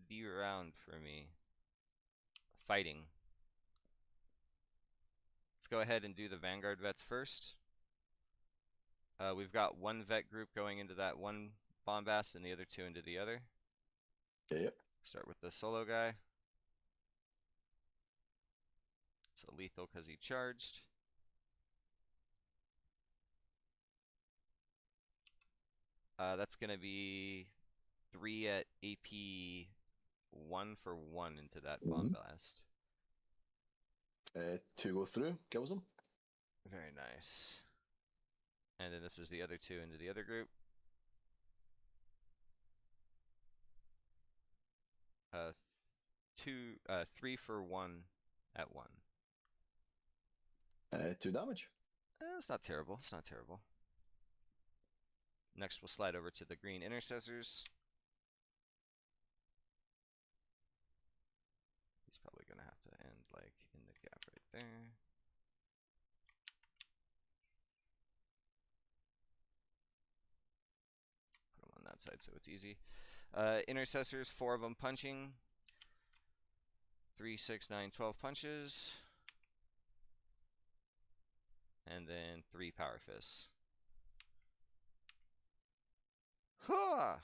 the round for me. Fighting. Let's go ahead and do the Vanguard vets first. We've got one vet group going into that one bombast and the other 2 into the other. Yep. Start with the solo guy. It's a lethal because he charged. That's going to be 3 at AP 1 for 1 into that bombast. 2 go through, kills them. Very nice. And then this is the other 2 into the other group. 3 for 1 at 1. 2 damage. It's not terrible. It's not terrible. Next, we'll slide over to the green intercessors. He's probably going to have to end like in the gap right there. Put him on that side so it's easy. Intercessors, 4 of them punching. 3, 6, 9, 12 punches. And then 3 power fists. Huh!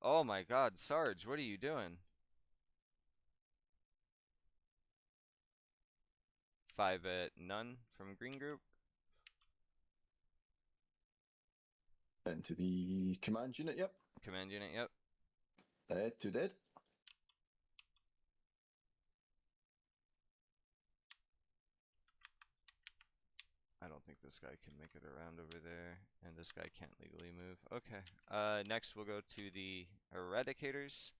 Oh my god, Sarge, what are you doing? 5 at none from green group. Into the command unit, yep. Command unit, yep. 2 dead. I don't think this guy can make it around over there, and this guy can't legally move. Okay. Next we'll go to the Eradicators.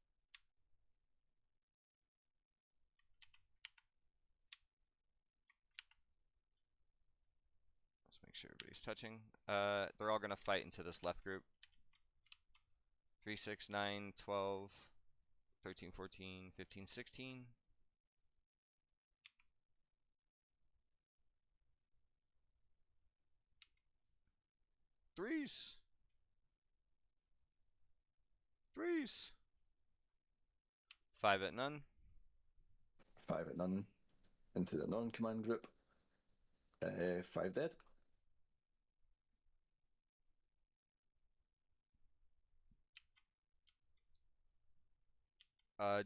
Let's make sure everybody's touching. They're all gonna fight into this left group. 3, 6, 9, 12, 13, 14, 15, 16. Threes. threes. 5 at none. 5 at none. Into the non-command group. 5 dead.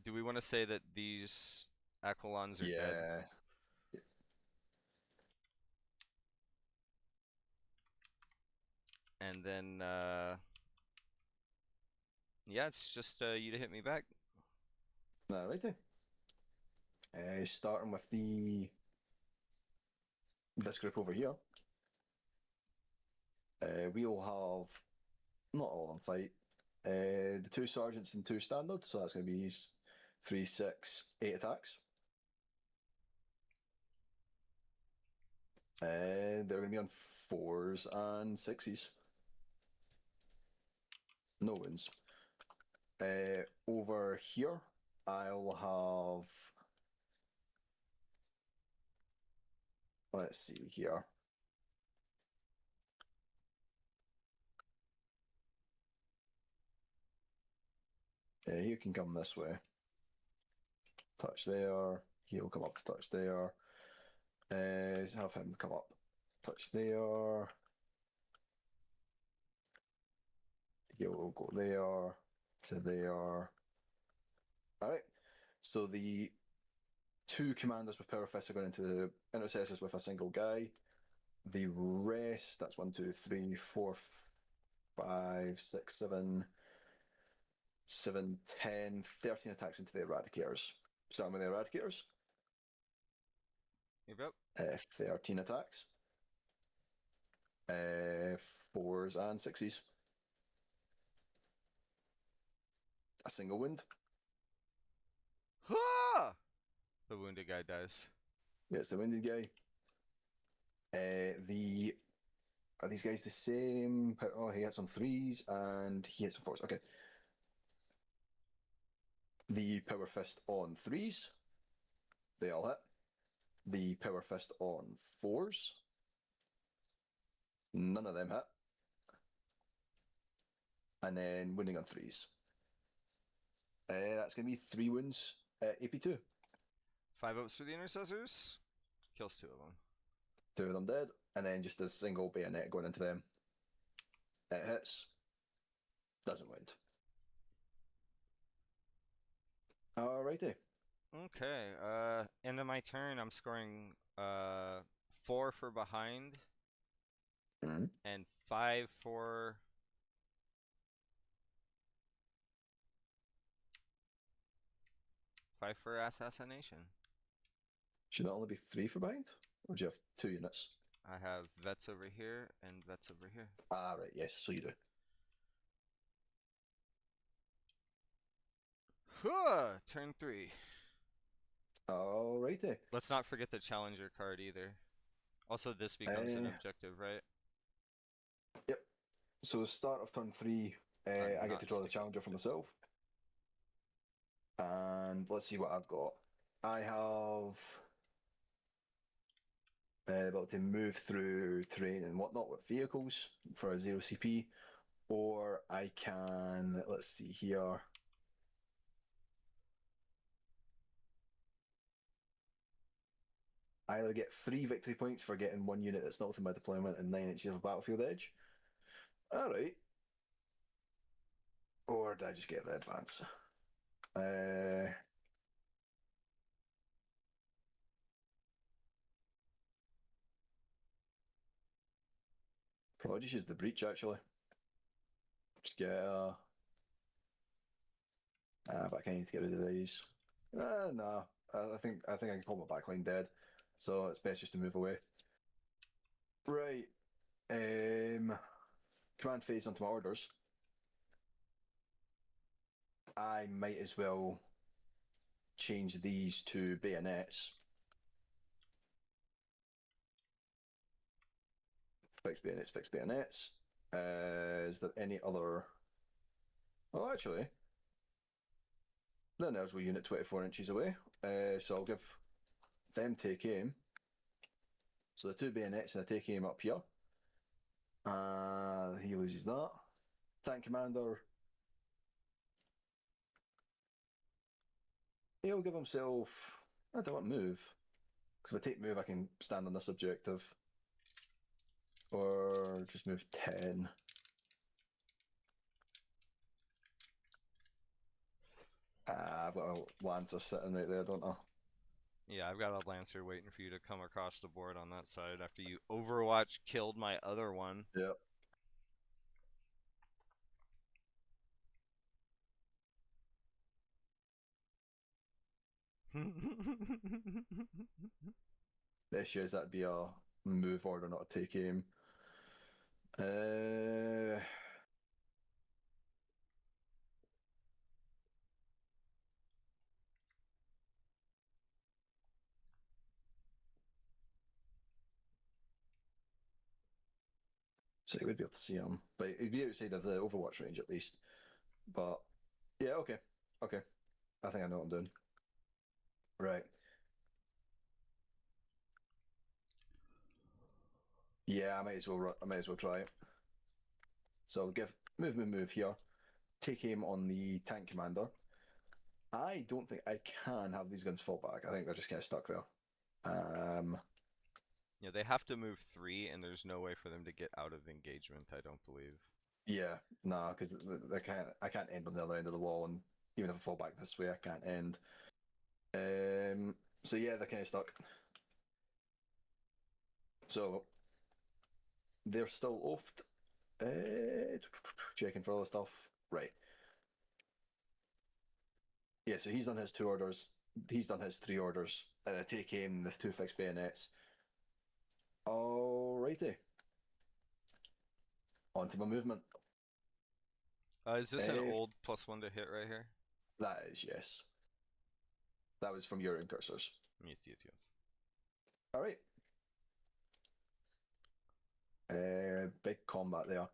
Do we want to say that these Aquilons are dead? Yeah. And then, yeah, it's just you to hit me back. Alrighty. Starting with this group over here. We'll have not all on fight. The 2 sergeants and 2 standards, so that's going to be 3, 6, 8 attacks. They're going to be on 4s and 6s. No wins. Over here, I'll have. Let's see here. He can come this way. Touch there. He'll come up to touch there. Have him come up. Touch there. He'll go there to there. Alright. So the 2 commanders with power fists are going into the intercessors with a single guy. The rest, that's 1, 2, 3, 4, 5, 6, 7, 10, 13 attacks into the eradicators. Starting with the eradicators. Yep. 13 attacks. 4s and 6s. A single wound. Ha! The wounded guy dies. Yeah, it's the wounded guy. Are these guys the same? Oh, he hits on 3s and he hits on 4s. Okay. The power fist on 3s. They all hit. The power fist on 4s. None of them hit. And then wounding on 3s. That's going to be 3 wounds at AP2. 5 ups for the intercessors. Kills 2 of them. 2 of them dead. And then just a single bayonet going into them. It hits. Doesn't wound. Alrighty. Okay. End of my turn. I'm scoring 4 for behind Mm-hmm. and 5 for. Five for assassination. Should it only be 3 for behind? Or do you have 2 units? I have vets over here and vets over here. Ah, right, yes, so you do. Turn 3. Alrighty. Let's not forget the challenger card either. Also, this becomes an objective, right? Yep. So start of turn 3, I get to draw the challenger for myself. And let's see what I've got. I have able to move through terrain and whatnot with vehicles for a 0 CP. Or I can, let's see here. I either get 3 victory points for getting 1 unit that's not within my deployment and 9 inches of battlefield edge. Alright. Or did I just get the advance? Probably just use the breach actually. Just get but I kind of need to get rid of these. No. I think I can call my backline dead. So it's best just to move away. Right. Command phase onto my orders. I might as well change these to bayonets. Fixed bayonets, fixed bayonets. Is there any other? Oh, actually, then there's a unit 24 inches away. So I'll give them take aim. So the 2 bayonets and a take aim up here. He loses that. Tank commander He'll give himself. I don't want move. Because if I take move, I can stand on this objective. Or just move 10. I've got a Lancer sitting right there, don't I? Yeah, I've got a Lancer waiting for you to come across the board on that side after you Overwatch killed my other one. Yep. The issue is that'd be a move order, not a take aim. Uh, so you would be able to see him, but he'd be outside of the Overwatch range at least. But yeah, okay, okay. I think I know what I'm doing. Right. Yeah, I might as well. I might as well try it. So I'll give move here. Take aim on the tank commander. I don't think I can have these guns fall back. I think they're just kind of stuck there. Um, Yeah, they have to move 3, and there's no way for them to get out of engagement, I don't believe. yeah, nah, because they can't. I can't end on the other end of the wall, and even if I fall back this way, I can't end. So yeah, they're kind of stuck. So they're still off. Checking for all the stuff. Right. Yeah, so he's done his 2 orders. He's done his 3 orders. Take aim, the 2 fixed bayonets. Alrighty. On to my movement. Is this an Uh, old +1 to hit right here? that is, yes. That was from your incursors. Yes, yes, yes. Alright. Big combat there.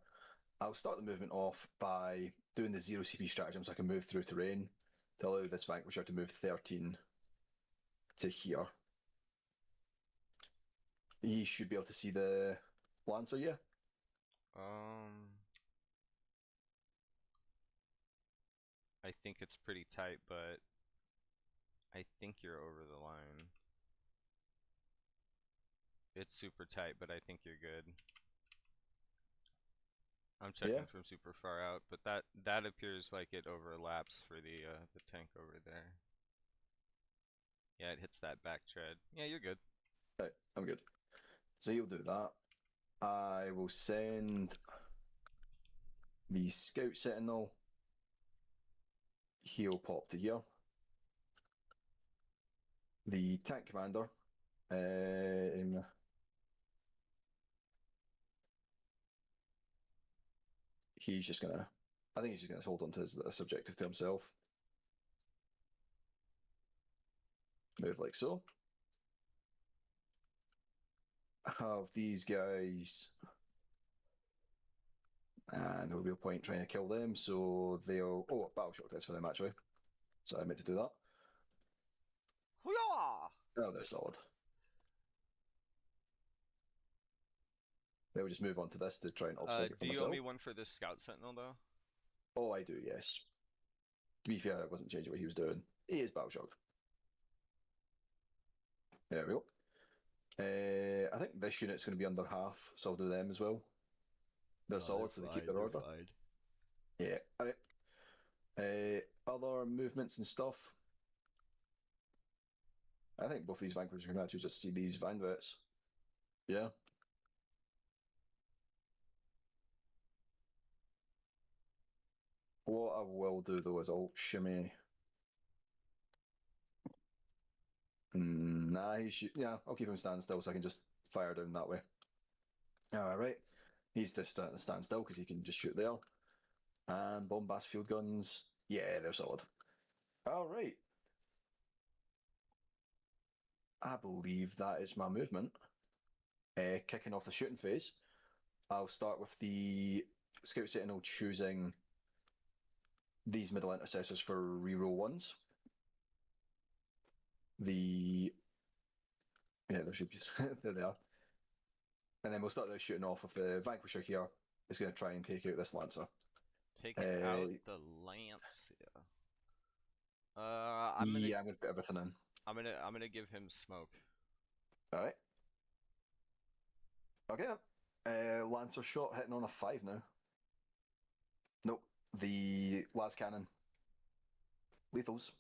I'll start the movement off by doing the 0 CP stratagem so I can move through terrain to allow this Vanquisher to move 13 to here. He should be able to see the Lancer, yeah? Um, I think it's pretty tight, but I think you're over the line. It's super tight, but I think you're good. I'm Yeah? checking from super far out, but that appears like it overlaps for the tank over there. Yeah, it hits that back tread. Yeah, you're good. Right, I'm good. So he'll do that. I will send the Scout Sentinel. He'll pop to here. The Tank Commander. He's just gonna. I think he's just gonna hold on to this objective to himself. Move like so. Have these guys, and no real point trying to kill them, so they'll. Oh, battle shock test for them actually. So I meant to do that. Hoo-yah! Oh, they're solid. They'll just move on to this to try and obstacle it for Do you owe myself. me one for this Scout Sentinel though? Oh, I do, yes. To be fair, I wasn't changing what he was doing. He is battle shocked. There we go. I think this unit's going to be under half, so I'll do them as well. They're solid, so they keep their They're order. fine. Yeah. All right. Other movements and stuff. I think both these Vanquishers can actually just see these Van Vets. Yeah. What I will do though is I'll shimmy. Nah, he should. Yeah, I'll keep him standing still so I can just fire down that way. All right. He's just starting to stand still because he can just shoot there. And bombast field guns. Yeah, they're solid. All right. I believe that is my movement. Kicking off the shooting phase, I'll start with the Scout Sentinel choosing these middle intercessors for reroll ones. The yeah, there should be there they are. And then we'll start the shooting off with the Vanquisher here. Is going to try and take out this Lancer. Take it out the lance. Yeah. I'm gonna Yeah, I'm gonna put everything in. I'm gonna give him smoke. All right. Okay. Lancer shot hitting on a 5 now. Nope. The las cannon. Lethals.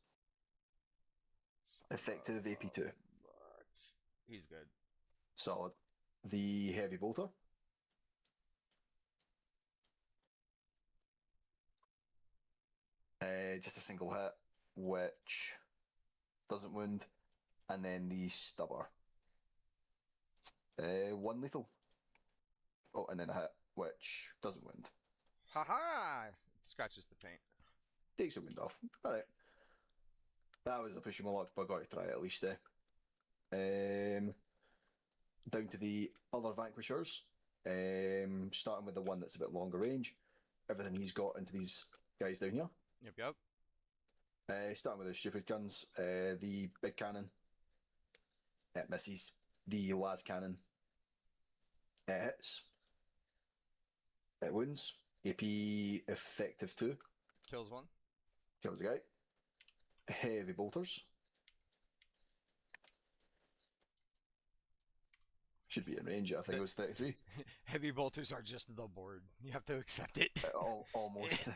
Effective AP2. But he's good. Solid. The heavy bolter. Just a single hit, which doesn't wound. And then the stubber. One lethal. Oh, and then a hit, which doesn't wound. Haha! It scratches the paint. Takes a wound off. Alright. That was a push him a lot, but I got to try it at least. Down to the other Vanquishers. Starting with the one that's a bit longer range. Everything he's got into these guys down here. Yep. Starting with the stupid guns. The big cannon. It misses. The las cannon. It hits. It wounds. AP effective 2. Kills one. Kills the guy. Heavy bolters. Should be in range. I think it was 33. Heavy bolters are just the board. You have to accept it. Almost.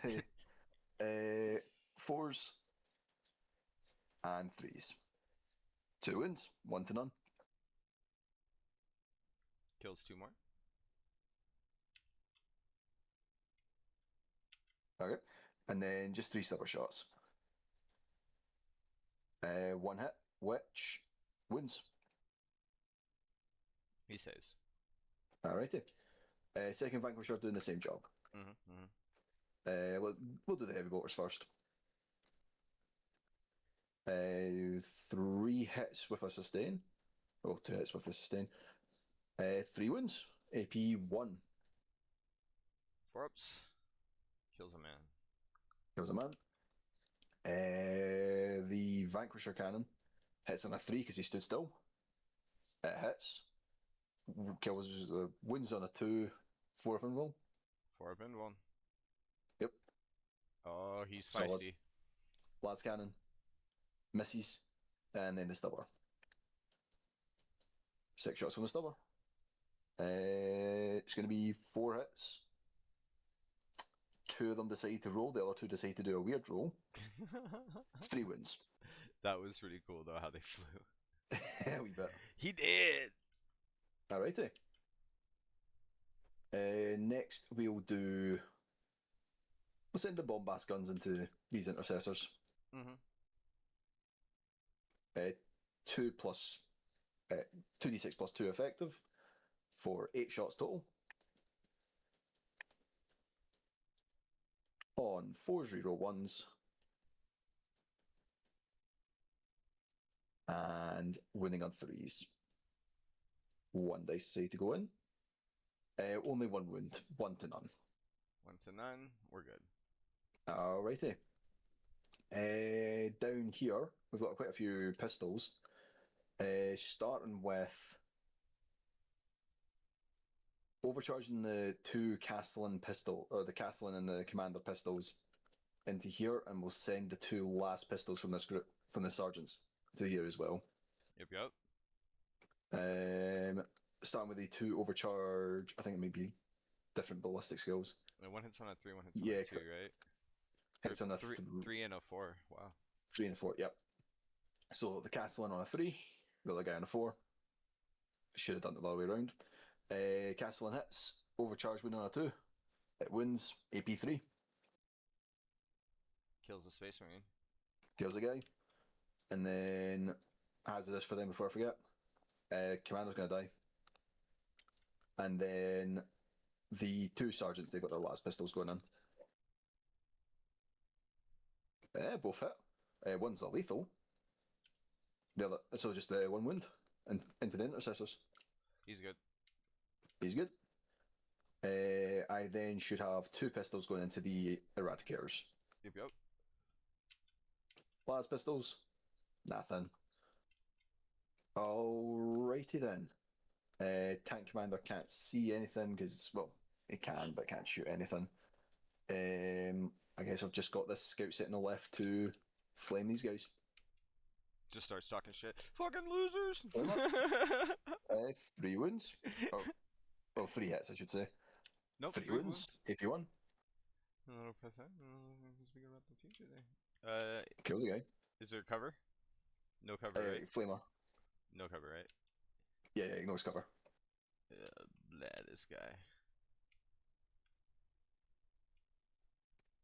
Fours and threes. 2 wins. 1 to none. Kills two more. Okay. And then just 3 stubber shots. 1 hit, which wins. He saves. Alrighty. Second Vanquisher doing the same job. We'll do the heavy bolters first. 3 hits with a sustain. Oh, 2 hits with the sustain. 3 wounds. AP 1. 4 ups. Kills a man. Kills a man. The Vanquisher cannon hits on a 3 because he stood still. It hits. Kills wounds on a 2. 4 of them roll. 4 up and 1. Yep. Oh, he's Solid. feisty. Las cannon misses, and then the stubber. 6 shots from the stubber. It's going to be 4 hits. 2 of them decide to roll, the other 2 decide to do a weird roll. 3 wins. That was really cool though how they flew. A wee bit. He did. Alrighty. Next we'll send the bombast guns into these intercessors. 2 plus 2d6 plus 2 effective for 8 shots total. On 4s, reroll 1s. And winning on 3s. 1 dice say to go in. Only 1 wound, 1 to none. 1 to none. We're good. Alrighty. Down here, we've got quite a few pistols. Starting with overcharging the 2 Castellan pistol, or the Castellan and the Commander pistols into here, and we'll send the 2 last pistols from this group, from the sergeants, to here as well. Yep. Starting with the 2 overcharge, I think it may be different ballistic skills. One hits on a 3, one hits on a 2, right? Hits on a 3 and a 4. Wow. 3 and a 4, yep. So the Castellan on a 3, the other guy on a 4. Should have done it the other way around. Castellan hits, overcharge win on a 2. It wins AP 3. Kills the Space Marine. Kills the guy. And then, hazardous for them before I forget, Commander's going to die. And then the 2 sergeants, they've got their last pistols going in. Both hit. One's a lethal. The other, so just 1 wound into the intercessors. He's good. He's good. I then should have 2 pistols going into the Eradicators. Yep. Last pistols, nothing. Alrighty then. Tank Commander can't see anything because, well, he can, but can't shoot anything. I guess I've just got this Scout Sentinel left to Flame these guys. Just starts talking shit. Fucking losers! Flame up. 3 wounds. Oh, well, 3 hits, I should say. Nope, 3 wounds. wounds. AP1. Press that. Speak about the future there. Kills the guy. Is there cover? No cover, right? Flamer. No cover, right? Yeah, ignores cover. This guy.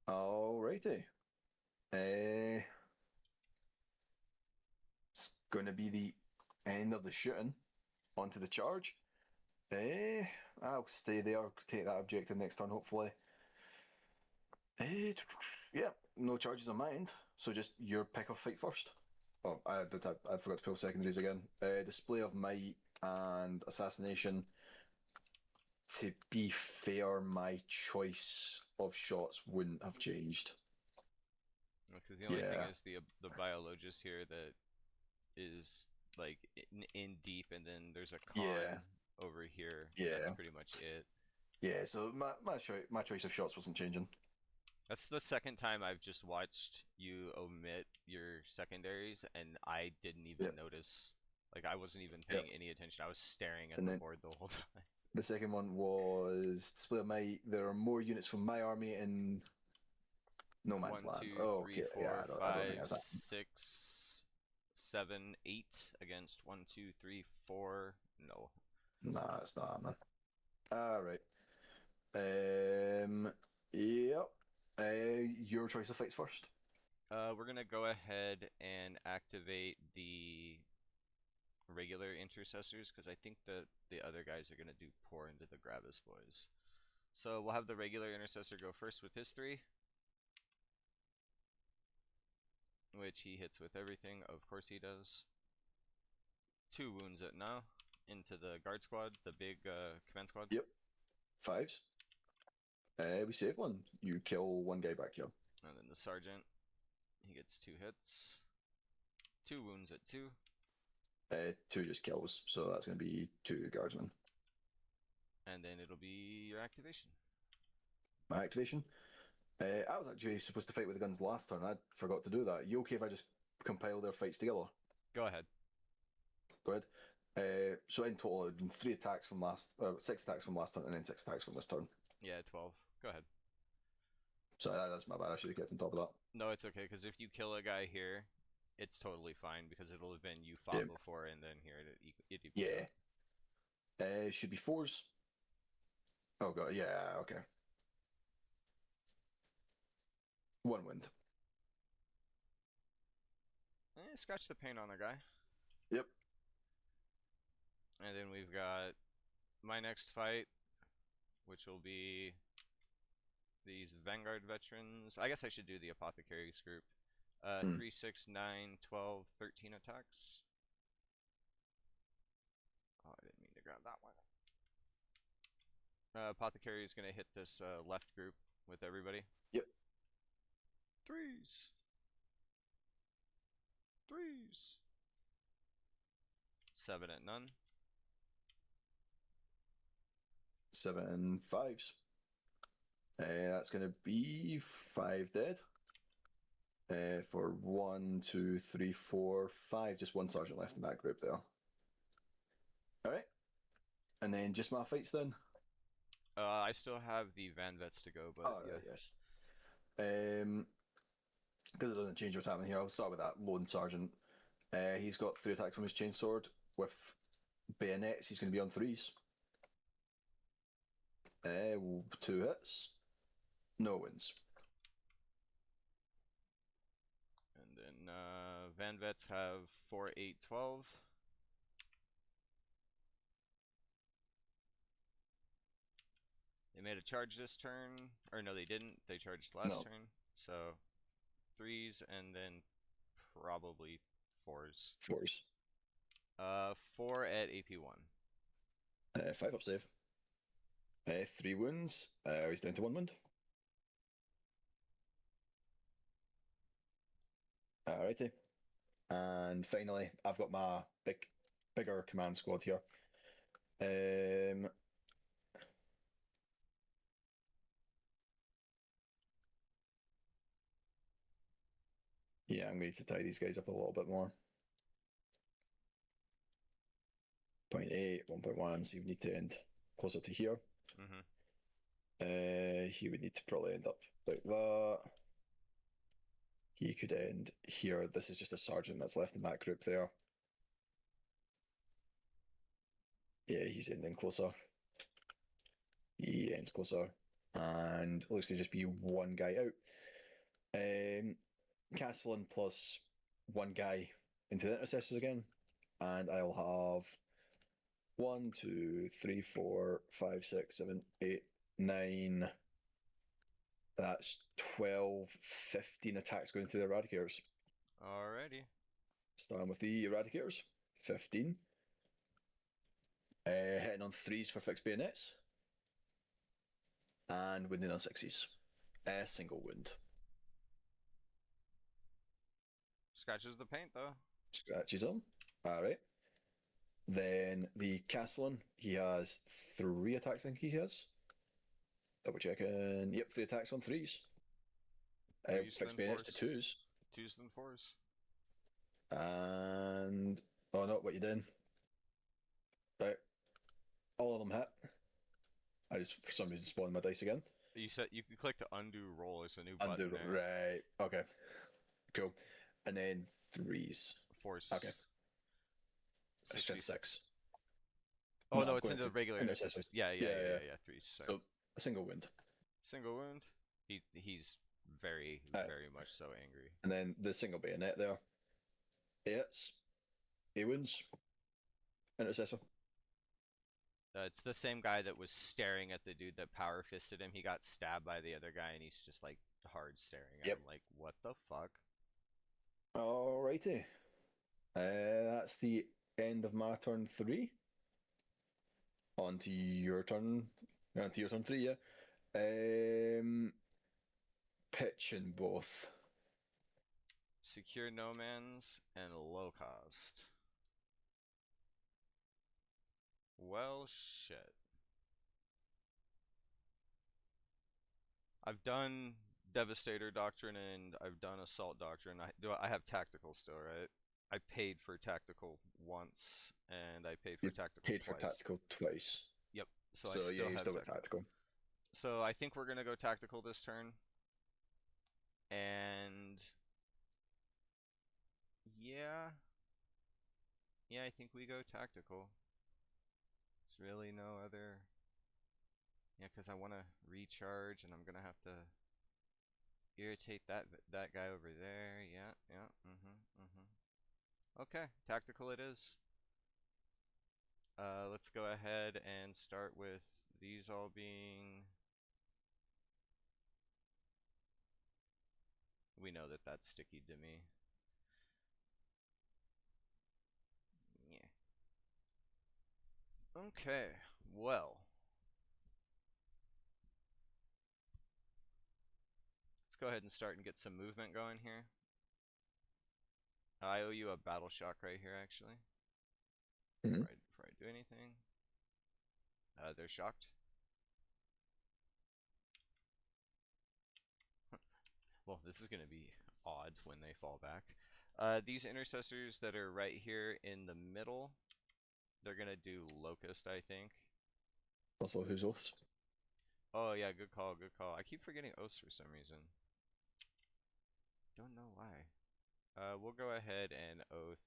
Alrighty. It's going to be the end of the shooting. Onto the charge. I'll stay there, take that objective next turn, hopefully. Yeah, no charges on my end, so just your pick of fight first. Oh, I forgot to pull secondaries again. Display of might and assassination. To be fair, my choice of shots wouldn't have changed. Because the only thing is the biologist here that is like in deep, and then there's a con over here. Yeah, that's pretty much it. Yeah, so my choice of shots wasn't changing. That's the second time I've just watched you omit your secondaries, and I didn't even notice. Like, I wasn't even paying any attention. I was staring at the board the whole time. The second one was display of might. There are more units from my army in no man's land. 1, 2, 3, 4, 5, 6, 7, 8 against 1, 2, 3, 4. No. Nah, it's not happening. Alright. Yep. Your choice of fights first. We're gonna go ahead and activate the regular intercessors, because I think that the other guys are gonna do pour into the Gravis boys. So we'll have the regular intercessor go first with his 3, which he hits with everything. Of course he does. 2 wounds at now into the guard squad, the big command squad. Yep. 5s. We save one. You kill one guy back here. And then the sergeant, he gets 2 hits. 2 wounds at 2. 2 just kills, so that's going to be 2 guardsmen. And then it'll be your activation. My activation? I was actually supposed to fight with the guns last turn. I forgot to do that. You okay if I just compile their fights together? Go ahead. Go ahead. So in total, it 6 attacks from last turn, and then 6 attacks from this turn. Yeah, 12. Go ahead. So that's my bad. I should have kept on top of that. No, it's okay, because if you kill a guy here, it's totally fine, because it'll have been you fought before, and then here it equals out. Should be 4s. Oh god, yeah, okay. 1 wound. Scratch the paint on the guy. Yep. And then we've got my next fight, which will be these Vanguard veterans. I guess I should do the Apothecaries group. 3, 6, 9, 12, 13 attacks. Oh, I didn't mean to grab that one. Apothecary is going to hit this left group with everybody. Yep. 3s. 3s. 7 at none. 7 5s. That's going to be 5 dead. For 1, 2, 3, 4, 5. Just 1 sergeant left in that group there. Alright. And then just my fights then? I still have the Van Vets to go, but right, yes. Because it doesn't change what's happening here, I'll start with that lone sergeant. He's got 3 attacks from his chainsword. With bayonets, he's going to be on 3s. 2 hits. No wins. And then Van Vets have 4, 8, 12. They made a charge this turn. Or no, they didn't. They charged last turn. So 3s and then probably 4s. 4s. 4 at AP1. 5 up save. 3 wounds. He's down to 1 wound. Alrighty. And finally, I've got my bigger command squad here. Yeah, I'm going to tie these guys up a little bit more. 0.8, 1.1, so you need to end closer to here. Mm-hmm. He would need to probably end up like that. He could end here. This is just a sergeant that's left in that group there. Yeah, he's ending closer. He ends closer. And looks to just be one guy out. Castellan plus one guy into the intercessors again. And I'll have 1, 2, 3, 4, 5, 6, 7, 8, 9. That's 12, 15 attacks going to the Eradicators. Alrighty. Starting with the Eradicators. 15. Hitting on 3s for fixed bayonets. And wounding on 6s. A single wound. Scratches the paint though. Scratches him. Alright. Then the Castellan, he has 3 attacks, I think he has. Double checking. Yep, 3 attacks on 3s. Threes Fixed then bayonets to fours. 2s. Twos then fours. And. Oh no, what you doing? Right. All of them hit. I just, for some reason, spawned my dice again. You said you can click to undo roll. It's a new Undo. button there. Right. Okay. Cool. And then 3s. Force. Okay. 66. Oh No, no, I'm it's going into the to regular intercessors. Yeah, yeah, Yeah, yeah, yeah. yeah, yeah. Threes. Sorry. So a single wound. Single wound. He's very, very much so angry. And then the single bayonet there. Hits. He wounds. Intercessor. It's the same guy that was staring at the dude that power fisted him. He got stabbed by the other guy, and he's just like hard staring at Yep. him, like what the fuck. Alrighty. That's the end of my turn 3. On to your turn. On to your turn 3, yeah. Pitching both. Secure no man's and low cost. Well, shit. I've done Devastator Doctrine and I've done Assault Doctrine. I have Tactical still, right? I paid for Tactical once and I paid for You've Tactical paid for twice. tactical twice. Yep. So I So still yeah, you have still got Tactical. tactical. So I think we're gonna go Tactical this turn. And yeah. Yeah, I think we go Tactical. There's really no other. Yeah, because I want to recharge and I'm gonna have to irritate that guy over there. Yeah, yeah. Okay, tactical it is. Let's go ahead and start with these all being. We know that that's sticky to me. Yeah. Okay, well. Let's go ahead and start and get some movement going here. I owe you a battle shock right here, actually. Mm-hmm. Before I do anything. They're shocked. Well, this is going to be odd when they fall back. These intercessors that are right here in the middle, they're going to do Locust, I think. Also, who's oaths? Oh, yeah, good call, good call. I keep forgetting Oaths for some reason. Don't know why. We'll go ahead and Oath.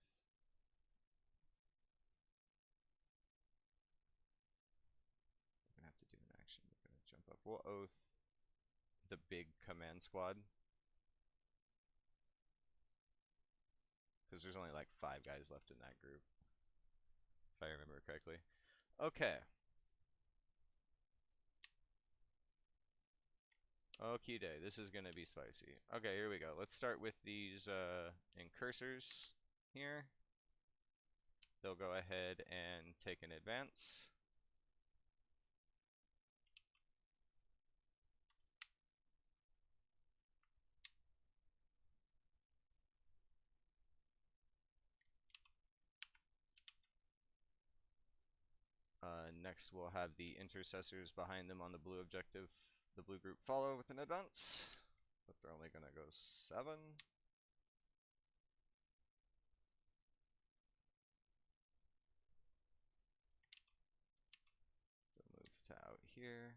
We're going to have to do an action. We're going to jump up. We'll Oath the big command squad. Because there's only like 5 guys left in that group. If I remember correctly. Okay. Okie day, this is gonna be spicy. Okay, here we go. Let's start with these incursors here. They'll go ahead and take an advance. Next, we'll have the intercessors behind them on the blue objective. The blue group follow with an advance, but they're only gonna go 7. here.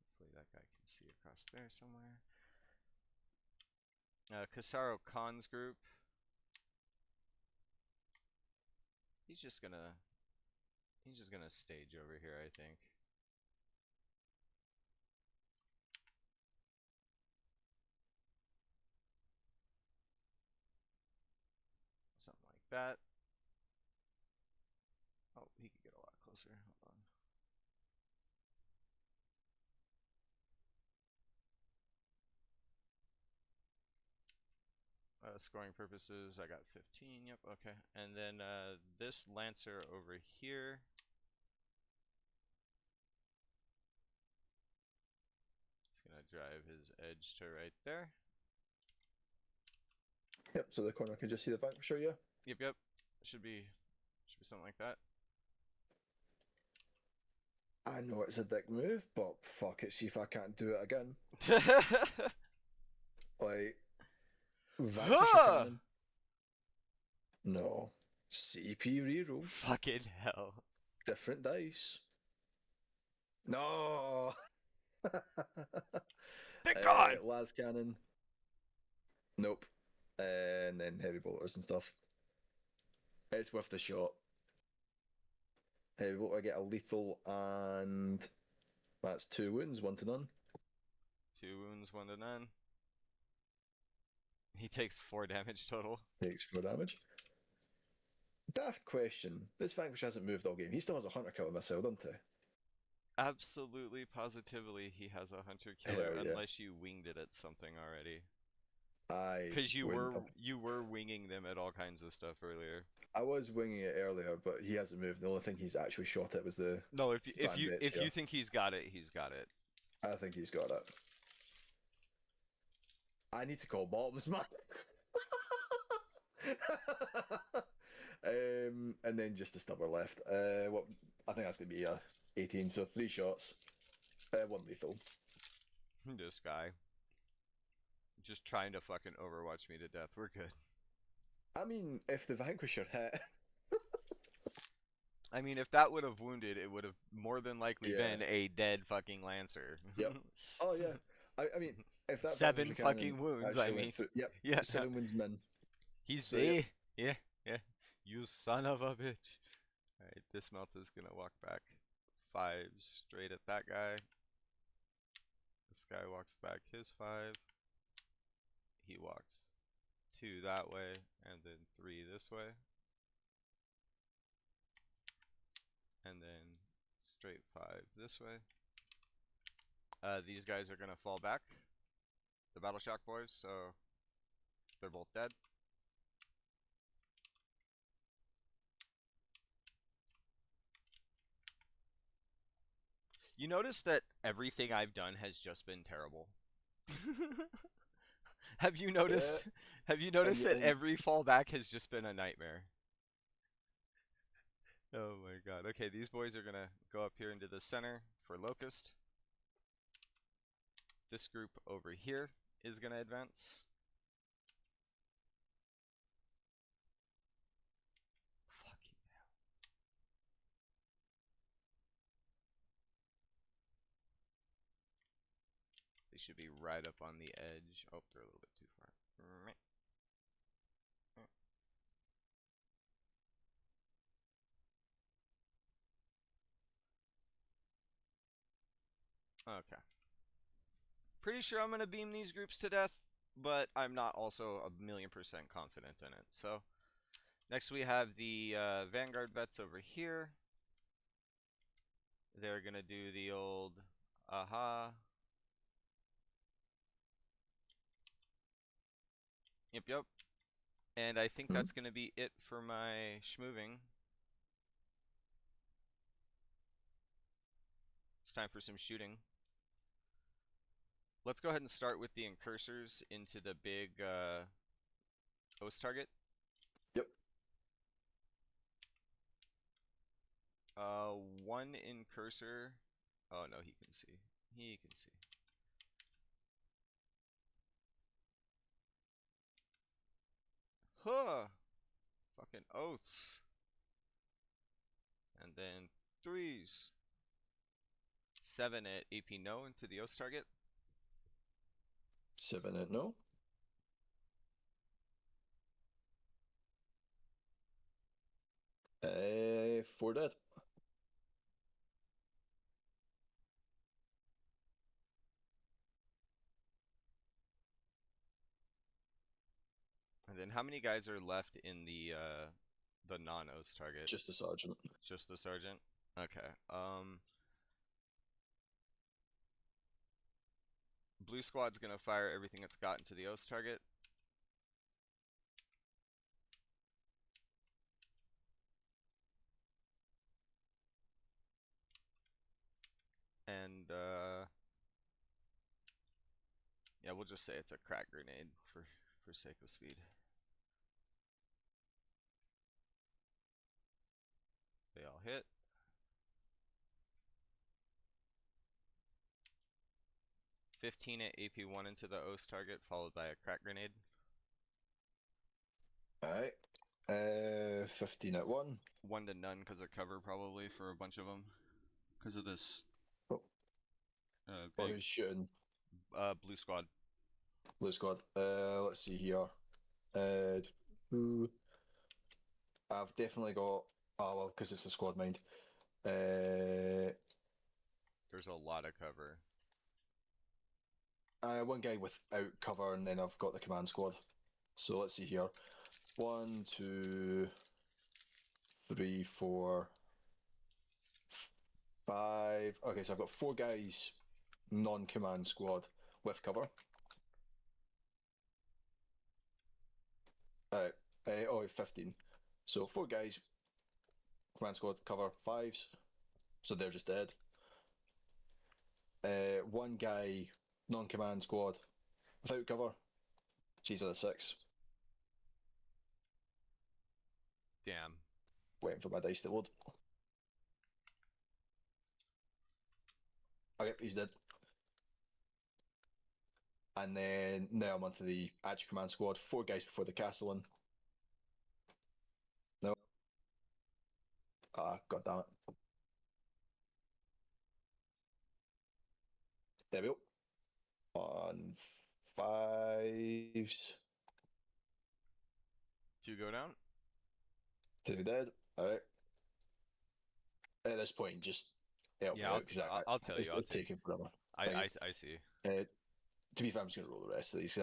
Hopefully that guy can see across there somewhere. Kasaro Khan's group. He's just gonna stage over here, I think. Something like that. Oh, he could get a lot closer. Hold on. Scoring purposes, I got 15. Yep, okay. And then this Lancer over here. He's gonna drive his edge to right there. Yep, so the corner can just see the Vanquisher, yeah? Yep. Should be something like that. I know it's a dick move, but fuck it, see if I can't do it again. Like, Vanquisher Cannon. No. CP reroll. Fucking hell. Different dice. No! Thank God! Las Cannon. Nope. And then heavy bolters and stuff. It's worth the shot. Heavy bolter, I get a lethal, and that's 2 wounds, 1 to none. 2 wounds, 1 to none. He takes 4 damage total. Takes 4 damage. Daft question. This Vanquish hasn't moved all game. He still has a Hunter Killer missile, doesn't he? Absolutely, positively, he has a Hunter Killer, yeah. unless you winged it at something already. Because you were winging them at all kinds of stuff earlier. I was winging it earlier, but he hasn't moved. The only thing he's actually shot at was the. No, if you think he's got it, he's got it. I think he's got it. I need to call bottoms, man. And then just a stubber left. What I think that's gonna be 18. So 3 shots, 1 lethal. This guy, just trying to fucking Overwatch me to death. We're good. I mean, if the Vanquisher hit. I mean, if that would have wounded, it would have more than likely been a dead fucking Lancer. Yep. Oh yeah. I mean, if that 7 fucking wounds. I mean, yep. Yeah. 7 wounds min. He's So, there. Yeah. You son of a bitch. Alright, this melt is gonna walk back 5 straight at that guy. This guy walks back his 5. He walks 2 that way, and then 3 this way. And then straight 5 this way. These guys are gonna fall back. The Battle Shock boys, so they're both dead. You notice that everything I've done has just been terrible. Have you noticed? Have you noticed that every fallback has just been a nightmare? Oh my god. Okay, these boys are gonna go up here into the center for Locust. This group over here is gonna advance. Fucking hell. They should be right up on the edge. Oh, they're a little bit too far. Okay. Pretty sure I'm going to beam these groups to death, but I'm not also 1,000,000% confident in it. So, next we have the Vanguard vets over here. They're going to do the old aha. Yep. And I think that's going to be it for my schmoving. It's time for some shooting. Let's go ahead and start with the incursors into the big host target. Yep. 1 incursor. Oh no, he can see. He can see. Huh. Fucking oaths. And then 3s. 7 at AP no into the O's target. 7 at no. Four dead. And then how many guys are left in the non-O's target? Just the sergeant. Just the sergeant? Okay. Blue squad's gonna fire everything it's got into the O's target. And yeah, we'll just say it's a crack grenade for sake of speed. They all hit. $15 at AP1 into the O's target, followed by a crack grenade. Alright. 15 at 1. 1 to none because of cover, probably, for a bunch of them. Because of this Oh. big Who's shooting? blue squad. Blue squad. Let's see here. Who? I've definitely got. Oh well, because it's a squad mind. There's a lot of cover. One guy without cover, and then I've got the command squad. So let's see here. 1, 2, 3, 4, 5. Okay, so I've got 4 guys non-command squad with cover. 15. So 4 guys, command squad, cover, 5s. So they're just dead. 1 guy, non-command squad, without cover. She's at a 6. Damn. Waiting for my dice to load. Okay, he's dead. And then now I'm onto the actual command squad. 4 guys before the castle. No. God damn it. There we go. On 5s. 2 go down. 2 dead. Alright. At this point, just help me Yeah, out because I'll tell you. it's taking forever. I see. To be fair, I'm just going to roll the rest of these.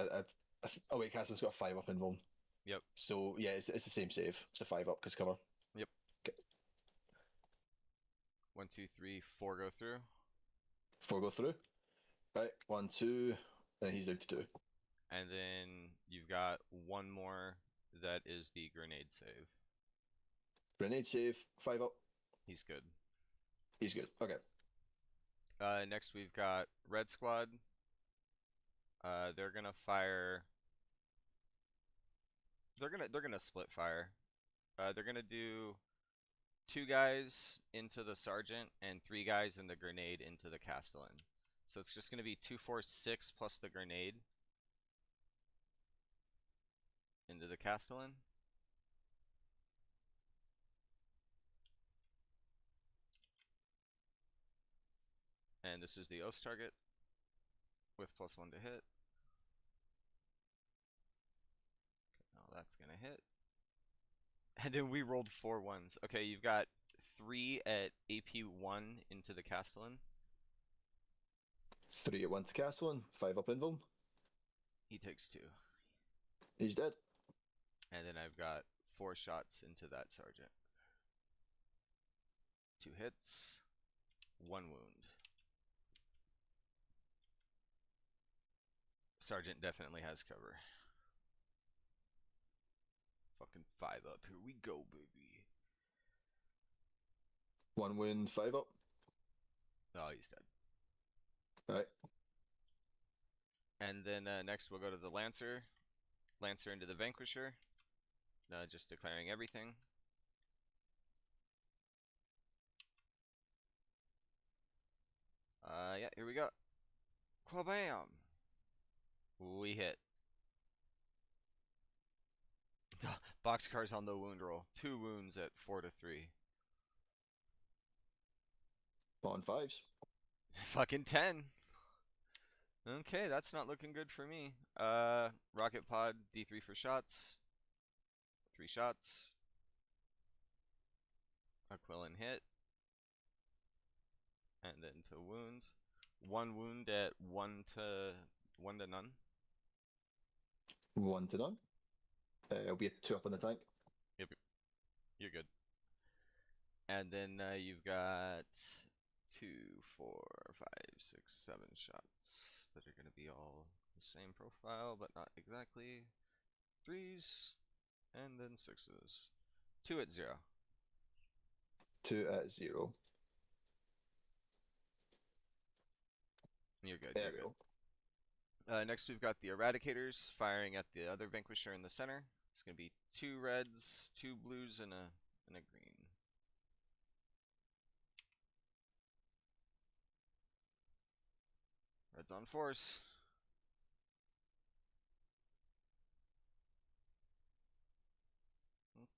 Oh wait, Castle's got a 5 up in one. Yep. So yeah, it's the same save. It's a 5 up because cover. Yep. Okay. 1, 2, 3, 4 go through. 4 go through. Right, 1, 2, and he's down to 2. And then you've got 1 more that is the grenade save. Grenade save, 5 up. He's good. He's good. Okay. Next we've got red squad. They're gonna fire. They're gonna split fire. They're gonna do 2 guys into the sergeant and 3 guys in the grenade into the castellan. So it's just gonna be 2, 4, 6 plus the grenade into the castellan. And this is the O's target with +1 to hit. Now that's gonna hit. And then we rolled 4 ones. Okay, you've got 3 at AP1 into the castellan. 3 at 1 to Castellan, 5 up Invuln. He takes 2. He's dead. And then I've got 4 shots into that sergeant. 2 hits, 1 wound. Sergeant definitely has cover. Fucking 5 up. Here we go, baby. 1 wound, 5 up. Oh, he's dead. Alright. And then next we'll go to the Lancer. Lancer into the Vanquisher. Just declaring everything. Yeah, here we go. Quabam! We hit. Boxcars on the wound roll. 2 wounds at 4 to 3. On 5s. Fucking 10. Okay, that's not looking good for me. Rocket pod, D3 for shots. 3 shots. Aquilin hit. And then to wound. 1 wound at 1 to none. 1 to none. It'll be a 2 up on the tank. Yep, you're good. And then you've got 2, 4, 5, 6, 7 shots that are going to be all the same profile, but not exactly. 3s, and then 6s. 2 at 0. 2 at 0. You're good. There You're we good. go. Next, we've got the Eradicators firing at the other Vanquisher in the center. It's going to be 2 reds, 2 blues, and a green. Reds on force.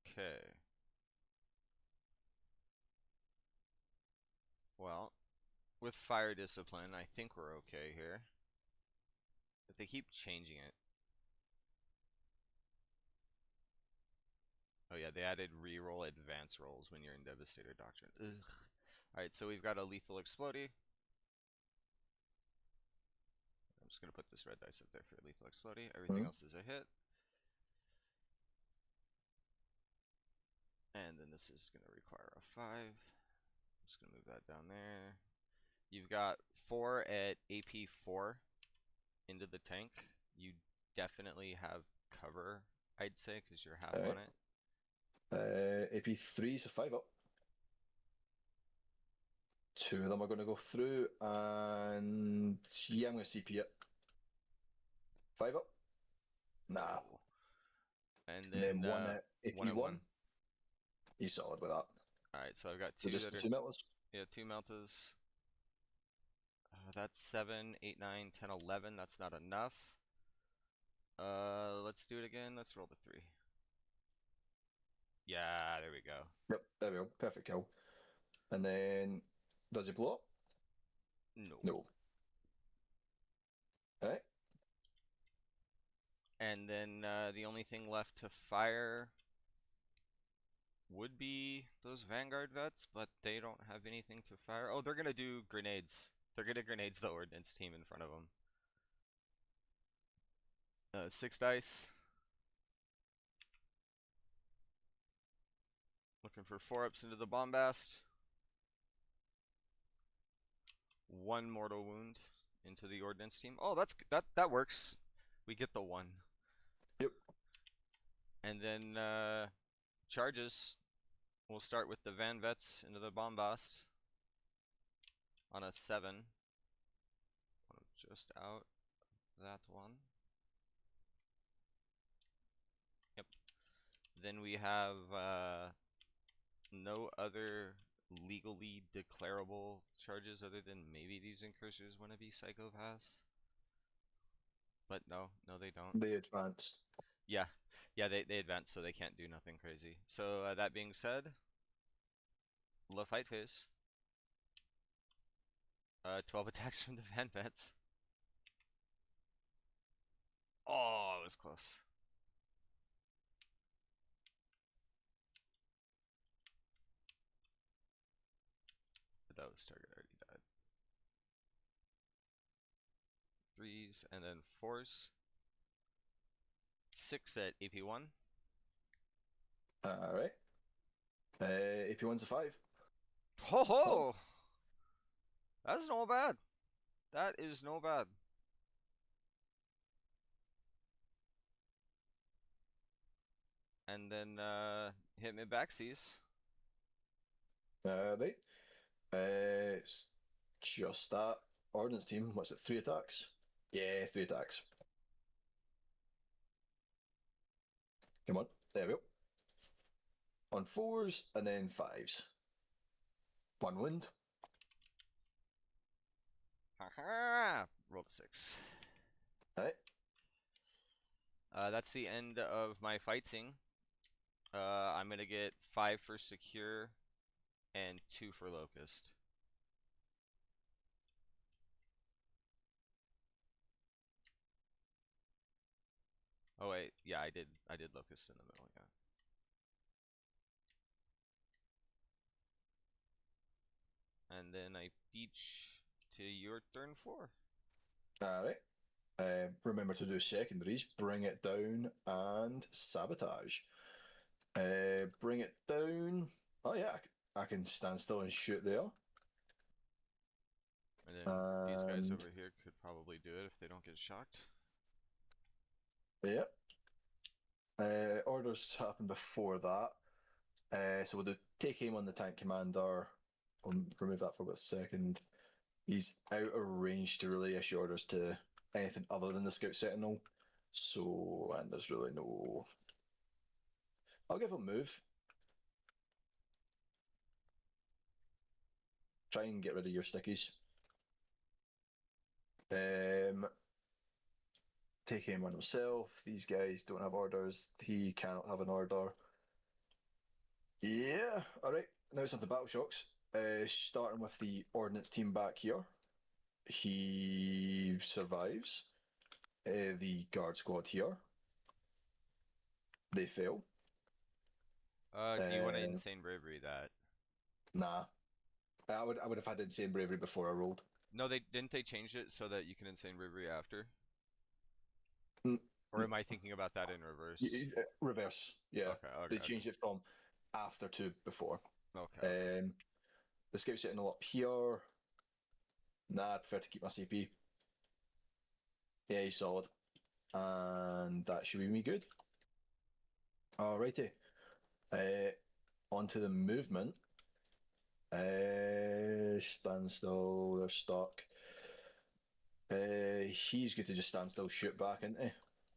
Okay. Well, with Fire Discipline, I think we're okay here. But they keep changing it. Oh yeah, they added reroll advance rolls when you're in Devastator Doctrine. Ugh. Alright, so we've got a lethal explodey. I'm just gonna put this red dice up there for lethal explodey. Everything else is a hit. And then this is gonna require a 5. I'm just gonna move that down there. You've got 4 at AP 4 into the tank. You definitely have cover, I'd say, because you're half on it. AP3 is a 5 up. 2 of them are going to go through, and yeah, I'm going to CP it. 5 up? Nah. And And then, then 1 at one at AP1. 1. He's solid with that. Alright, so I've got So 2 just that the are. 2 meltas. Yeah, 2 meltas. That's 7, 8, 9, 10, 11. That's not enough. Let's do it again. Let's roll the 3. Yeah, there we go. Yep, there we go. Perfect kill. And then, does he blow up? No. No. Alright. And then the only thing left to fire would be those Vanguard vets, but they don't have anything to fire. Oh, they're gonna do grenades. They're gonna grenades the ordnance team in front of them. 6 dice. Looking for 4-ups into the bombast. 1 mortal wound into the ordnance team. Oh, that works. We get the 1. Yep. And then charges. We'll start with the Van Vets into the bombast on a 7. Just out that 1. Yep. Then we have no other legally declarable charges other than maybe these Incursors want to be Psychopaths. But no, they don't. They advanced. Yeah, they advance, so they can't do nothing crazy. So that being said, low fight phase. 12 attacks from the Van Vets. Oh, it was close. But that was target already died. 3s and then 4s. 6 at AP1. Alright. AP1's a 5. Ho ho! That's no bad. That is no bad. And then hit me backsies. Right. It's just that ordnance team. What's it? 3 attacks? Yeah, 3 attacks. Come on. There we go. On 4s and then 5s. 1 wound. Haha! Rolled a 6. Alright. That's the end of my fighting. I'm gonna get 5 for secure and 2 for locust. Oh wait, yeah, I did locust in the middle, yeah. And then I beach to your turn 4. Alright. Remember to do secondaries. Bring it down and sabotage. Bring it down. Oh yeah, I can stand still and shoot there. And then these guys And over here could probably do it if they don't get shocked. yeah, orders happened before that. So we'll do take aim on the tank commander. I'll remove that for about a second. He's out of range to really issue orders to anything other than the scout sentinel. So, and there's really no. I'll give him move. Try and get rid of your stickies. Take aim on himself. These guys don't have orders. He cannot have an order. Yeah, alright. Now it's on to battle shocks. Starting with the ordnance team back here. He survives. The guard squad here. They fail. Do you want to Uh, insane bravery that? nah. I would have had insane bravery before I rolled. No, they change it so that you can insane bravery after? Mm, Or am I thinking about that in reverse? Reverse, yeah. Okay, They okay, okay. changed it from after to before. Okay, okay. Um, the scout sentinel up here. Nah, I prefer to keep my CP. Yeah, he's solid. And that should be me good. Alrighty. Uh, onto the movement. Stand still, they're stuck. He's good to just stand still, shoot back, isn't he?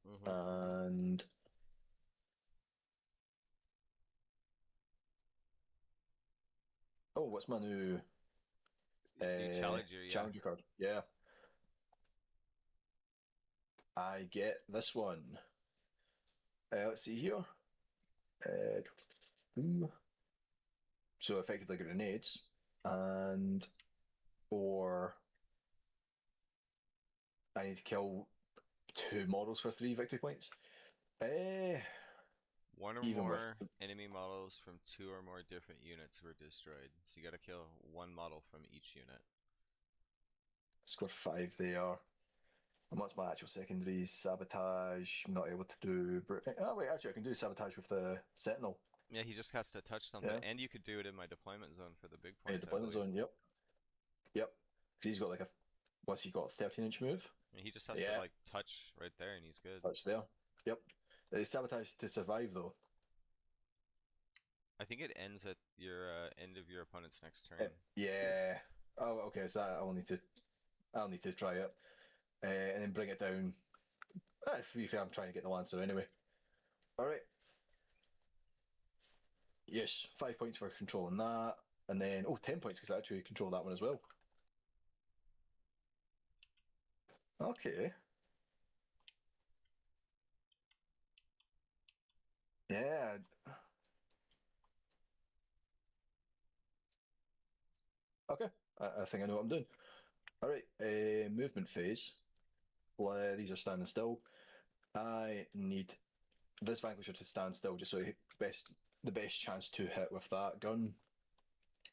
Mm-hmm. And oh, what's my new New challenger, yeah. challenger card? Yeah, I get this one. Let's see here. So effectively grenades and or I need to kill 2 models for 3 victory points. Eh, One or even with more enemy models from 2 or more different units were destroyed. So you gotta kill 1 model from each unit. score 5 there. And what's my actual secondaries? Sabotage. I'm not able to do. Oh wait, actually, I can do sabotage with the sentinel. Yeah, he just has to touch something. Yeah, And you could do it in my deployment zone for the big yeah, points, I deployment believe. zone. Yep, yep. Because he's got like a. What's he got? 13-inch move. And he just has to Yeah, like touch right there and he's good. touch there. Yep. Sabotage to survive though. I think it ends at your end of your opponent's next turn. Yeah. Oh, okay. So I'll need to. I'll need to try it, and then bring it down. To be fair, I'm trying to get the Lancer anyway. All right. Yes, 5 points for controlling that, and then 10 points because I actually control that one as well. Okay. Yeah. Okay. I think I know what I'm doing. All right. Movement phase. Well, these are standing still. I need this Vanquisher to stand still just so the best chance to hit with that gun.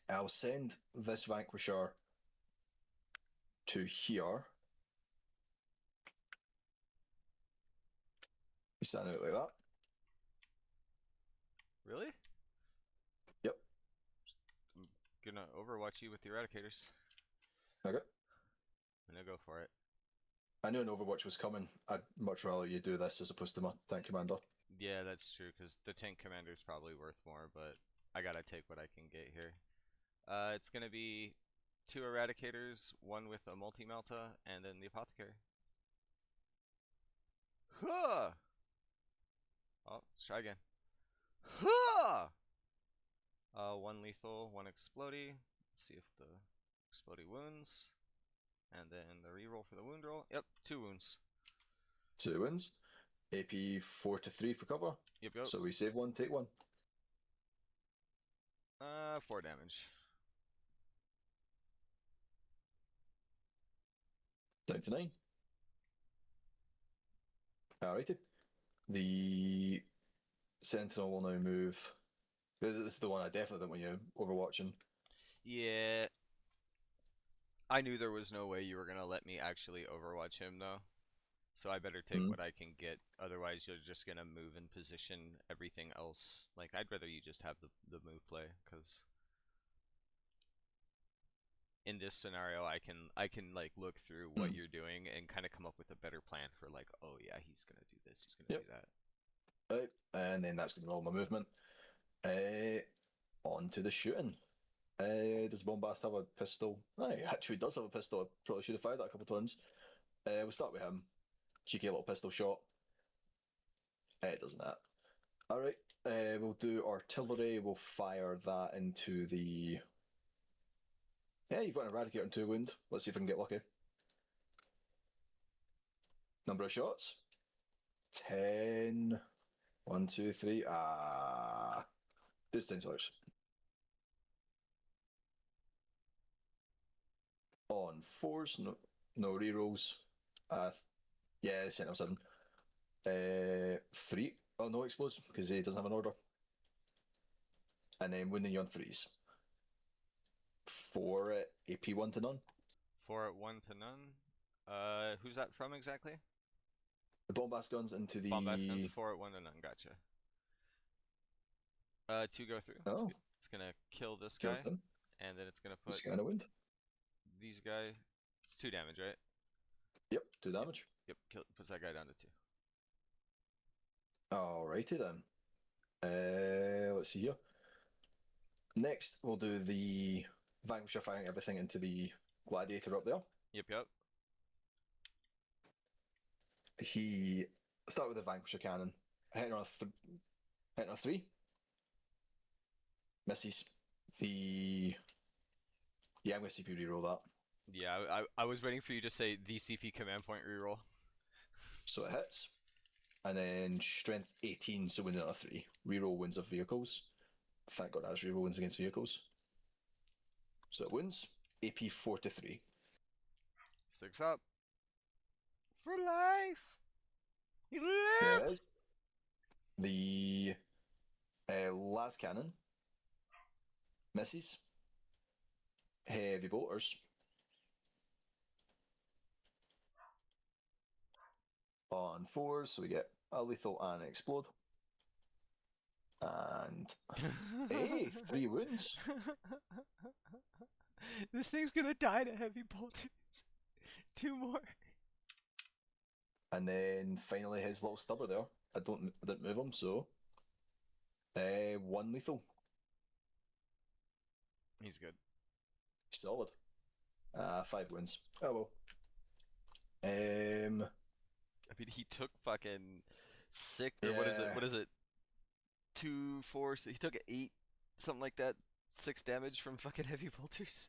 I'll send this Vanquisher to here. Stand out like that. Really? Yep. I'm gonna overwatch you with the eradicators. Okay. I'm gonna go for it. I knew an Overwatch was coming. I'd much rather you do this as opposed to my tank commander. Yeah, that's true, because the tank commander is probably worth more, but I gotta take what I can get here. It's gonna be 2 eradicators, one with a multi-melta, and then the apothecary. Huh! Oh, let's try again. Huh! One lethal, one explodey. Let's see if the explodey wounds. And then the reroll for the wound roll. Yep, 2 wounds. 2 wins. AP 4 to 3 for cover. Yep, yep. So we save one, take one. 4 damage. Down to 9. Alrighty. The Sentinel will now move. This is the one I definitely don't want you overwatching. Yeah, I knew there was no way you were gonna let me actually overwatch him though. So I better take Hmm. what I can get. Otherwise, you're just gonna move and position everything else. Like I'd rather you just have the move play, because in this scenario, I can like look through what Hmm. you're doing and kind of come up with a better plan for like, oh yeah, he's gonna do this, he's gonna Yep. do that. Right. And then that's going to be all my movement. On to the shooting. Does Bombast have a pistol? Oh, he actually does have a pistol. I probably should have fired that a couple of times. We'll start with him. Cheeky little pistol shot. It doesn't that. Alright. We'll do artillery. We'll fire that into the. Yeah, you've got an eradicator and 2 wound. Let's see if I can get lucky. Number of shots 10. 1, 2, 3. Ah. There's $10. On fours, no rerolls. Yeah, Sentinel 7. 3. Oh, no explodes because he doesn't have an order. And then winning you on threes. 4 AP 1 to none. 4 at 1 to none. Who's that from exactly? The bombast guns into Bombast guns. the. 4 at 1 to none. Gotcha. Two go through. Oh, It's gonna kill this kills guy, him. and then it's gonna This put kind of wind. these guy. It's 2 damage, right? Yep, 2 Yep. damage. Yep. Puts that guy down to 2. Alrighty then. Let's see here. Next, we'll do the Vanquisher firing everything into the Gladiator up there. Yep. Yep. He start with the Vanquisher cannon. Hitting on hitting on 3. Misses. The Yeah, I'm gonna CP reroll that. Yeah. I was waiting for you to say the CP command point reroll. So it hits. And then strength 18, so winning on a 3. Reroll wins of vehicles. Thank God it has reroll wins against vehicles. So it wins. AP 4 to 3. 6 up for life. You There it live. is. The last cannon misses. Heavy bolters on 4s, so we get a lethal and an explode. And hey, 3 wounds. This thing's gonna die to heavy bolters. 2 more. And then finally his little stubber there. I didn't move him, so 1 lethal. He's good. Solid. 5 wins. Oh well. Um, I mean, he took fucking 6, or what is it? yeah, What is it? 2, 4. He took 8, something like that. 6 damage from fucking heavy bolters,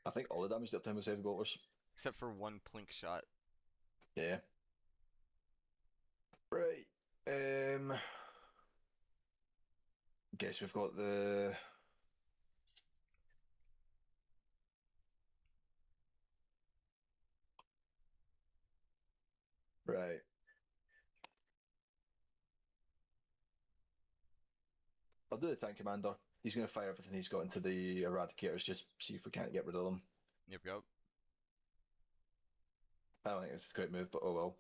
I think all the damage that time was heavy bolters. except for 1 plink shot. Yeah. Right. Guess we've got the. Right. I'll do the tank commander. He's going to fire everything he's got into the eradicators, just see if we can't get rid of them. Yep, yep. I don't think it's a great move, but oh well.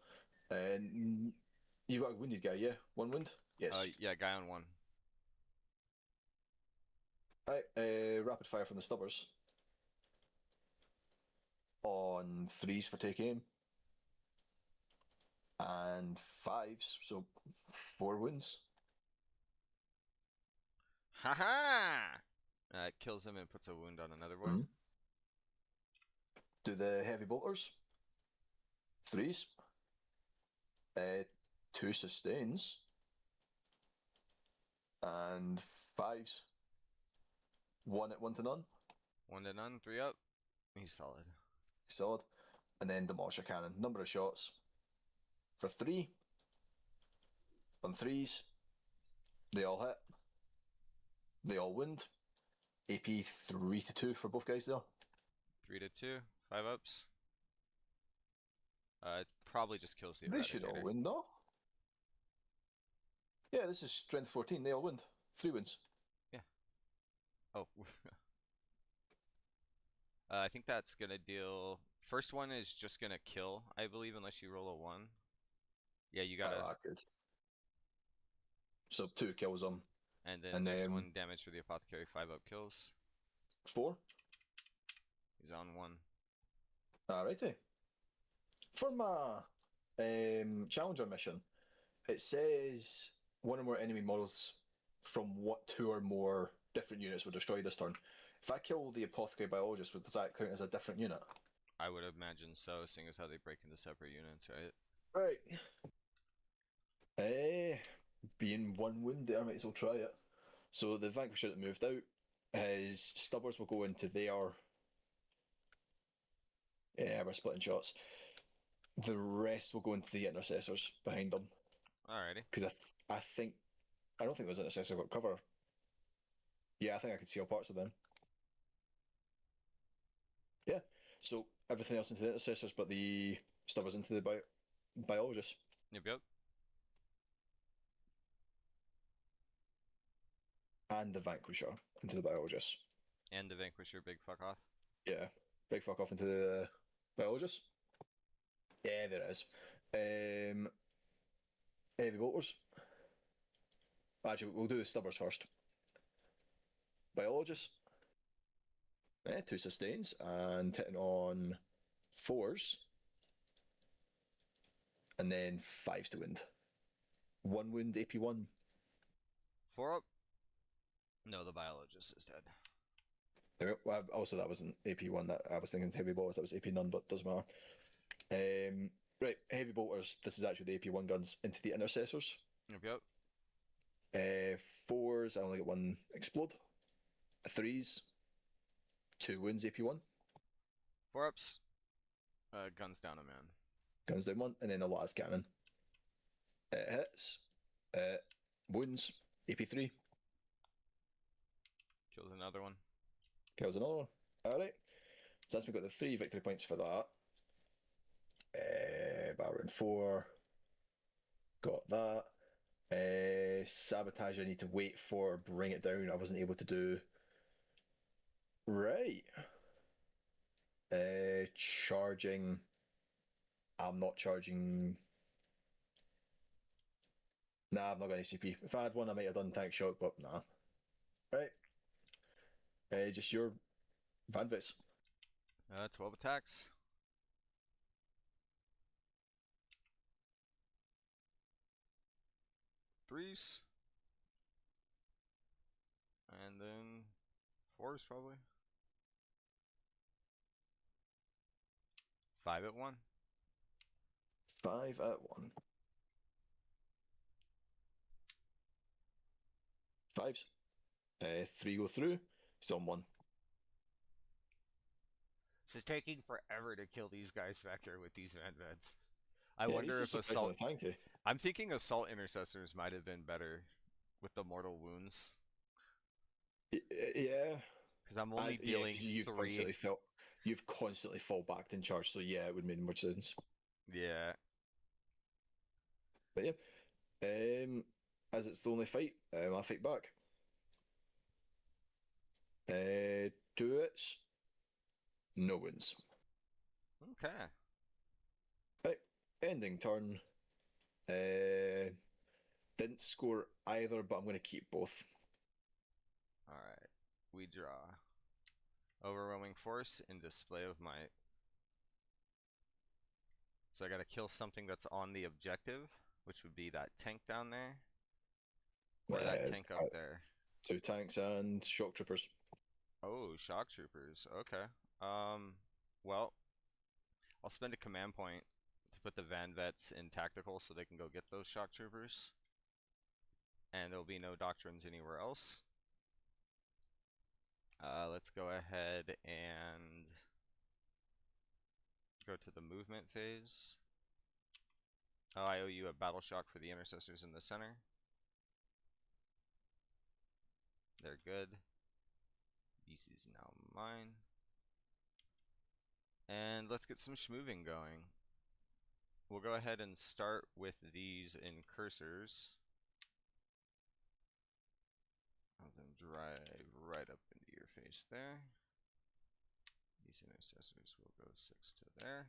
And you've got a wounded guy, yeah? 1 wound? Yes. Yeah, guy on 1. Right, rapid fire from the stubbers. On 3s for take aim. And 5s, so 4 wounds. Haha! Kills him and puts a wound on another boy. Mm. Do the heavy bolters. 3s. 2 sustains. And 5s. 1 at 1 to none. 1 to none, 3 up. He's solid. Solid. And then Demolisher Cannon. Number of shots. For 3. On 3s. They all hit. They all wound. AP 3 to 2 for both guys there. 3 to 2, 5 ups. Probably just kills the They should all Eradicator. win though. Yeah, this is strength 14. They all win. 3 wins. Yeah. Oh. I think that's gonna deal. First one is just gonna kill, I believe, unless you roll a 1. Yeah, you gotta. Ah, good. So 2 kills them. And then And next then one, damage for the apothecary, 5 up kills. 4. He's on 1. Alrighty. For my challenger mission, it says one or more enemy models from what 2 or more different units were destroyed this turn. If I kill the apothecary biologist, does that count as a different unit? I would imagine so, seeing as how they break into separate units, right? Right. Being 1 wound there, I might as well try it. So the Vanquisher that moved out, his Stubbers will go into their. Yeah, we're splitting shots. The rest will go into the intercessors behind them. Alrighty. Because I think. I don't think those intercessors got cover. Yeah, I think I could seal parts of them. Yeah. So everything else into the intercessors, but the Stubbers into the biologists. Yep. And the Vanquisher into the biologists. And the Vanquisher, big fuck off. Yeah. Big fuck off into the biologists. Yeah, there is. Heavy bolters. Actually, we'll do the Stubbers first. Biologists. 2 sustains and hitting on 4s. And then 5s to wound. 1 wound, AP1. 4 up. No, the biologist is dead. There we go. Well, also, that wasn't AP1. That I was thinking heavy bolters. That was AP none, but doesn't matter. Right, heavy bolters. This is actually the AP1 guns into the intercessors. Yep. 4s, I only get 1 explode. 3s, 2 wounds, AP1. 4 ups. Guns down a man. Guns down 1, and then a las cannon. It hits. Wounds, AP3. Kills another one. Kills another one. Alright. So that's we got the 3 victory points for that. Battleground 4. Got that. Sabotage I need to wait for, bring it down. I wasn't able to do. Right. Charging. I'm not charging. Nah, I've not got any CP. If I had one, I might have done tank shock, but nah. Right. Just your Vanvits. 12 attacks. Threes. And then 4s probably. 5 at 1. 5 at 1. 5s. 3 go through. He's on 1. It's just taking forever to kill these guys back here with these Van Vets. I Yeah, wonder he's if assault. surprisingly tanky. I'm thinking assault intercessors might have been better with the mortal wounds. Yeah. Because I'm only dealing you've 3. You've constantly fall back in charge, so yeah, it would make more sense. Yeah. But yeah, as it's the only fight, I fight back. 2 hits, no wins. Okay. Right, ending turn. Didn't score either, but I'm going to keep both. Alright. We draw. Overwhelming force and display of might. So I gotta kill something that's on the objective, which would be that tank down there. Or that tank up there. 2 tanks and shock troopers. Oh, shock troopers. Okay. Well, I'll spend a command point to put the Van Vets in tactical so they can go get those shock troopers. And there'll be no doctrines anywhere else. Let's go ahead and go to the movement phase. Oh, I owe you a battle shock for the intercessors in the center. They're good. This is now mine. And let's get some schmoving going. We'll go ahead and start with these in cursors. drive right up into your face there. These intercessors will go 6 to there.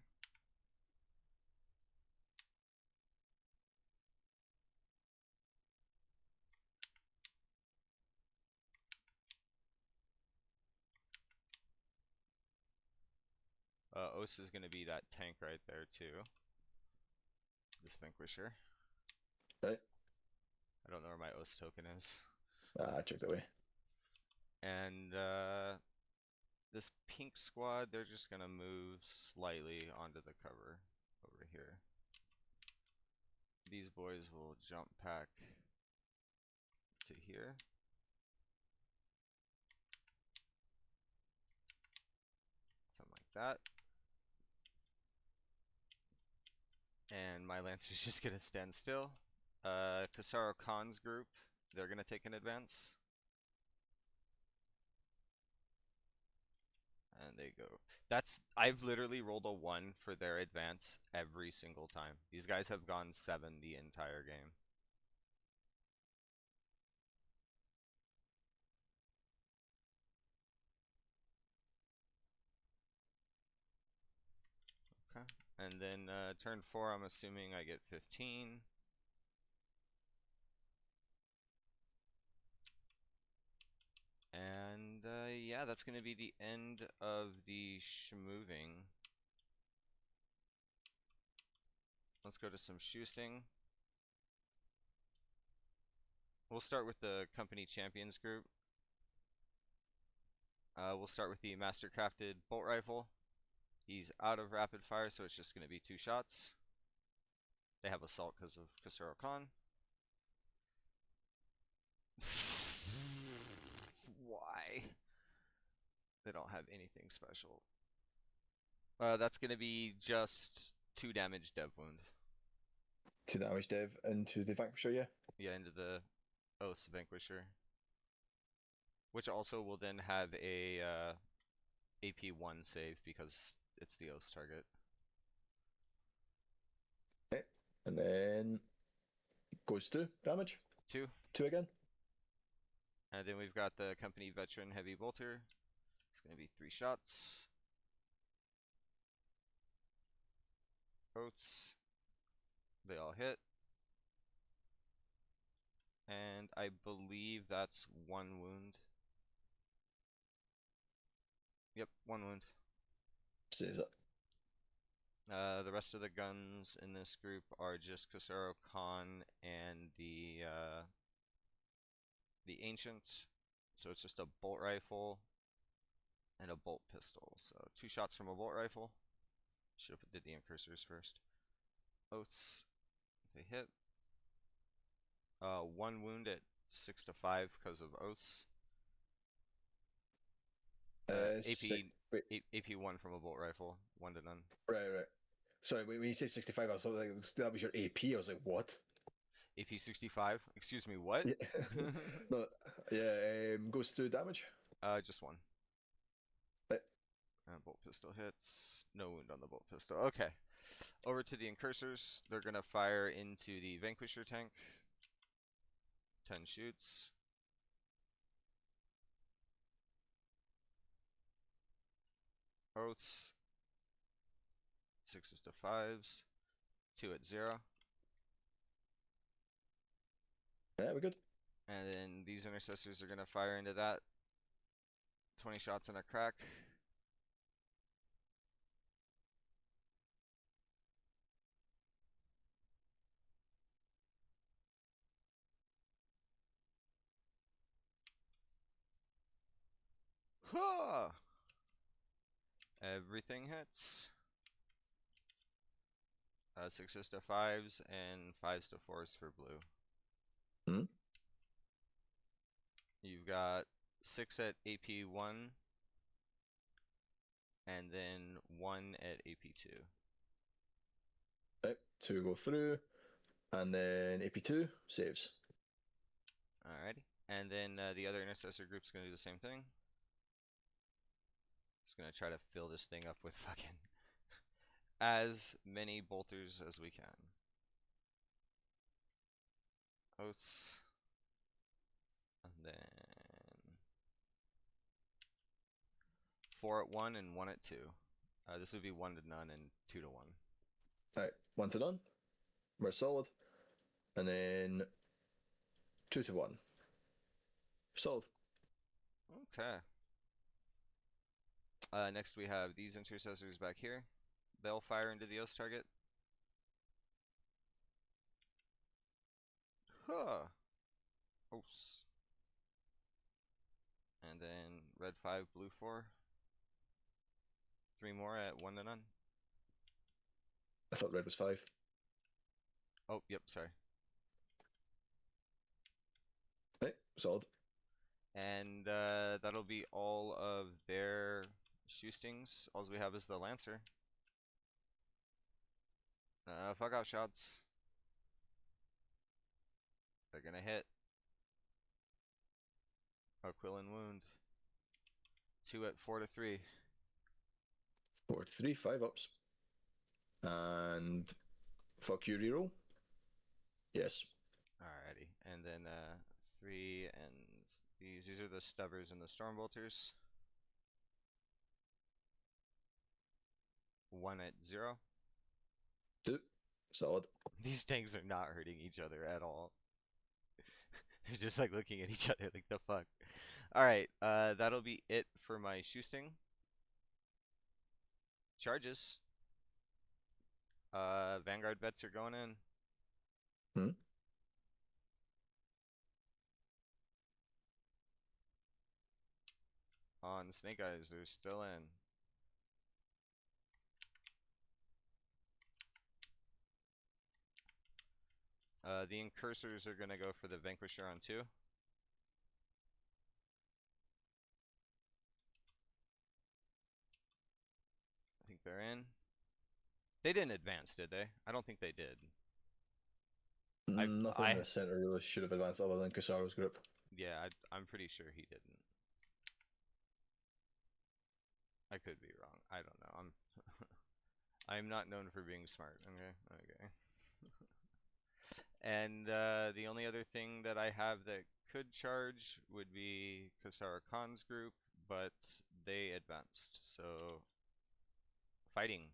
Os is going to be that tank right there too. This Vanquisher. Right. I don't know where my Os token is. I checked that way. And this pink squad, they're just going to move slightly onto the cover over here. These boys will jump pack to here. Something like that. And my Lancer's just going to stand still. Kasaro Khan's group, they're going to take an advance. And they go. I've literally rolled a 1 for their advance every single time. These guys have gone 7 the entire game. Okay. And then turn 4, I'm assuming I get 15. And yeah, that's going to be the end of the schmoving. Let's go to some shoosting. We'll start with the company champions group. We'll start with the mastercrafted bolt rifle. He's out of rapid fire, so it's just going to be 2 shots. They have assault because of Kasaro Khan. Why? They don't have anything special. That's going to be just 2 damage dev wound. 2 damage dev into the Vanquisher, yeah? Yeah, into the Os Vanquisher. Which also will then have a AP1 save because it's the Os target. Okay. And then goes 2 damage. 2. 2 again. And then we've got the company veteran heavy bolter. It's going to be 3 shots. Oats. They all hit. And I believe that's 1 wound. Yep, 1 wound. Saves it. The rest of the guns in this group are just Kasaro Khan and the Ancient. So it's just a bolt rifle and a bolt pistol. So 2 shots from a bolt rifle. Should have did the incursors first. Oats, they hit. 1 wound at 6 to 5 because of Oats. AP1 from a bolt rifle, 1 to none. Right. Sorry, when you say 65, I was like, that was your AP. I was like, what? AP 65? Excuse me, what? Yeah. No, yeah, goes 2 damage. Just 1. Right. Bolt pistol hits. No wound on the bolt pistol. Okay. Over to the incursors. They're going to fire into the Vanquisher tank. 10 shoots. Oaths. 6s to 5s. 2 at 0. Yeah, we're good. And then these intercessors are going to fire into that. 20 shots and a crack. Huh! Everything hits. 6s to 5s and 5s to 4s for blue. Hmm? You've got 6 at AP1 and then 1 at AP2. Right, 2 go through, and then AP2 saves. Alrighty. And then the other intercessor group's going to do the same thing. Just going to try to fill this thing up with fucking as many bolters as we can. Oats. And then 4 at 1 and 1 at 2. This would be 1 to none and 2 to 1. Alright, 1 to none. We're solid. And then 2 to 1. Solid. Okay. Next we have these intercessors back here. They'll fire into the O's target. Huh. Oops. And then red 5, blue 4. 3 more at 1 to none. I thought red was 5. Oh, yep, sorry. Right, solid. And that'll be all of their shootings. All we have is the Lancer. Fuck out shots. They're gonna hit. Quillen wound. 2 at 4 to 3. 4 to 3, 5 ups. And fuck you, reroll. Yes. Alrighty. And then 3 and these are the Stubbers and the Stormbolters. 1 at 0. 2. Solid. These tanks are not hurting each other at all. They're just like looking at each other like the fuck. Alright, that'll be it for my shooting. Charges. Vanguard bets are going in. Hmm? On Snake Eyes, they're still in. The Incursors are gonna go for the Vanquisher on 2. I think they're in. They didn't advance, did they? I don't think they did. Nothing in the center really should have advanced other than Casaro's group. Yeah, I'm pretty sure he didn't. I could be wrong. I don't know. I'm not known for being smart. Okay. And the only other thing that I have that could charge would be Kasara Khan's group, but they advanced. So fighting.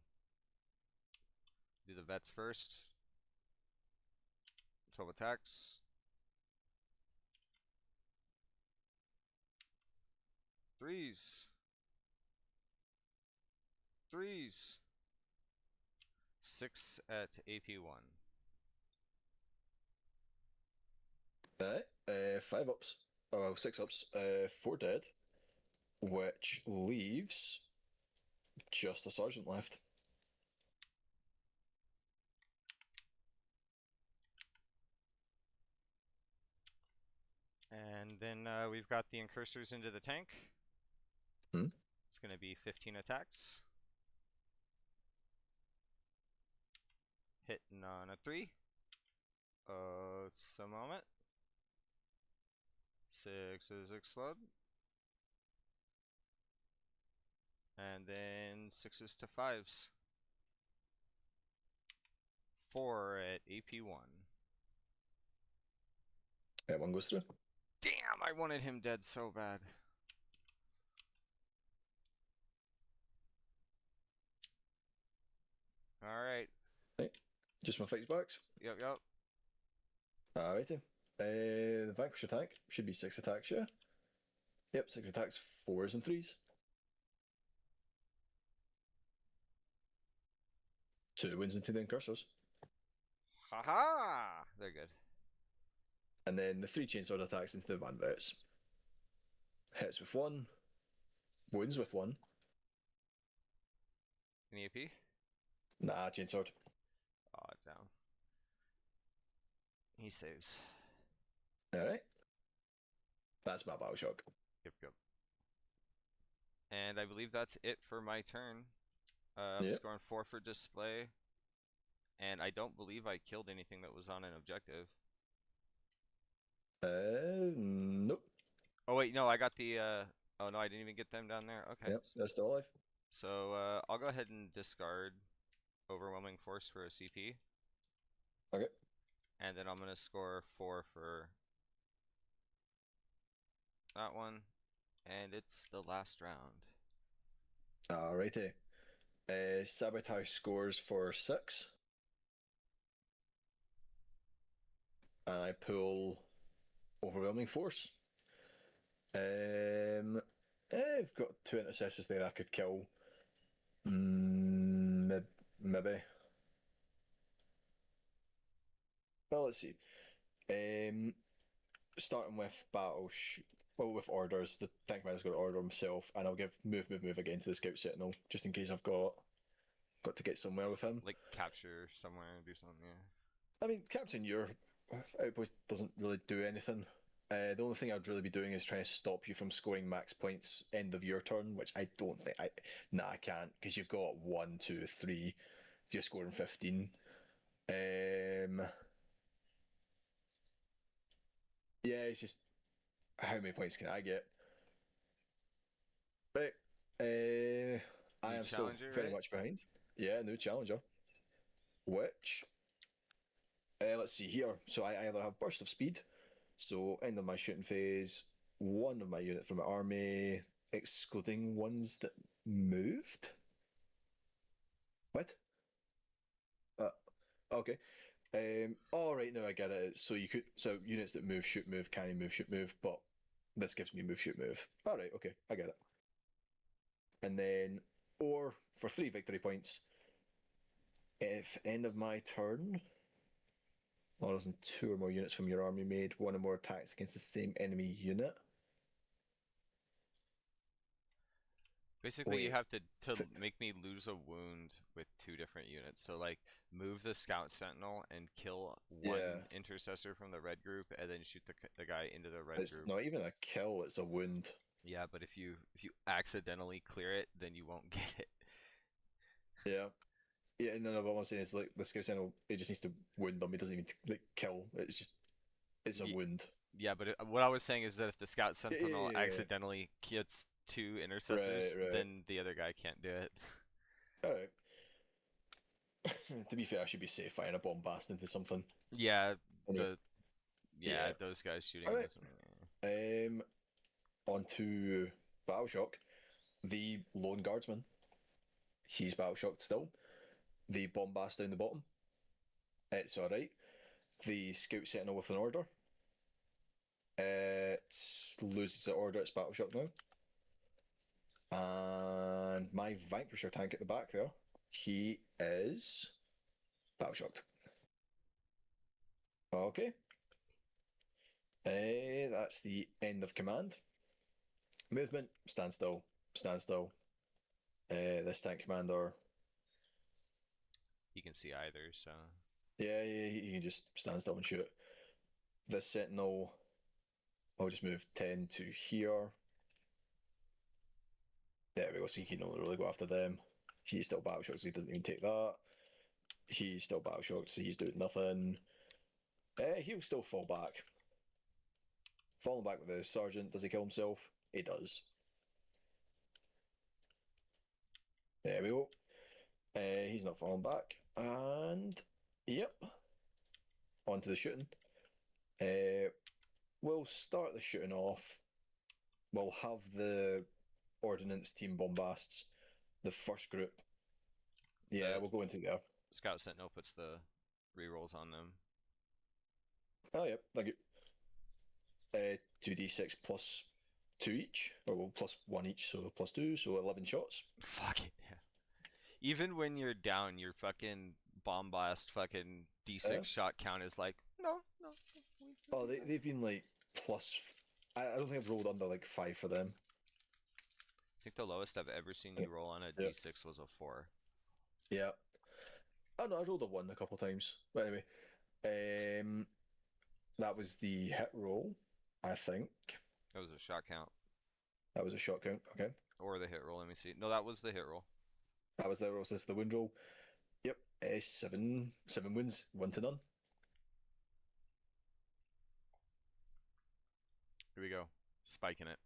Do the vets first. 12 attacks. Threes. 6 at AP1. 5 ups. Oh, well, 6 ups. 4 dead. Which leaves just a sergeant left. And then we've got the Incursors into the tank. It's going to be 15 attacks. Hitting on a 3. It's a moment. 6s explode. And then 6s to 5s. 4 at AP1. That one goes through. Damn, I wanted him dead so bad. Alright. Right. Just my fixed backs. Yep. Alrighty. The Vanquish attack should be 6 attacks, yeah? Yep, 6 attacks, 4s and 3s. 2 wins into the Incursors. Haha! They're good. And then the 3 chainsword attacks into the Van Vets. Hits with 1. Wounds with 1. Any AP? Nah, chainsword. Oh, down. He saves. Alright. That's my battle shock. Yep. And I believe that's it for my turn. I'm scoring 4 for display. And I don't believe I killed anything that was on an objective. Nope. Oh wait, no, I got the oh no, I didn't even get them down there. Okay. Yep, they're still alive. So I'll go ahead and discard Overwhelming Force for a CP. Okay. And then I'm gonna score 4 for that one. And it's the last round. Alrighty. Sabotage scores for 6. And I pull Overwhelming Force. I've got 2 intercessors there I could kill. Maybe. Well, let's see. Um, Starting with with orders, the tank man's got to order himself, and I'll give move again to the scout sentinel just in case I've got to get somewhere with him. Like capture somewhere and do something. Yeah. I mean, capturing your outpost doesn't really do anything. The only thing I'd really be doing is trying to stop you from scoring max points end of your turn, which I don't think I can't because you've got 1, 2, 3. You're scoring 15. Um, yeah, it's just how many points can I get? Right. I New am still challenger, very right? much behind. Yeah, new challenger. Which, let's see here. So I either have burst of speed, so end of my shooting phase, one of my units from my army, excluding ones that moved. What? Uh, okay. All right, now I get it. So units that move, shoot, move, can move, shoot, move, but this gives me move, shoot, move. All right, okay, I get it. And then, or for 3 victory points, if end of my turn, models and 2 or more units from your army made 1 or more attacks against the same enemy unit. Basically, you Wait, have to make me lose a wound with 2 different units. So like move the scout sentinel and kill yeah, one intercessor from the red group, and then shoot the guy into the red it's group. not even a kill; it's a wound. Yeah, but if you accidentally clear it, then you won't get it. Yeah, yeah. No. What I'm saying is like the skill channel, it just needs to wound them. It doesn't even like kill. It's a Ye- wound. Yeah, but what I was saying is that if the scout Yeah, yeah, sentinel yeah, yeah. accidentally gets 2 intercessors, Right. then the other guy can't do it. All right. To be fair, I should be safe firing a bombast into something. Yeah, Anyway, the yeah yeah. those guys shooting All into right. something. On to Battle Shock. The lone guardsman. He's Battle Shocked still. The bombast down the bottom. It's all right. The scout sentinel with an order. It loses the order. It's Battle Shock now. And my Vanquisher tank at the back there. He is Battle Shocked. Okay. That's the end of command. Movement, stand still, stand still. This tank commander, You can see either, so yeah, he can just stand still and shoot. This sentinel, I'll just move 10 to here. There we go, so he can only really go after them. He's still battle shocked, so he doesn't even take that. He's still battle shocked, so he's doing nothing. He'll still fall back. Falling back with the sergeant, does he kill himself? He does. There we go. He's not falling back. And, yep, on to the shooting. We'll start the shooting off. We'll have the ordnance team bombasts, the first group. Yeah, the we'll go into there. scout sentinel puts the rerolls on them. Oh, yeah, thank you. 2d6 plus 2 each, or well, plus 1 each, so plus 2, so 11 shots. Fuck it. Yeah. Even when you're down, your fucking bomb blast fucking Yeah. D6 shot count is like no, no. Oh, they've been like plus. I don't think I've rolled under like 5 for them. I think the lowest I've ever seen you roll on a Yeah. D6 was a 4. Yeah. Oh no, I rolled a 1 a couple of times. But anyway, um, that was the hit roll, I think. That was a shot count. That was a shot count. Okay. Or the hit roll. Let me see. No, that was the hit roll. That was the roll. This is the wind roll. Yep. 7 wins, 1 to none. Here we go. Spiking it.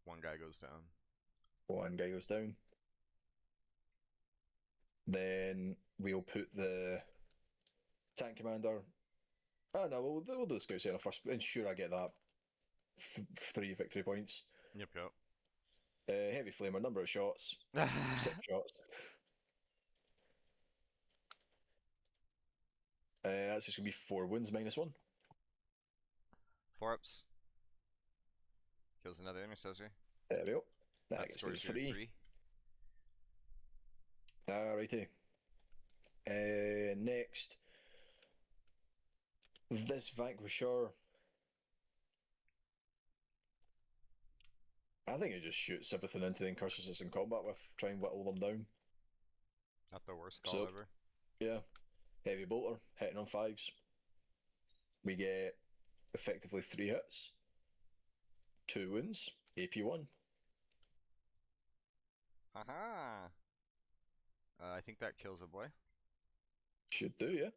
One guy goes down. 1 guy goes down. Then we'll put the tank commander. Oh no, we'll do the scout center first. Ensure I get that 3 victory points. Yep, yep. Heavy flamer, number of shots, 6 shots. That's just gonna be 4 wounds -1. 4 ups. Kills another intercessor. There we go. That That gets me to scores your 3. 3. Alrighty. Next, this Vanquisher. I think it just shoots everything into the incursors it's in combat with, try and whittle them down. Not the worst call So, ever. yeah. Heavy bolter, hitting on 5s. We get effectively 3 hits, 2 wounds, AP1. Haha. I think that kills a boy. Should do, yeah.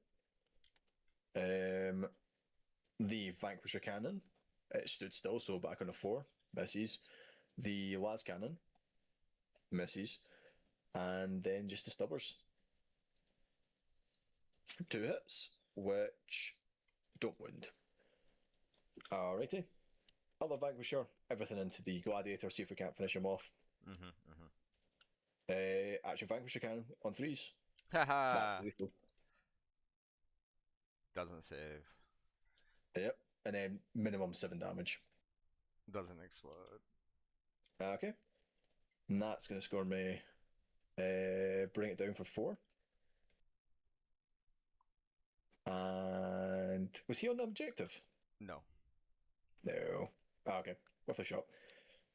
The Vanquisher cannon, it stood still, so back on a 4, misses. The las cannon, misses. And then just the stubbers. 2 hits, which don't wound. Alrighty. Other Vanquisher, everything into the Gladiator, see if we can't finish him off. Actual Vanquisher cannon on 3s. That's Haha. lethal. Doesn't save. Yep. And then minimum 7 damage. Doesn't explode. Okay. And that's going to score me. Bring it down for 4. And was he on the objective? No, No. Okay. Worth a shot.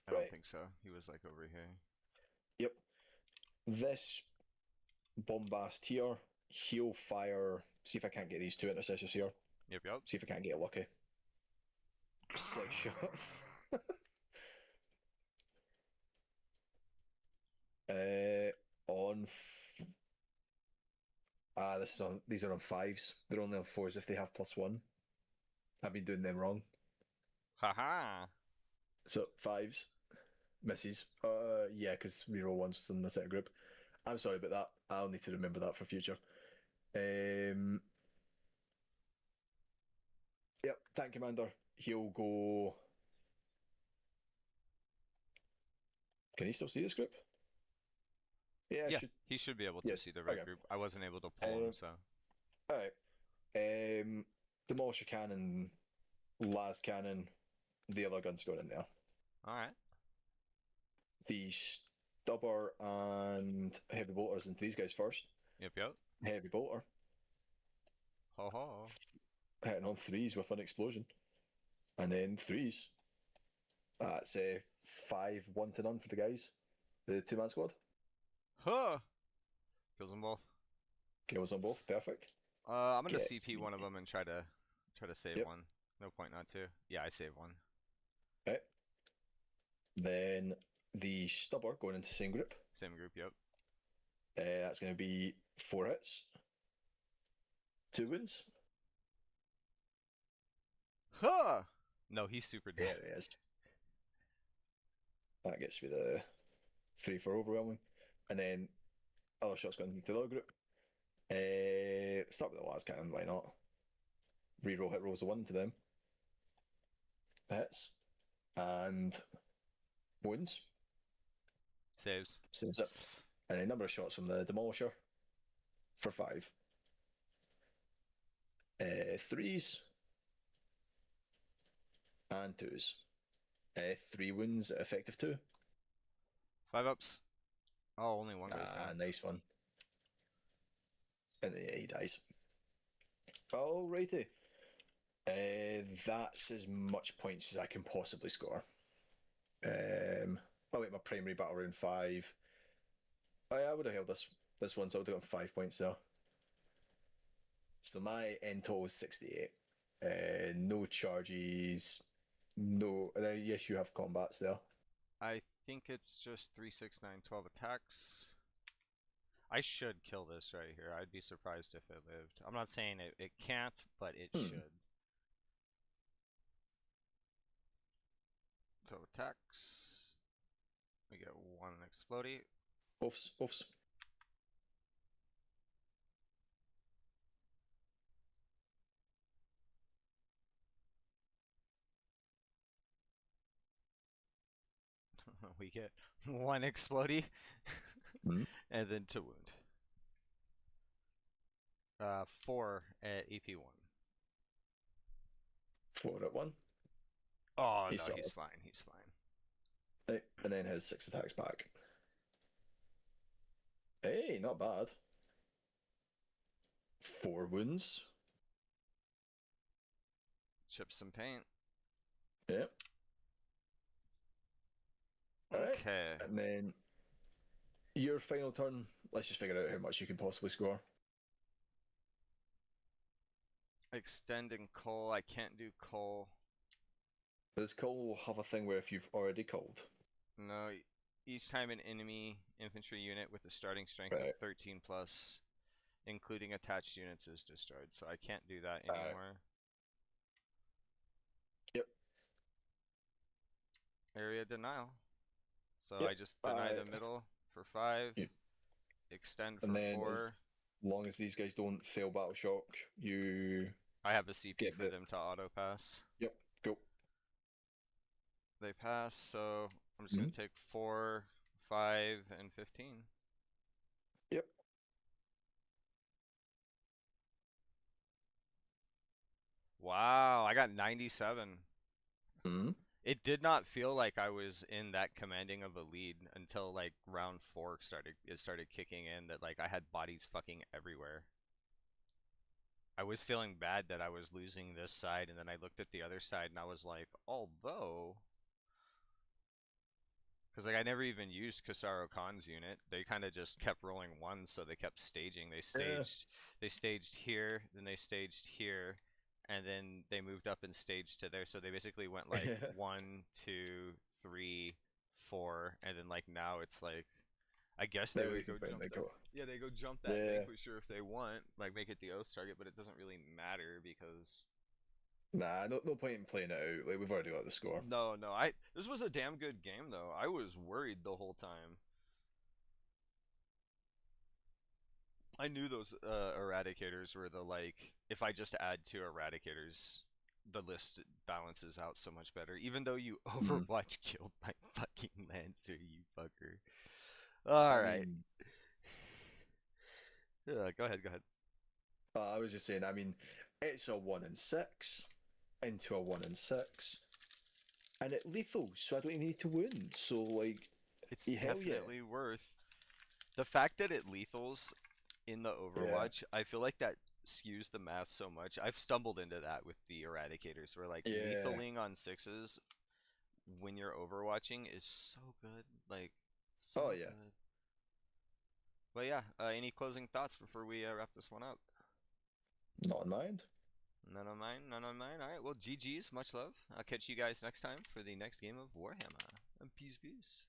I don't Right. think so. He was like over here. Yep. This bombast here, he'll fire. See if I can't get these 2 intercessors here. Yep. See if I can't get lucky. 6 shots. On. This is on. These are on 5s. They're only on 4s if they have +1. I've been doing them wrong. Haha. So 5s, misses. Yeah, because reroll once in the set group. I'm sorry about that. I'll need to remember that for future. Yep, tank commander. He'll go. Can he still see this group? Yeah, Yeah, should. he should be able to Yes. see the red Okay. group. I wasn't able to pull him, so. All right. Demolisher cannon, las cannon. The other guns going in there. All right. The stubber and heavy bolters into these guys first. Yep. Heavy bolter Ho ho. hitting on 3s with an explosion, and then 3s. That's 5 1-0 for the guys. The 2-man squad Huh. Kills them both. kills on both. Perfect. I'm gonna Get CP one of them and try to save Yep. one. No point not to. Yeah, I save one. Okay. Then the stubber going into the same group. Same group. Yep. That's going to be 4 hits, 2 wounds. Huh. No, he's super There dead. it is. That gets me the 3 for overwhelming, and then other shots going into the other group. Start with the last cannon. Why not? Reroll hit rolls a 1 to them. Hits and wounds. Saves. Saves it. And a number of shots from the demolisher for 5. 3s and 2s. 3 wounds at effective 2. 5 ups. Oh, only one goes down. Nice one. And yeah, he dies. Alrighty. That's as much points as I can possibly score. I'll make my primary battle round 5. I would have held this one, so I would have got 5 points there. So my end total is 68. No charges. No. Yes, you have combats there. I think it's just 3, 6, 9, 12 attacks. I should kill this right here. I'd be surprised if it lived. I'm not saying it can't, but it should. So attacks. We get 1 explodey. Oofs, oofs. we get one explodey, Hmm. and then to wound. 4 at AP1. 4 at 1. Oh He's no, he's solid. fine. He's fine. Right, and then his 6 attacks back. Hey, not bad. 4 wounds. Chip some paint. Yep. Alright. Okay. And then your final turn. Let's just figure out how much you can possibly score. Extending coal. I can't do coal. Does Cole have a thing where if you've already called? No. Each time an enemy infantry unit with a starting strength of Right. 13 plus, including attached units, is destroyed. So I can't do that Alright. anymore. Yep. Area denial. So Yep. I just deny the middle for 5. You, Extend and for then as 4. long as these guys don't fail battle shock, you I have a CP get for the. them to auto pass. Yep. Go. They pass, so I'm just Hmm. gonna take 4, 5, and 15. Yep. Wow, I got 97. Hmm. It did not feel like I was in that commanding of a lead until like round 4 started kicking in, that like I had bodies fucking everywhere. I was feeling bad that I was losing this side, and then I looked at the other side and I was like, although, because like I never even used Kasaro Khan's unit. They kind of just kept rolling ones, so they kept staging. Yeah. They staged here, then they staged here, and then they moved up and staged to there. So they basically went like Yeah. 1, 2, 3, 4, and then like now it's like I guess they Now they would can go jump finally that. go. Yeah, they go jump that Yeah. Vanquisher if they want, like make it the Oath target, but it doesn't really matter because Nah, no point in playing it out. Like we've already got the score. no, I this was a damn good game though. I was worried the whole time. I knew those eradicators were the like if I just add 2 eradicators, the list balances out so much better. Even though you Hmm. Overwatch killed my fucking Lancer, you fucker. I All right. mean, Yeah, go ahead, go ahead. I was just saying. I mean, it's a 1 and 6 into a 1 and 6, and it lethal, so I don't even need to wound. So like, It's yeah, hell yeah, definitely worth the fact that it lethals in the yeah, Overwatch. I feel like that skews the math so much. I've stumbled into that with the eradicators where like yeah. lethaling on 6s when you're overwatching is so good, like Oh so yeah, good. But yeah, any closing thoughts before we wrap this one up? not in mind. None on mine, none on mine. All right, well, GG's, much love. I'll catch you guys next time for the next game of Warhammer. And peace, peace.